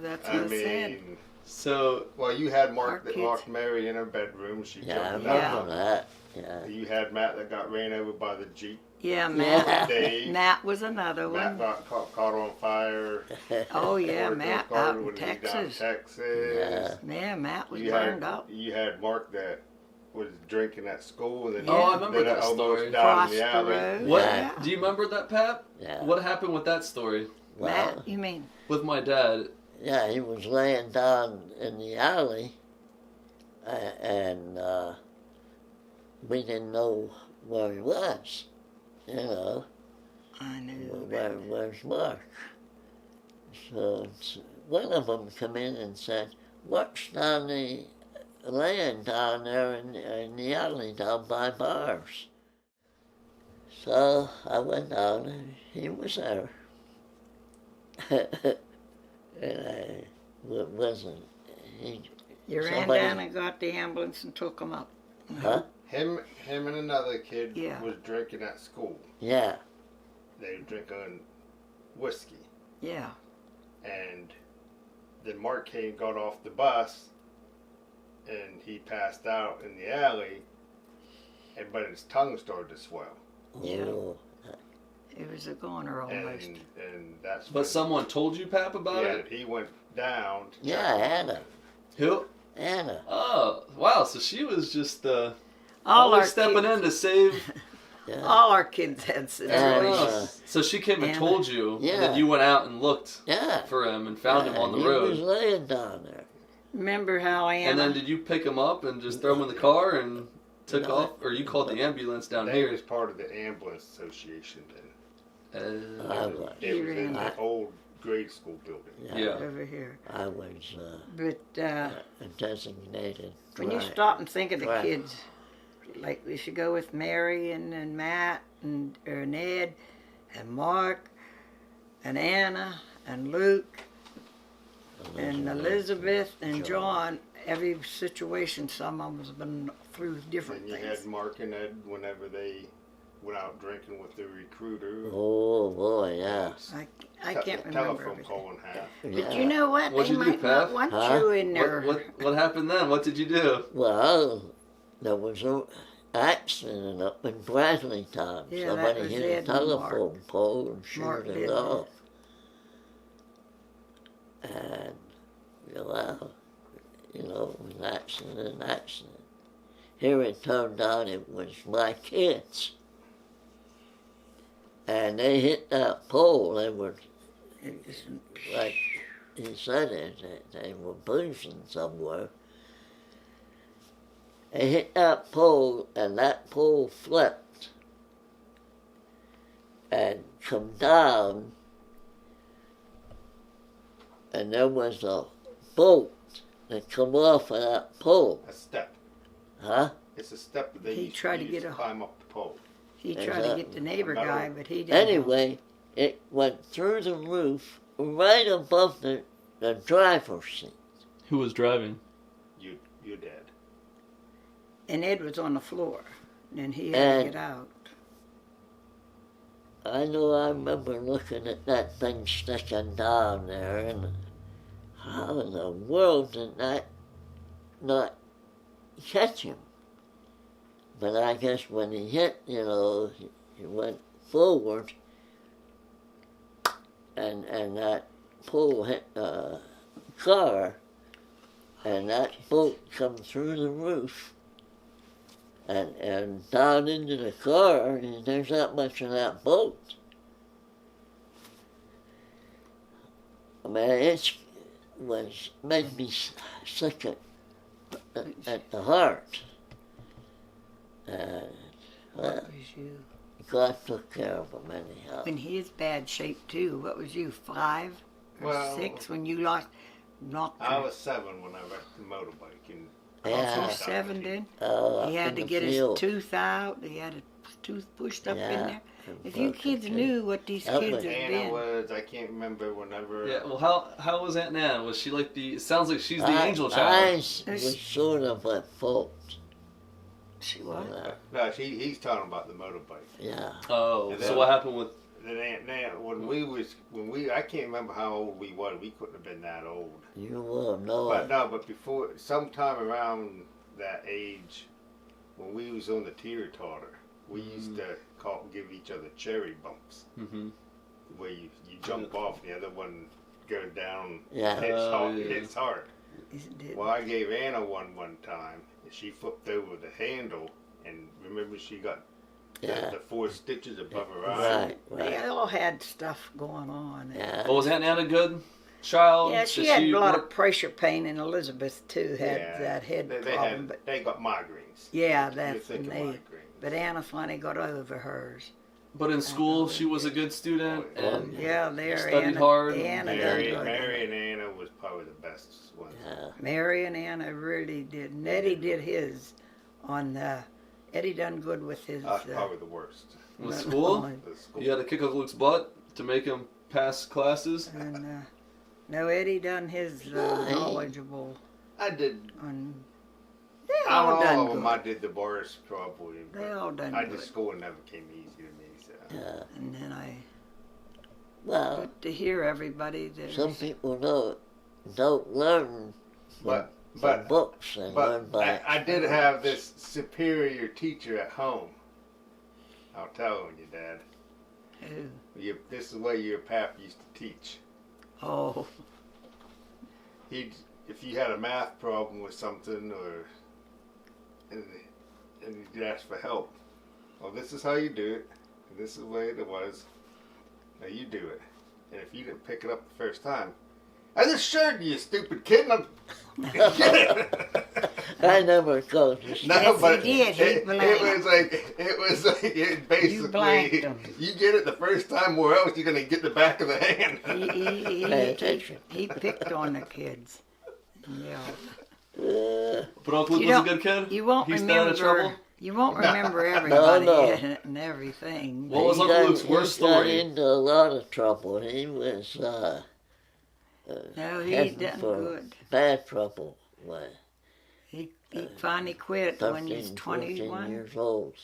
That's I what I said. mean, So well, you had Our Mark that kids. locked Mary in her bedroom. She Yeah, I jumped remember out. that. Yeah. You had Matt that got ran over by the Jeep. Yeah, Matt. Dave. Matt was another Matt one. got caught on fire. Oh yeah, Ford Matt Coast out Guard in when he was down Texas. Texas. Yeah, Matt was You burned had up. you had Mark that was drinking at school. And then Oh, I remember then that almost story. died Crossed in the the alley. road. what Yeah. do you remember that, Pat? Yeah. What happened with that story Well, Matt, you mean? with my dad? yeah, he was laying down in the alley, and we didn't know where he was. You know, I knew where's Mark? So one of them come in and said, "What's laying down there in the alley down by bars?" So I went down and he was there. And wasn't he? You ran Somebody- down and got the ambulance and took him up. Huh? Him and another kid Yeah. was drinking at school. Yeah. They were drinking whiskey. Yeah. And then Mark got off the bus and he passed out in the alley, but his tongue started to swell. Yeah. Oh, It was a goner almost. And that's But someone told you, Pap, about yeah, it? he went down to yeah, check on Anna. him. Who? Anna. Oh, wow. So she was just all always our stepping kids, in to save. Yeah. all our kids had Yeah. situations. So she came and Anna. told you, Yeah. and then you went out and looked Yeah. for him and found him on the he was road. laying down there. Remember how Anna? And then did you pick him up and just throw him in the car and took No. off? Or you called the ambulance down They here? was part of the ambulance association then. I was. It was in ran. the old grade school building. Yeah. over here. I was But designated. when you right. stop and think of the Right. kids, like we should go with Mary and Matt and Ned and Mark and Anna and Luke and Elizabeth and John. Every situation, some of them's been through different And you things. had Mark and Ed whenever they went out drinking with the recruiter. Oh boy, yeah. I can't remember Telephone everything. pole in half. But Yeah. you know what? What'd They you do, might not Pav? want Huh? you in there. What happened then? What did you do? Well, there was an accident up in Bradleytown. Yeah, that Somebody was hit Ed a and telephone pole and Mark shooted did it that. off. And, well, you know, it was an accident. Here it turned out it was my kids. And they hit that pole. They were, It just- like he said it, they were boozing somewhere. They hit that pole, and that pole flipped and come down and there was a bolt that come off of that pole. A step. Huh? It's a step that they He used tried to to use get to a- climb up the pole. He tried to get the neighbor guy, but he didn't. Anyway, it went through the roof right above the driver's seat. Who was driving? Your dad. And Ed was on the floor, and he had to get out. I remember looking at that thing sticking down there, and how in the world did that not catch him? But I guess when he hit, he went forward, and that pole hit the car, and that bolt come through the roof, and down into the car, and there's not much of that bolt. I mean, it made me sick at the heart. Well, What was you? God took care of him anyhow. In his bad shape too. What was you, 5 or Well, 6 when you knocked? I was 7 when I wrecked the motorbike. And Yeah. You were 7 then? Up He had in to the get field. his tooth out. He had a tooth pushed up in Yeah, there. and If you broke kids it, knew what these That kids was- have Anna been. was, I can't remember whenever. Yeah. Well, how was Aunt Nan? Was she like the? It sounds like she's the angel I child. was sort of at fault. She was. No, he's talking about the motorbike. Yeah. Oh, And so then- what happened with? Then Aunt Nan, I can't remember how old we were. We couldn't have been that old. You will know. But before, sometime around that age, when we was on the teeter-totter, we used to give each other cherry bumps, Mm-hmm. where you jump off, the other one goes down, Yeah. hits hard. It did. Well, I gave Anna one time, and she flipped over the handle, and remember she got Yeah. the 4 stitches above her eye. Right. They all had stuff going on. Yeah. Oh, was Aunt Nan a good child? Yeah, she Did had a lot work- of pressure pain, and Elizabeth too had Yeah, that head they problem. they got migraines. Yeah, You're that's thinking they. migraines. But Anna finally got over hers. But in school, she was a good student, Oh, and Yeah, there. Studied Anna, hard. Anna done Mary good. and Anna was probably the best ones. Yeah. Mary and Anna really did. And Eddie did his on Eddie done good with his. That's probably the worst. with school, The school. you had to kick Luke's butt to make him pass classes. And no, Eddie done his knowledgeable. I did. On, they Out all of all done of them, I good. did the worst probably. They but all done I good. just school never came easy to me. So. Yeah. And then Well, good to hear everybody. some people don't learn from But books. They learn But by I did have this superior teacher at home. I'll tell on you, Dad. Who? This is the way your pap used to teach. Oh, If you had a math problem with something, and you'd ask for help, well, this is how you do it, and this is the way it was. Now you do it, and if you didn't pick it up the first time, I just showed you, stupid kid. And I never go to No, Yes, but he did. He it was like it basically blanked him. you get it the first time, or else you're gonna get the back of the hand. pay attention. he picked on the kids. Yeah. But Uncle Luke You was a don't- good kid. You won't He stayed out of trouble. remember. You won't remember everybody no. and everything. What was He Uncle got- Luke's worst he got story? into a lot of trouble. He was No, he heading done for good. bad trouble. When He finally quit when he was 13, 14 21. years old.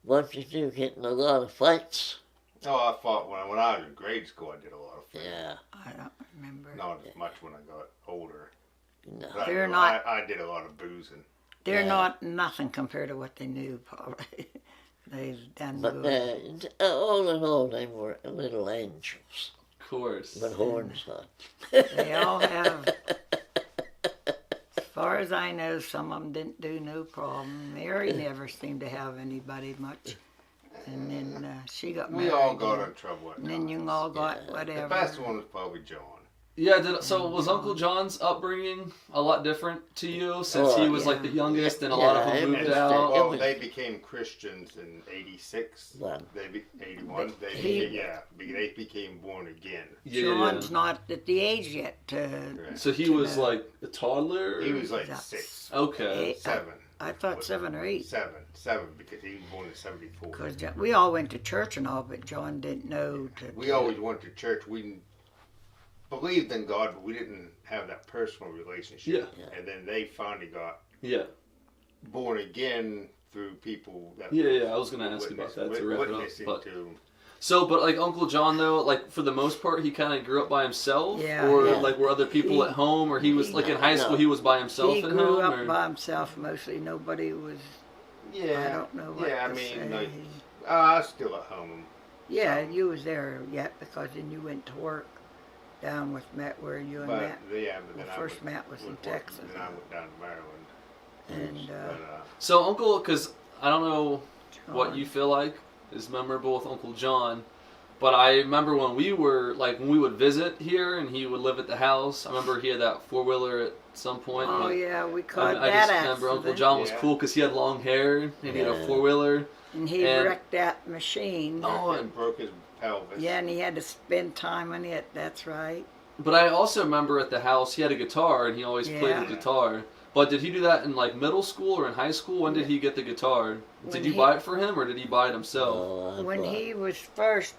What did you get in a lot of fights? Oh, I fought when I was in grade school. I did a lot of fighting. Yeah. I don't remember. Not as much when I got older. No. But They're not- I did a lot of boozing. They're Yeah. not nothing compared to what they knew, probably. They've done But good. all in all, they were little angels Of course. with horns on. They all have. As far as I know, some of them didn't do no problem. Mary never seemed to have anybody much. And then she got married. We all got in trouble at And then you times. all got Yeah. whatever. The best one was probably John. Yeah, so was Uncle John's upbringing a lot different to you since he was like the youngest and a lot of them moved out? Well, they became Christians in 86. Well, 81. They became born again. John's not at the age yet. So he was like a toddler? He was like 6. Okay. 7. I thought 7 or 8. 7 because he was born in 74. Because we all went to church and all, but John didn't know. We always went to church. We believed in God, but we didn't have that personal relationship. Yeah. And then they finally got born again through people that I was going to ask you about that to wrap it up. But, so, but like Uncle John though, like for the most part, he kind of grew up by himself, like were other people at home, or he was like in high school, he was by himself at home. He grew up by himself mostly. Nobody was. I don't know what to say. Like, I was still at home. Yeah, you was there yet because then you went to work down with Matt, where you and Matt. But then first Matt was in Texas. And then I went down to Maryland. And so Uncle, because I don't know what you feel like is memorable with Uncle John, but I remember when we would visit here and he would live at the house. I remember he had that 4-wheeler at some point. Oh yeah, we caught that I just accident. remember Uncle John was cool because he had long hair and he had a 4-wheeler. And he wrecked that machine. Oh, and broke his pelvis. Yeah, and he had to spend time on it. That's right. But I also remember at the house he had a guitar and he always played the guitar. But did he do that in like middle school or in high school? When did he get the guitar? Did you buy it for him or did he buy it himself? When he was first,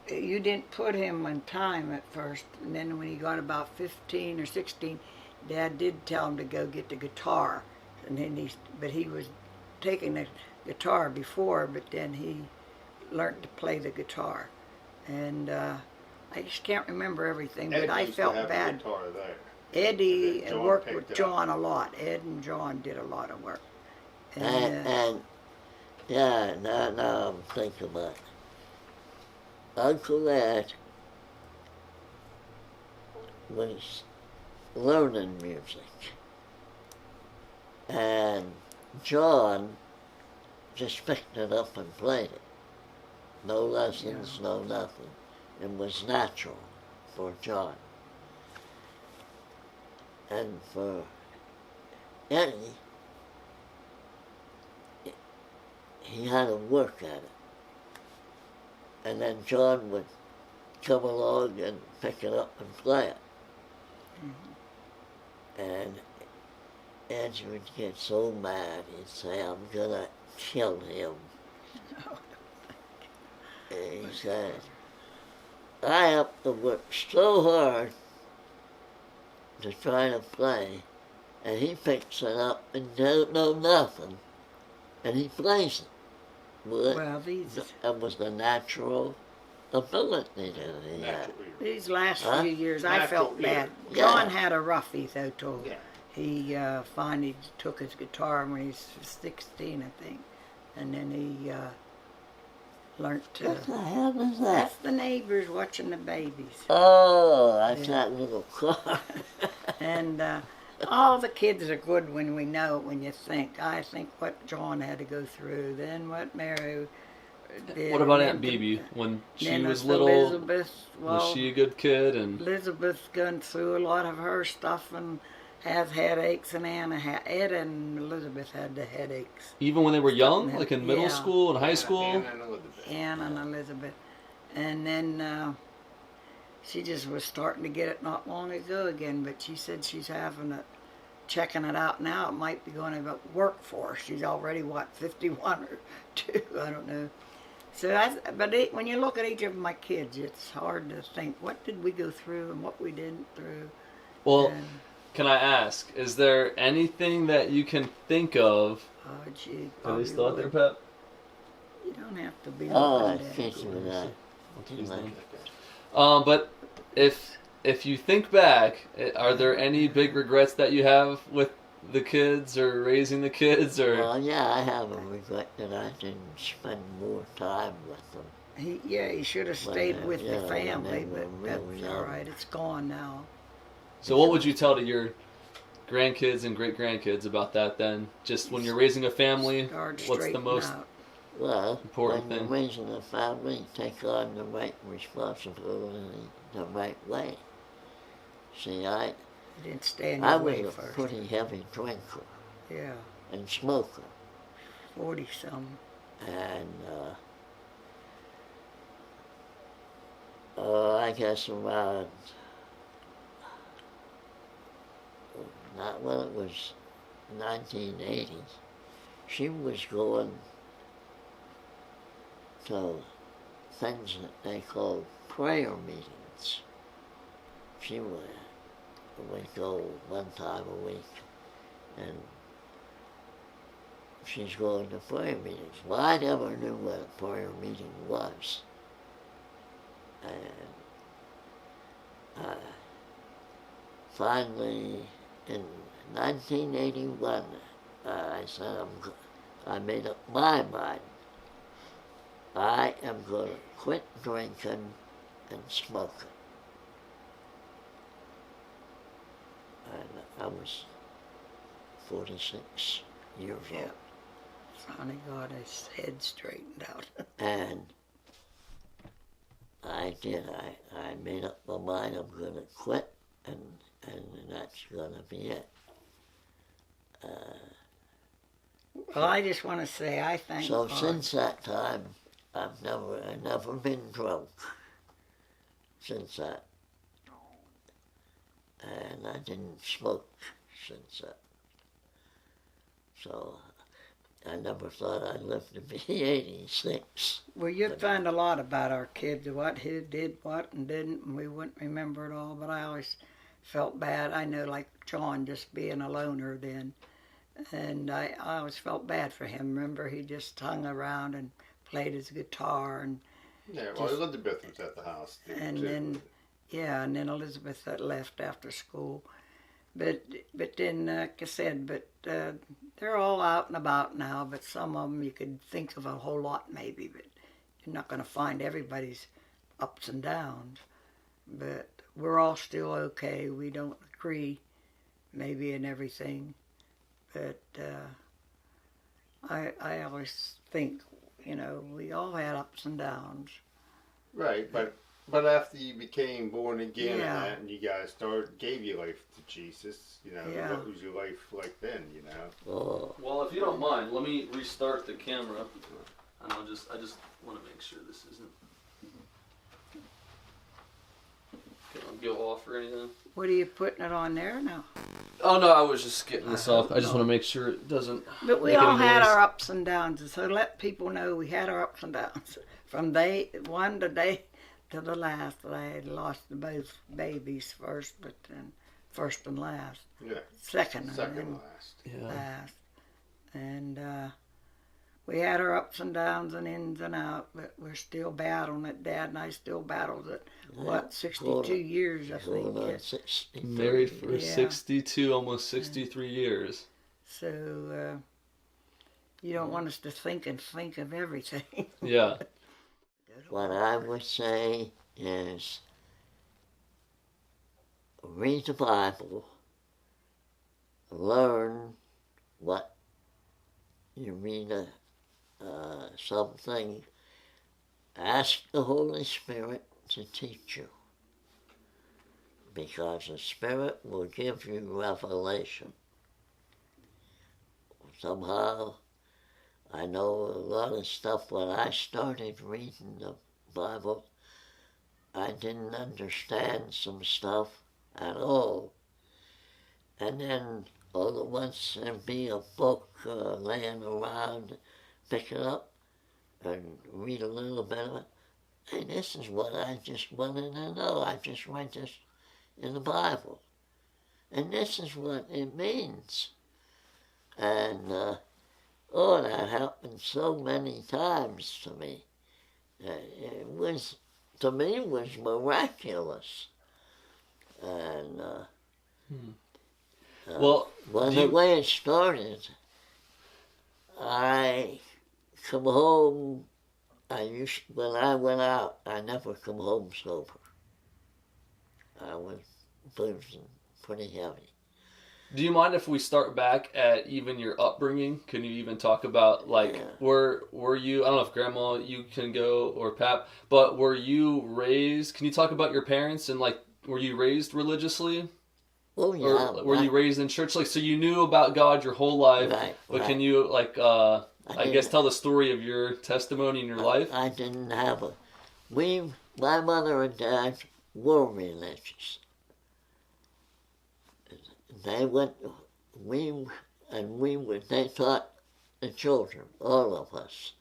you didn't put him on time at first. And then when he got about 15 or 16, Dad did tell him to go get the guitar. And then but he was taking the guitar before, but then he learned to play the guitar. And I just can't remember everything, but I felt bad. Eddie worked with John a lot. Ed and John did a lot of work. And now I'm thinking about it. Uncle Ed was learning music. And John just picked it up and played it. No lessons, no nothing. It was natural for John. And for Eddie, he had to work at it. And then John would come along and pick it up and play it. And Ed would get so mad, he'd say, I'm gonna kill him. And he said, I have to work so hard to try to play, and he picks it up and don't know nothing, and he plays it. Well, that was the natural ability that he had. These last few years, I felt bad. John had a roughie, though, too. He finally took his guitar when he was 16, I think, and then he learned to... What the hell is that? That's the neighbors watching the babies. Oh, that's that little car. And all the kids are good when we know it, when you think. I think what John had to go through, then what Mary did. What about Aunt Bibi? When she was little, Elizabeth, was she a good kid? And Elizabeth's gone through a lot of her stuff and has headaches, and Ed and Elizabeth had the headaches. Even when they were young, like in middle school and high school? Anne and Elizabeth. And then she just was starting to get it not long ago again, but she said she's having it, checking it out now. It might be going to work for her. She's already, 51 or 2, I don't know. So, when you look at each of my kids, it's hard to think, what did we go through and what we didn't through. Well, can I ask, is there anything that you can think of? Oh, gee. Are they still out there, Pep? You don't have to be I looking at think of that. But if you think back, are there any big regrets that you have with the kids or raising the kids? Or Well, yeah, I have a regret that I didn't spend more time with them. He should have stayed with the family, but that's all right. It's gone now. So what would you tell to your grandkids and great-grandkids about that then? Just when you're raising a family, what's the most important when thing? you're raising a family, take on the right responsibility the right way. See, I You didn't stay in I your was way a first. pretty heavy drinker Yeah, and smoker. 40-some. And I guess around, not when it was 1980, she was going to things that they called prayer meetings. She would go one time a week, and she's going to prayer meetings. Well, I never knew what a prayer meeting was. And finally, in 1981, I said, I made up my mind. I am going to quit drinking and smoking. And I was 46 years old. Finally got his head straightened out. And I did. I made up my mind I'm going to quit, and that's going to be it. Well, I just want to say I thank So God. since that time, I've never been drunk since that. And I didn't smoke since that. So I never thought I'd live to be 86. Well, you'd find a lot about our kids, who did what and didn't, and we wouldn't remember it all, but I always felt bad. I know, like John, just being a loner then, and I always felt bad for him. Remember, he just hung around and played his guitar, and Yeah, well, Elizabeth was at the house. and too. then, yeah, and then Elizabeth left after school. But then, like I said, they're all out and about now, but some of them you could think of a whole lot maybe, but you're not going to find everybody's ups and downs. But we're all still okay. We don't agree maybe in everything, but I always think, we all had ups and downs. Right, but after you became born again Yeah. and that, and you guys gave your life to Jesus, Yeah. what was your life like then, Oh, Well, if you don't mind, let me restart the camera, and I just want to make sure this isn't gonna go off or anything. What are you putting it on there now? Oh no, I was just getting this off. I just want to make sure it doesn't. But we make all any had noise. our ups and downs, and so let people know we had our ups and downs. From day one to the last, I had lost both babies first, but then first and last. Yeah. Second and Second then last. Yeah. last. And we had our ups and downs and ins and outs, but we're still battling it. Dad and I still battled it. What, 62 years, I think. going on Yeah. 63. Married for Yeah. 62, almost 63 years. So you don't want us to think of everything. Yeah. What I would say is read the Bible, learn what you read something, ask the Holy Spirit to teach you, because the Spirit will give you revelation. Somehow, I know a lot of stuff. When I started reading the Bible, I didn't understand some stuff at all. And then all at once there'd be a book laying around, pick it up and read a little bit of it. Hey, this is what I just wanted to know. I just read this in the Bible. And this is what it means. And that happened so many times to me. It was, to me, it was miraculous. And Well, the way it started, I come home. When I went out, I never come home sober. I was boozing pretty heavy. do you mind if we start back at even your upbringing? Can you even talk about, like, Yeah. were you, I don't know if Grandma, you can go, or Pap, but were you raised, can you talk about your parents and, like, were you raised religiously? Oh yeah. Or were you raised in church? Like, so you knew about God your whole life, but can you, like, I guess tell the story of your testimony in your life? I didn't have my mother and dad were religious. They they taught the children, all of us,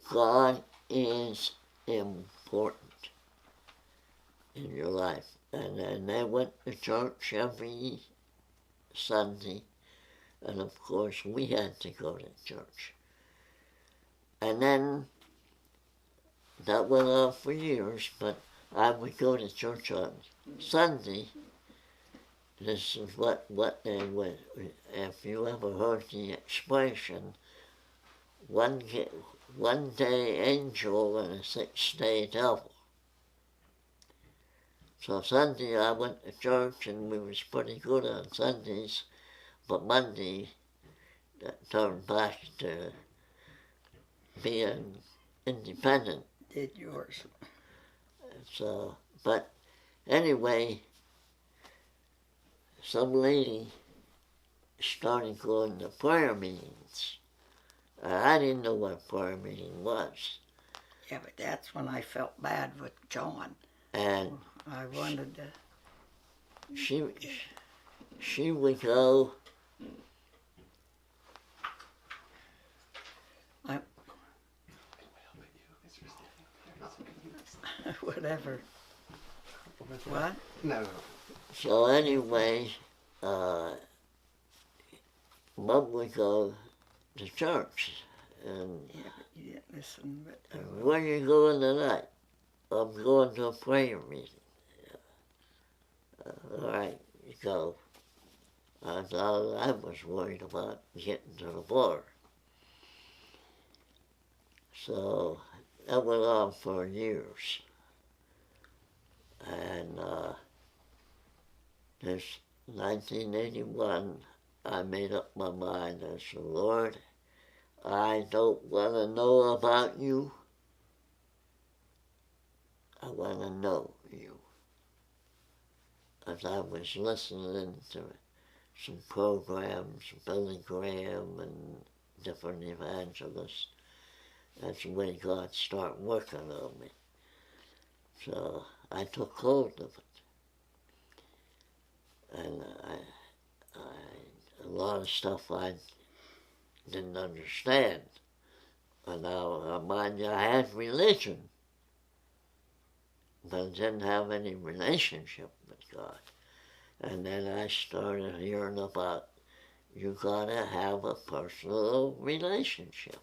God is important in your life. And then they went to church every Sunday, and of course we had to go to church. And then that went on for years, but I would go to church on Sunday. This is what they would, if you ever heard the expression, one day angel and a 6-day devil. So Sunday I went to church and we was pretty good on Sundays, but Monday that turned back to being independent. Did yours. So, but anyway, some lady started going to prayer meetings. I didn't know what a prayer meeting was. Yeah, but that's when I felt bad with John. And I wanted to. She would go. Whatever. What? No. So anyway, Mom would go to church, and Yeah, but you didn't listen. But where you going tonight? I'm going to a prayer meeting. All right, you go. I thought I was worried about getting to the bar. So that went on for years. And this 1981, I made up my mind. I said, Lord, I don't want to know about you. I want to know you. As I was listening to some programs, Billy Graham and different evangelists, that's the way God started working on me. So I took hold of it. And a lot of stuff I didn't understand. And now, mind you, I had religion, but I didn't have any relationship with God. And then I started hearing about you gotta have a personal relationship.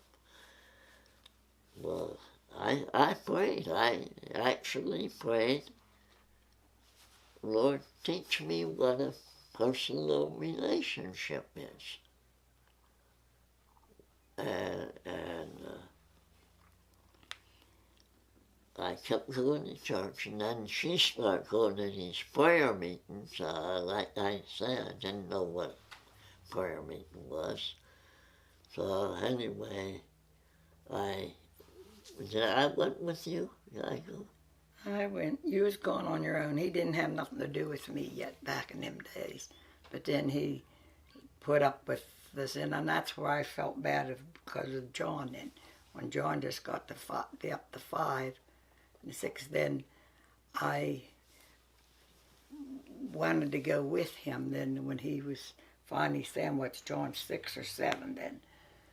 Well, I prayed. I actually prayed, Lord, teach me what a personal relationship is. And I kept going to church, and then she started going to these prayer meetings. Like I said, I didn't know what prayer meeting was. So anyway, I went with you. Did I go? I went. You was going on your own. He didn't have nothing to do with me yet back in them days. But then he put up with this, and that's where I felt bad because of John. And when John just got up to 5 and 6, then I wanted to go with him. Then when he was finally saying what's John 6 or 7, then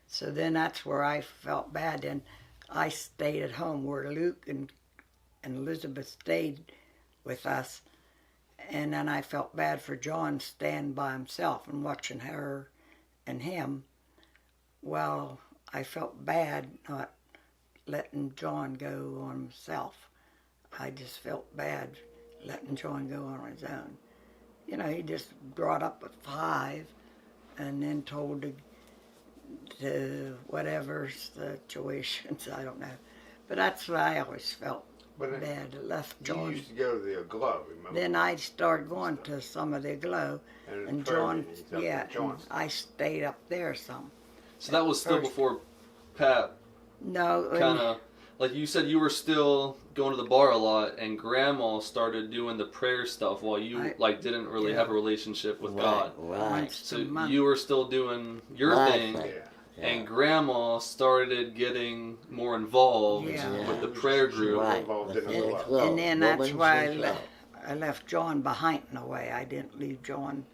so then that's where I felt bad. Then I stayed at home where Luke and Elizabeth stayed with us, and then I felt bad for John staying by himself and watching her and him. Well, I felt bad not letting John go on himself. I just felt bad letting John go on his own. You know, he just brought up at 5 and then told to whatever situations, I don't know. But that's what I always felt bad. Left John. You used to go to the Aglow, remember? Then I started going to some of the Aglow, and John, yeah, and I stayed up there some. So that was still before Pat no, kind of like you said, you were still going to the bar a lot, and Grandma started doing the prayer stuff while you didn't really have a relationship with God. Right. So you were still doing your thing, and Grandma started getting more involved with the prayer group. Right. And then that's why I left John behind in a way. I didn't leave John.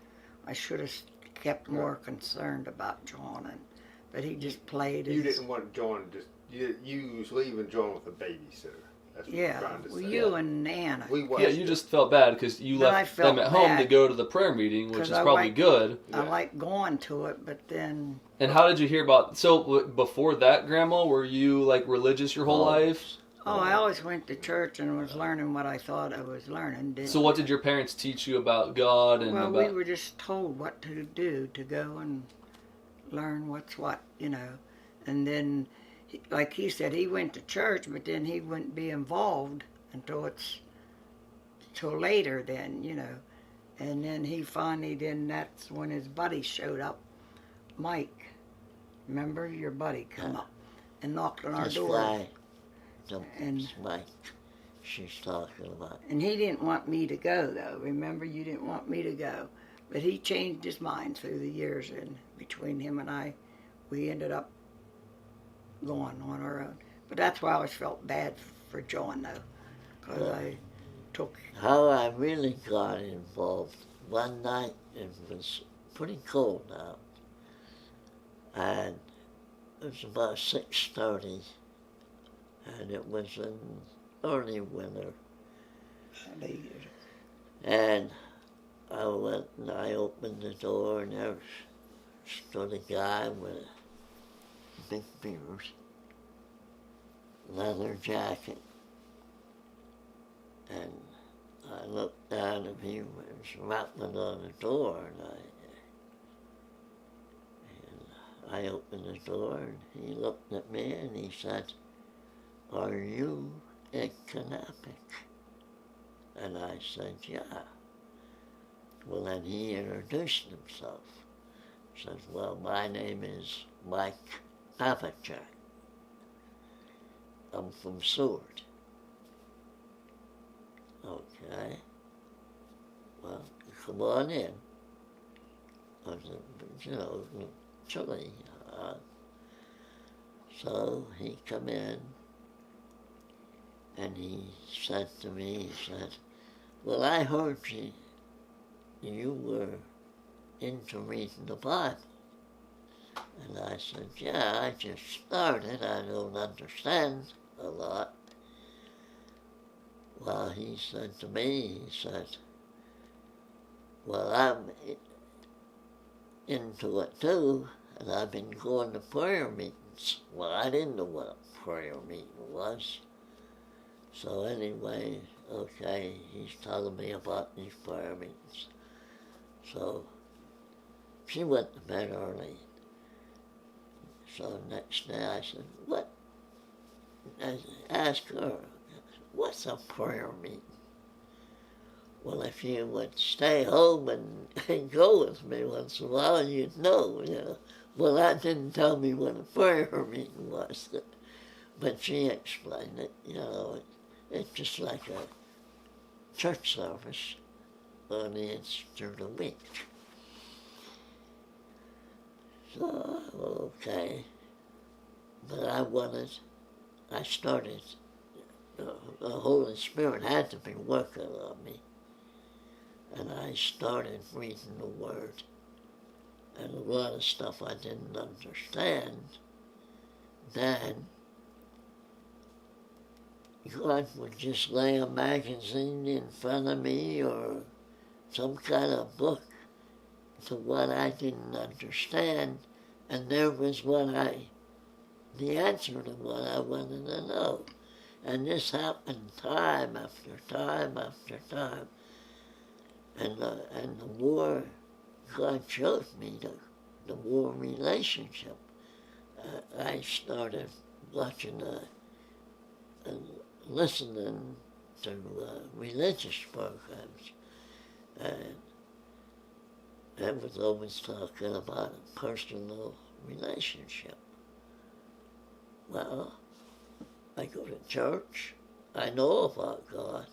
I should have kept more concerned about John, but he just played. You didn't want John just. You was leaving John with a babysitter. That's what you're trying to say. You and Nana. You just felt bad because you left them at home to go to the prayer meeting, which is probably good. I like going to it, but then... And how did you hear about... So, before that, Grandma, were you, like, religious your whole life? Oh, I always went to church and was learning what I thought I was learning. So what did your parents teach you about God? And we were just told what to do, to go and learn what's what, you know. And then... Like he said, he went to church, but then he wouldn't be involved until later then, you know. And then that's when his buddy showed up, Mike. Remember, your buddy come up and knocked on our door. And Mike, she's talking about. And he didn't want me to go, though. Remember, you didn't want me to go. But he changed his mind through the years, and between him and I, we ended up going on our own. But that's why I always felt bad for John, though, because I took... How I really got involved, one night it was pretty cold out, and it was about 6:30, and it was in early winter. And I went and I opened the door, and there stood a guy with a big beard, leather jacket, and I looked down and he was rattling on the door, and I opened the door and he looked at me and he said, "Are you a Knapic?" And I said, "Yeah." Well, then he introduced himself. He said, "Well, my name is Mike Knapic. I'm from Seward." Okay. Well, come on in. I said, you know, chilly. So he come in and he said to me, he said, "Well, I heard you were into reading the Bible." And I said, "Yeah, I just started. I don't understand a lot." Well, he said to me, he said, "Well, I'm into it too, and I've been going to prayer meetings." Well, I didn't know what a prayer meeting was. So anyway, okay, he's telling me about these prayer meetings. So she went to bed early. So next day I said, "What?" I asked her, "What's a prayer meeting?" "Well, if you would stay home and go with me once in a while, you'd know, you know." Well, that didn't tell me what a prayer meeting was, but she explained it, you know. It's just like a church service, only it's through the week. So, okay. But I started, the Holy Spirit had to be working on me. And I started reading the Word. And a lot of stuff I didn't understand. Then God would just lay a magazine in front of me or some kind of book to what I didn't understand, and there was the answer to what I wanted to know. And this happened time after time after time. And the more God showed me, the more relationship. I started watching and listening to religious programs. And I was always talking about a personal relationship. Well, I go to church, I know about God,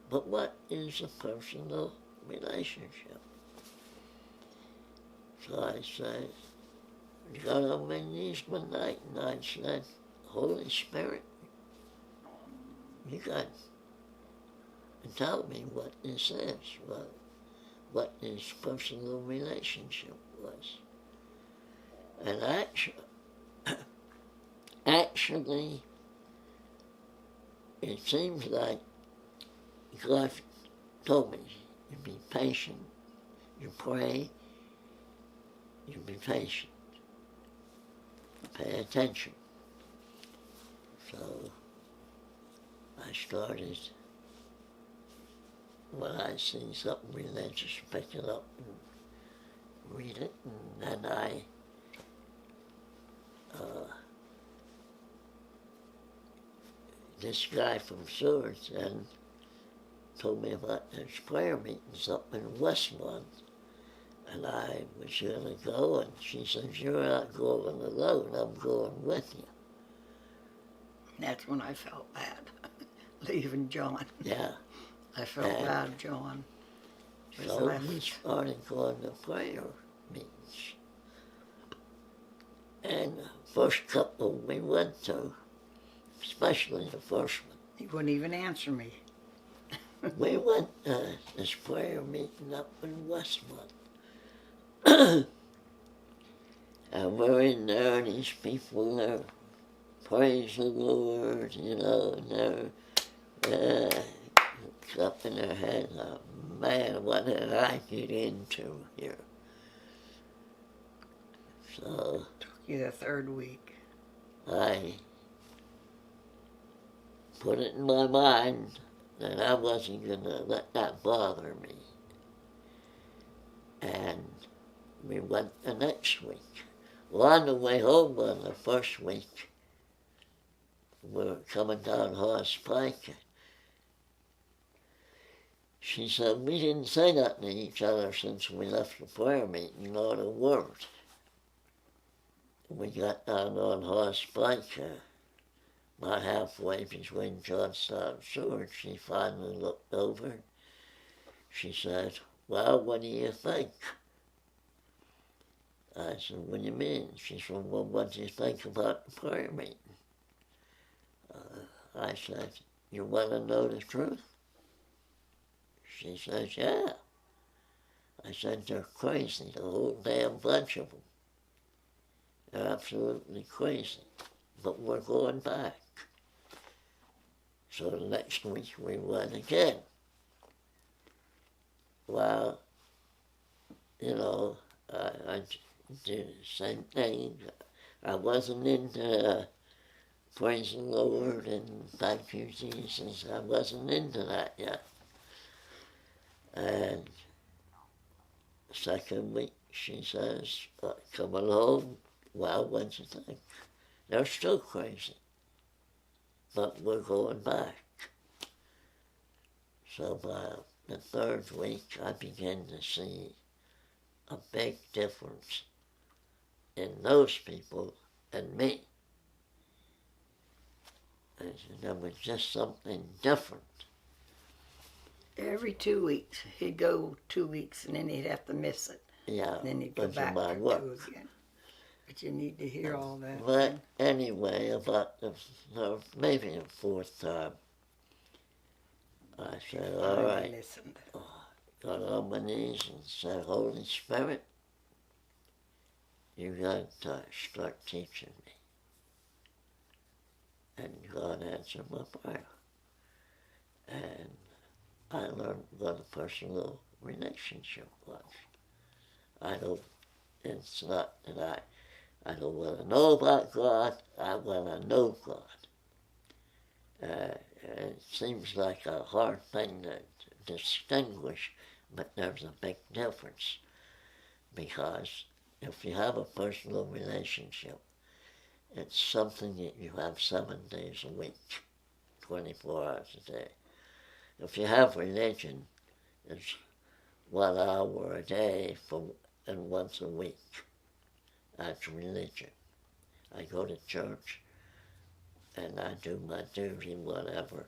but what is a personal relationship? So I said, got on my knees one night and I said, Holy Spirit, you got to tell me what this is, what this personal relationship was. And actually, it seems like God told me, you be patient, you pray, you be patient, pay attention. So I started, when I see something religious, pick it up and read it, and then this guy from Florence and told me about this prayer meetings up in Westmont, and I was going to go, and she says, you're not going alone, I'm going with you. That's when I felt bad, leaving John. Yeah. I felt bad, John. So we started going to prayer meetings. And the first couple we went to, especially the first one. He wouldn't even answer me. We went to this prayer meeting up in Westmont. And we're in there, and these people are praising the Lord, you know, and they're clapping their hands up. Man, what did I get into here? So Took you the third week. I put it in my mind that I wasn't going to let that bother me. And we went the next week. Well, on the way home on the first week, we were coming down Horse Pike. She said, we didn't say nothing to each other since we left the prayer meeting, not a word. We got down on Horse Pike, about halfway between Johnstown and Seward. She finally looked over. She said, well, what do you think? I said, what do you mean? She said, well, what do you think about the prayer meeting? I said, you want to know the truth? She says, yeah. I said, they're crazy, the whole damn bunch of them. They're absolutely crazy. But we're going back. So the next week we went again. Well, you know, I did the same thing. I wasn't into praising the Lord and thank you, Jesus. I wasn't into that yet. And the second week she says, coming home, well, what'd you think? They're still crazy, but we're going back. So by the third week, I began to see a big difference in those people and me. And there was just something different. Every 2 weeks. He'd go 2 weeks and then he'd have to miss it. Yeah, And then he'd go back my to work. again. But you need to hear all that. But anyway, about maybe the fourth time, I said, all right. Listened. Got on my knees and said, Holy Spirit, you got to start teaching me. And God answered my prayer. And I learned what a personal relationship was. It's not that I don't want to know about God, I want to know God. It seems like a hard thing to distinguish, but there's a big difference. Because if you have a personal relationship, it's something that you have 7 days a week, 24 hours a day. If you have religion, it's 1 hour a day and once a week. That's religion. I go to church and I do my duty, whatever.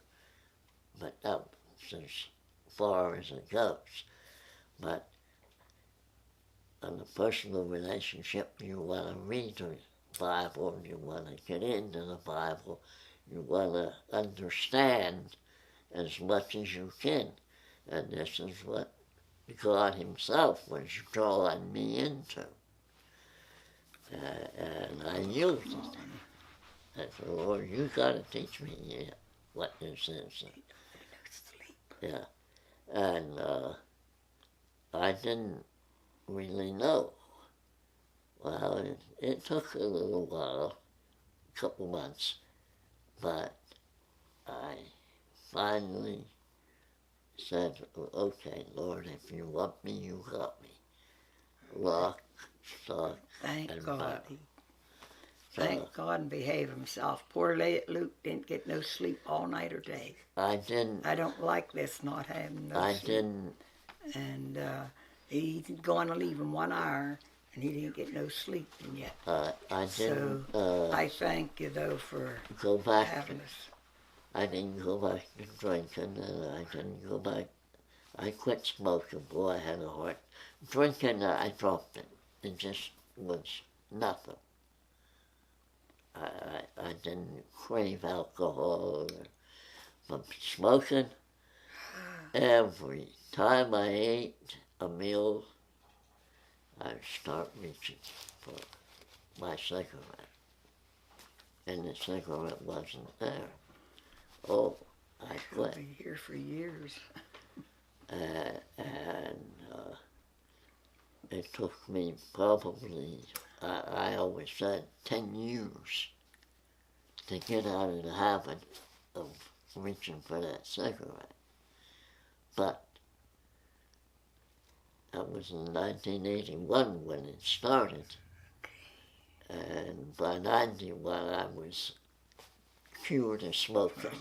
But that's as far as it goes. But in a personal relationship, you want to read the Bible, you want to get into the Bible, you want to understand as much as you can. And this is what God himself was drawing me into. And I used it. I said, Lord, you got to teach me what this is. Yeah. And I didn't really know. Well, it took a little while, a couple months, but I finally said, okay, Lord, if you want me, you got me. Lock, stock, Thank and God. barrel. Thank God and behave himself. Poor Luke didn't get no sleep all night or day. I didn't. I don't like this, not having no I sleep. didn't. And he's going to leave him 1 hour, and he didn't get no sleep yet. I didn't. So I thank you, though, for go back. having us. I didn't go back to drinking, and I didn't go back. I quit smoking. Boy, I had a heart. Drinking, I dropped it. It just was nothing. I didn't crave alcohol. But smoking, every time I ate a meal, I'd start reaching for my cigarette. And the cigarette wasn't there. Oh, I We'll quit. be here for years. And it took me probably, I always said, 10 years to get out of the habit of reaching for that cigarette. But that was in 1981 when it started. And by 91 I was cured of smoking.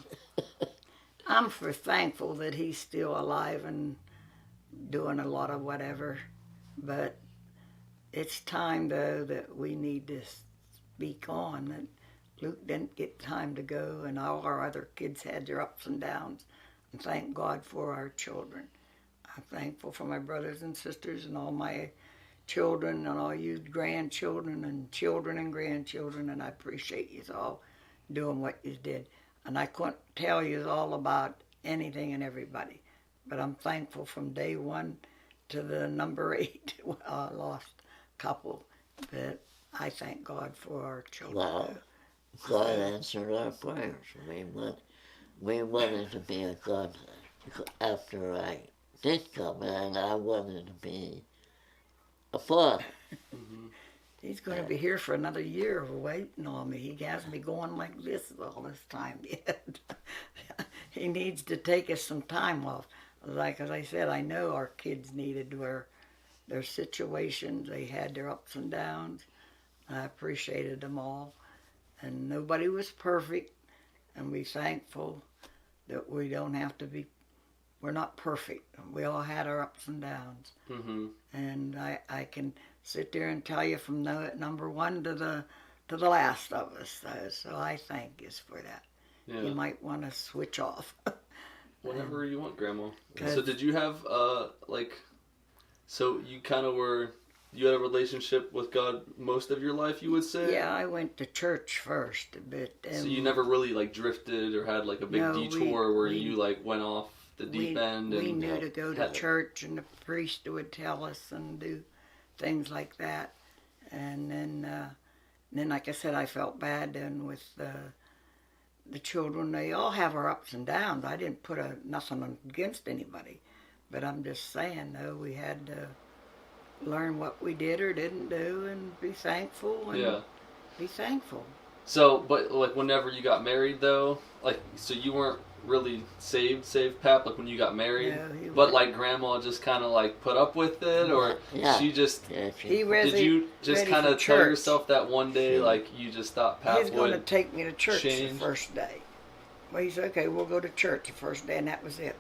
I'm thankful that he's still alive and doing a lot of whatever. But it's time, though, that we need to speak on that Luke didn't get time to go, and all our other kids had their ups and downs. And thank God for our children. I'm thankful for my brothers and sisters and all my children and all you grandchildren and children and grandchildren, and I appreciate you all doing what you did. And I couldn't tell you all about anything and everybody, but I'm thankful from day one to the number 8 lost couple, that I thank God for our children. Well, God answered our prayers. We wanted to be a God after I did come, and I wanted to be a father. He's going to be here for another year waiting on me. He has me going like this all this time yet. He needs to take us some time off. Like as I said, I know our kids needed their situations. They had their ups and downs. I appreciated them all. And nobody was perfect. And we're thankful that we don't have to be, we're not perfect. We all had our ups and downs. Mm-hmm. And I can sit there and tell you from number 1 to the last of us. So I thank you for that. Yeah. You might want to switch off. Whatever you want, Grandma. 'Cause- So did you have, so you kind of you had a relationship with God most of your life, you would say? Yeah, I went to church first, but... So you never really, drifted or had, a big No, detour where you, went off the deep end? We and knew to go to had- church, and the priest would tell us and do things like that. And then like I said, I felt bad then with the children. They all have our ups and downs. I didn't put nothing against anybody. But I'm just saying, though, we had to learn what we did or didn't do and be thankful. And Yeah. be thankful. So, but, whenever you got married, though, so you weren't really saved, Pap, when you got married? No, he But, wasn't. Grandma just kind of, put up with it? Or Yeah. she just... Yeah, He was Did you just ready kind for of tell church. yourself that one day, you just thought Pap He's going to would... take me to church change? the first day. Well, he said, okay, we'll go to church the first day, and that was it.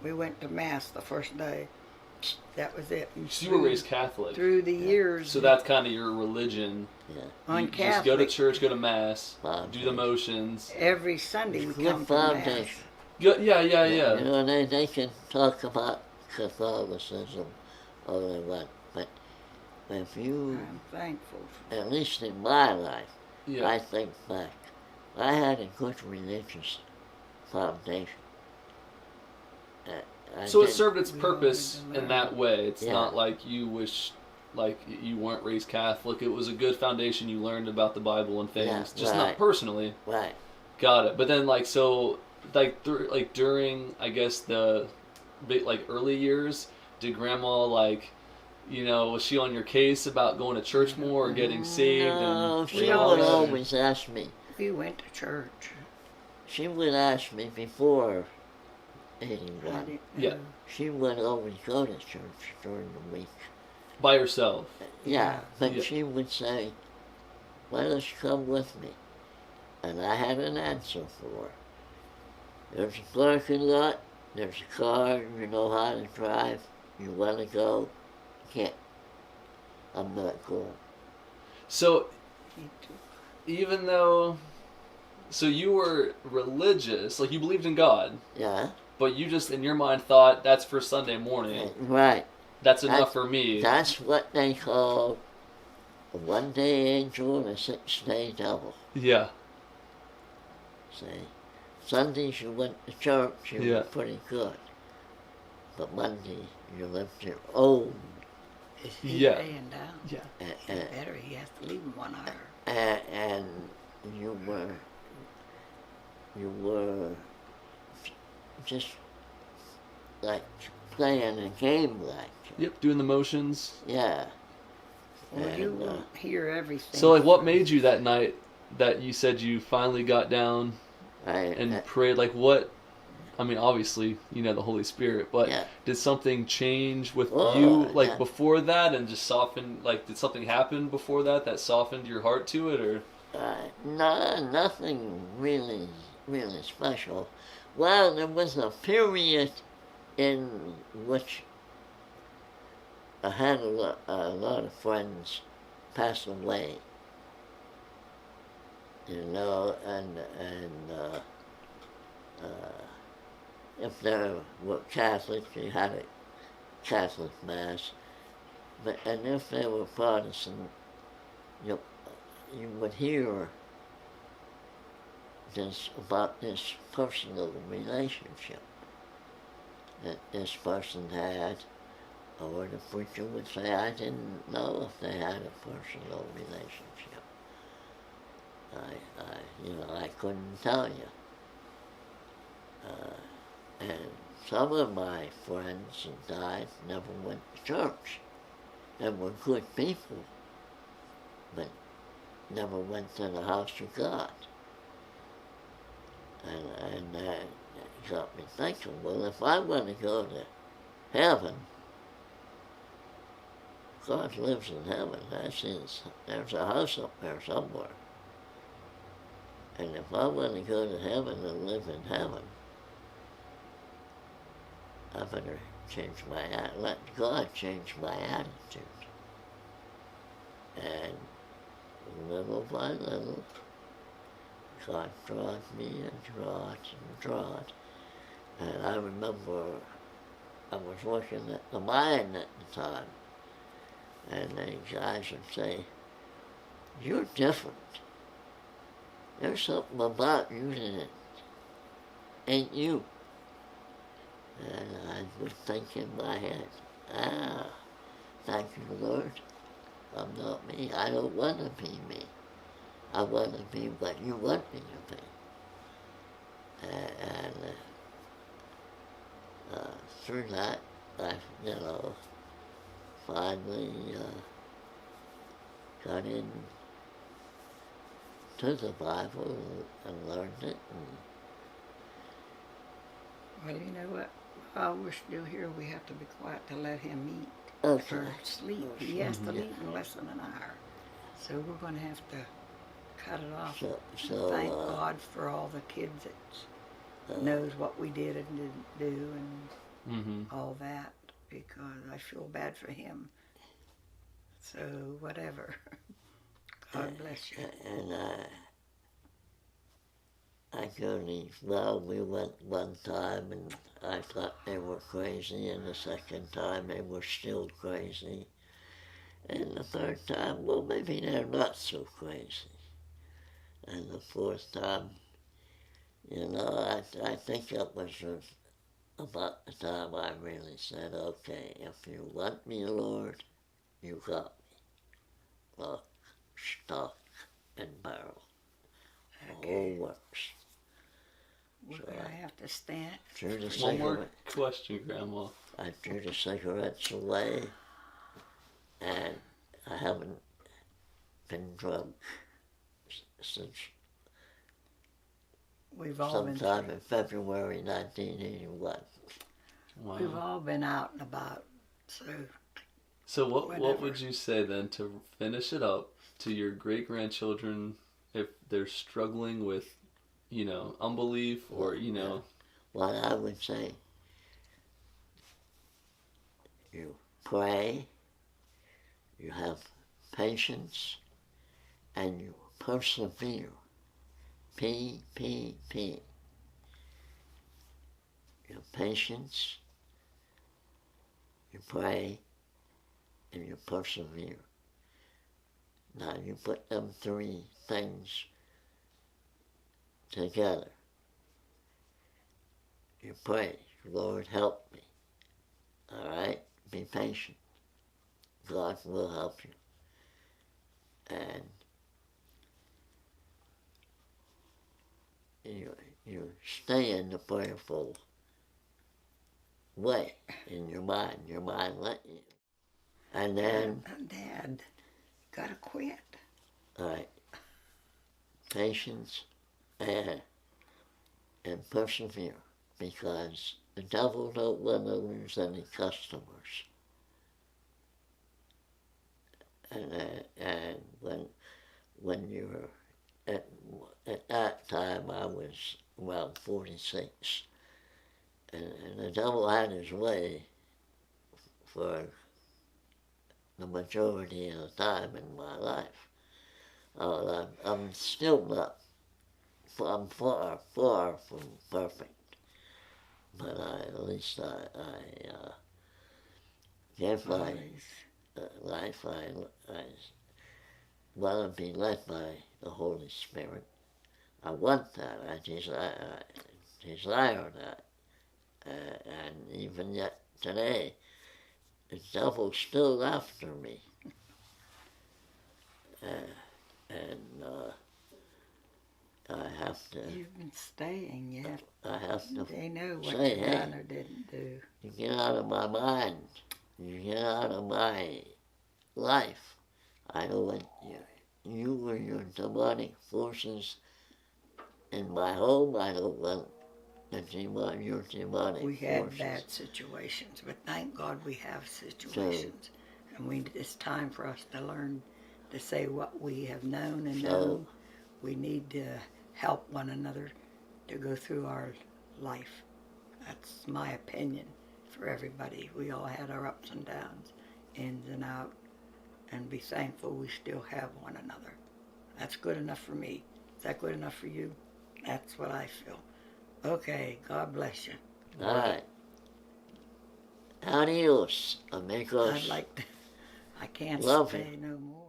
We went to Mass the first day, That was it. So you were raised Catholic. Through the years. So that's kind of your religion. Yeah. On You Catholic. just go to church, go to mass, Foundation. do the motions. Every Sunday we Good come to Mass. foundation. Yeah. You know, they can talk about Catholicism all they want, but if you, I'm thankful. at least in my life, Yeah. I think back, I had a good religious foundation. So it served its purpose in that way. It's Yeah. not like you weren't raised Catholic. It was a good foundation. You learned about the Bible and things, Yeah, just not right. personally. Right. Got it. But then during I guess the early years, did Grandma was she on your case about going to church more or getting saved? No, and she all would that? always ask me. We went to church. She would ask me before I 81. didn't Yeah. know. She would always go to church during the week. By yourself. Yeah, but Yeah. she would say, "Let us come with me." And I had an answer for her. There's a parking lot, there's a car, you know how to drive, you want to go, can't. I'm not going. So Me too. even though, so you were religious, like you believed in God, Yeah, but you just in your mind thought that's for Sunday morning. right. That's enough for me. That's what they call a one-day angel and a six-day devil. Yeah. See, Sundays you went to church, you Yeah. were pretty good. But Monday you lived your own. Is he Yeah. laying down? Yeah. He better. He has to leave in 1 hour. And you were just like playing a game like. Yep. Doing the motions. Yeah. Well, you And, won't hear everything. So what made you that night that you said you finally got down I prayed? What? I mean, obviously, the Holy Spirit, but Yeah. did something change with Oh, you, yeah. before that, and just soften? Did something happen before that softened your heart to it, or? no, nothing really special. Well, there was a period in which I had a lot of friends pass away. And if they were Catholic, you had a Catholic mass. And if they were Protestant, you would hear about this personal relationship that this person had, or the preacher would say, I didn't know if they had a personal relationship. I couldn't tell you. And some of my friends that died never went to church. They were good people, but never went to the house of God. And that got me thinking, well, if I want to go to heaven, God lives in heaven. There's a house up there somewhere. And if I want to go to heaven and live in heaven, I better let God change my attitude. And little by little, God drawed me and drawed. And I remember I was working at the mine at the time, and the guys would say, "You're different. There's something about you that ain't you." And I would think in my head, thank you, Lord. I'm not me. I don't want to be me. I want to be what you want me to be. And through that, I, finally got into the Bible and learned it. Well, you know what? While we're still here, we have to be quiet to let him eat Okay. or sleep. He has to eat in less than an hour. So we're going to have to cut it off. So, Thank God for all the kids that knows what we did and didn't do and all that. because I feel bad for him. So, whatever. God bless you. And I go to, well, we went one time and I thought they were crazy, and the second time they were still crazy. And the third time, well, maybe they're not so crazy. And the fourth time, you know, I think it was about the time I really said, okay, if you want me, Lord, you got me. Lock, stock, and barrel. The whole works. Well, So I have to stand. Threw the One more cigarette. question, Grandma. I threw the cigarettes away, and I haven't been drunk since We've all been sometime in February 1981. Wow. We've all been out and about. So what whenever. would you say then to finish it up to your great-grandchildren if they're struggling with, you know, unbelief or, you know... Well, I would say you pray, you have patience, and you persevere. P. Your patience, you pray, and you persevere. Now you put them three things together. You pray, Lord, help me. All right? Be patient. God will help you. And you stay in the prayerful way in your mind. Your mind let you. And then... Dad, gotta quit. All right. Patience and persevere, because the devil don't want to lose any customers. And when you were at that time, I was around 46, and the devil had his way for the majority of the time in my life. I'm still not, I'm far from perfect, but at least I give my life, I want to be led by the Holy Spirit. I want that, I desire that, and even yet today, the devil's still after me. I have to... You've been staying, yet. I have to... They know what say, you hey, done or didn't do. You get out of my mind. You get out of my life. I don't want you or your demonic forces in my home. I don't want your demonic We had forces. bad situations, but thank God we have situations. And it's time for us to learn to say what we have known and known. We need to help one another to go through our life. That's my opinion for everybody. We all had our ups and downs, ins and out, and be thankful we still have one another. That's good enough for me. Is that good enough for you? That's what I feel. Okay, God bless you. All right. Adios, amigos. I'd like to, I can't Love stay you. no more.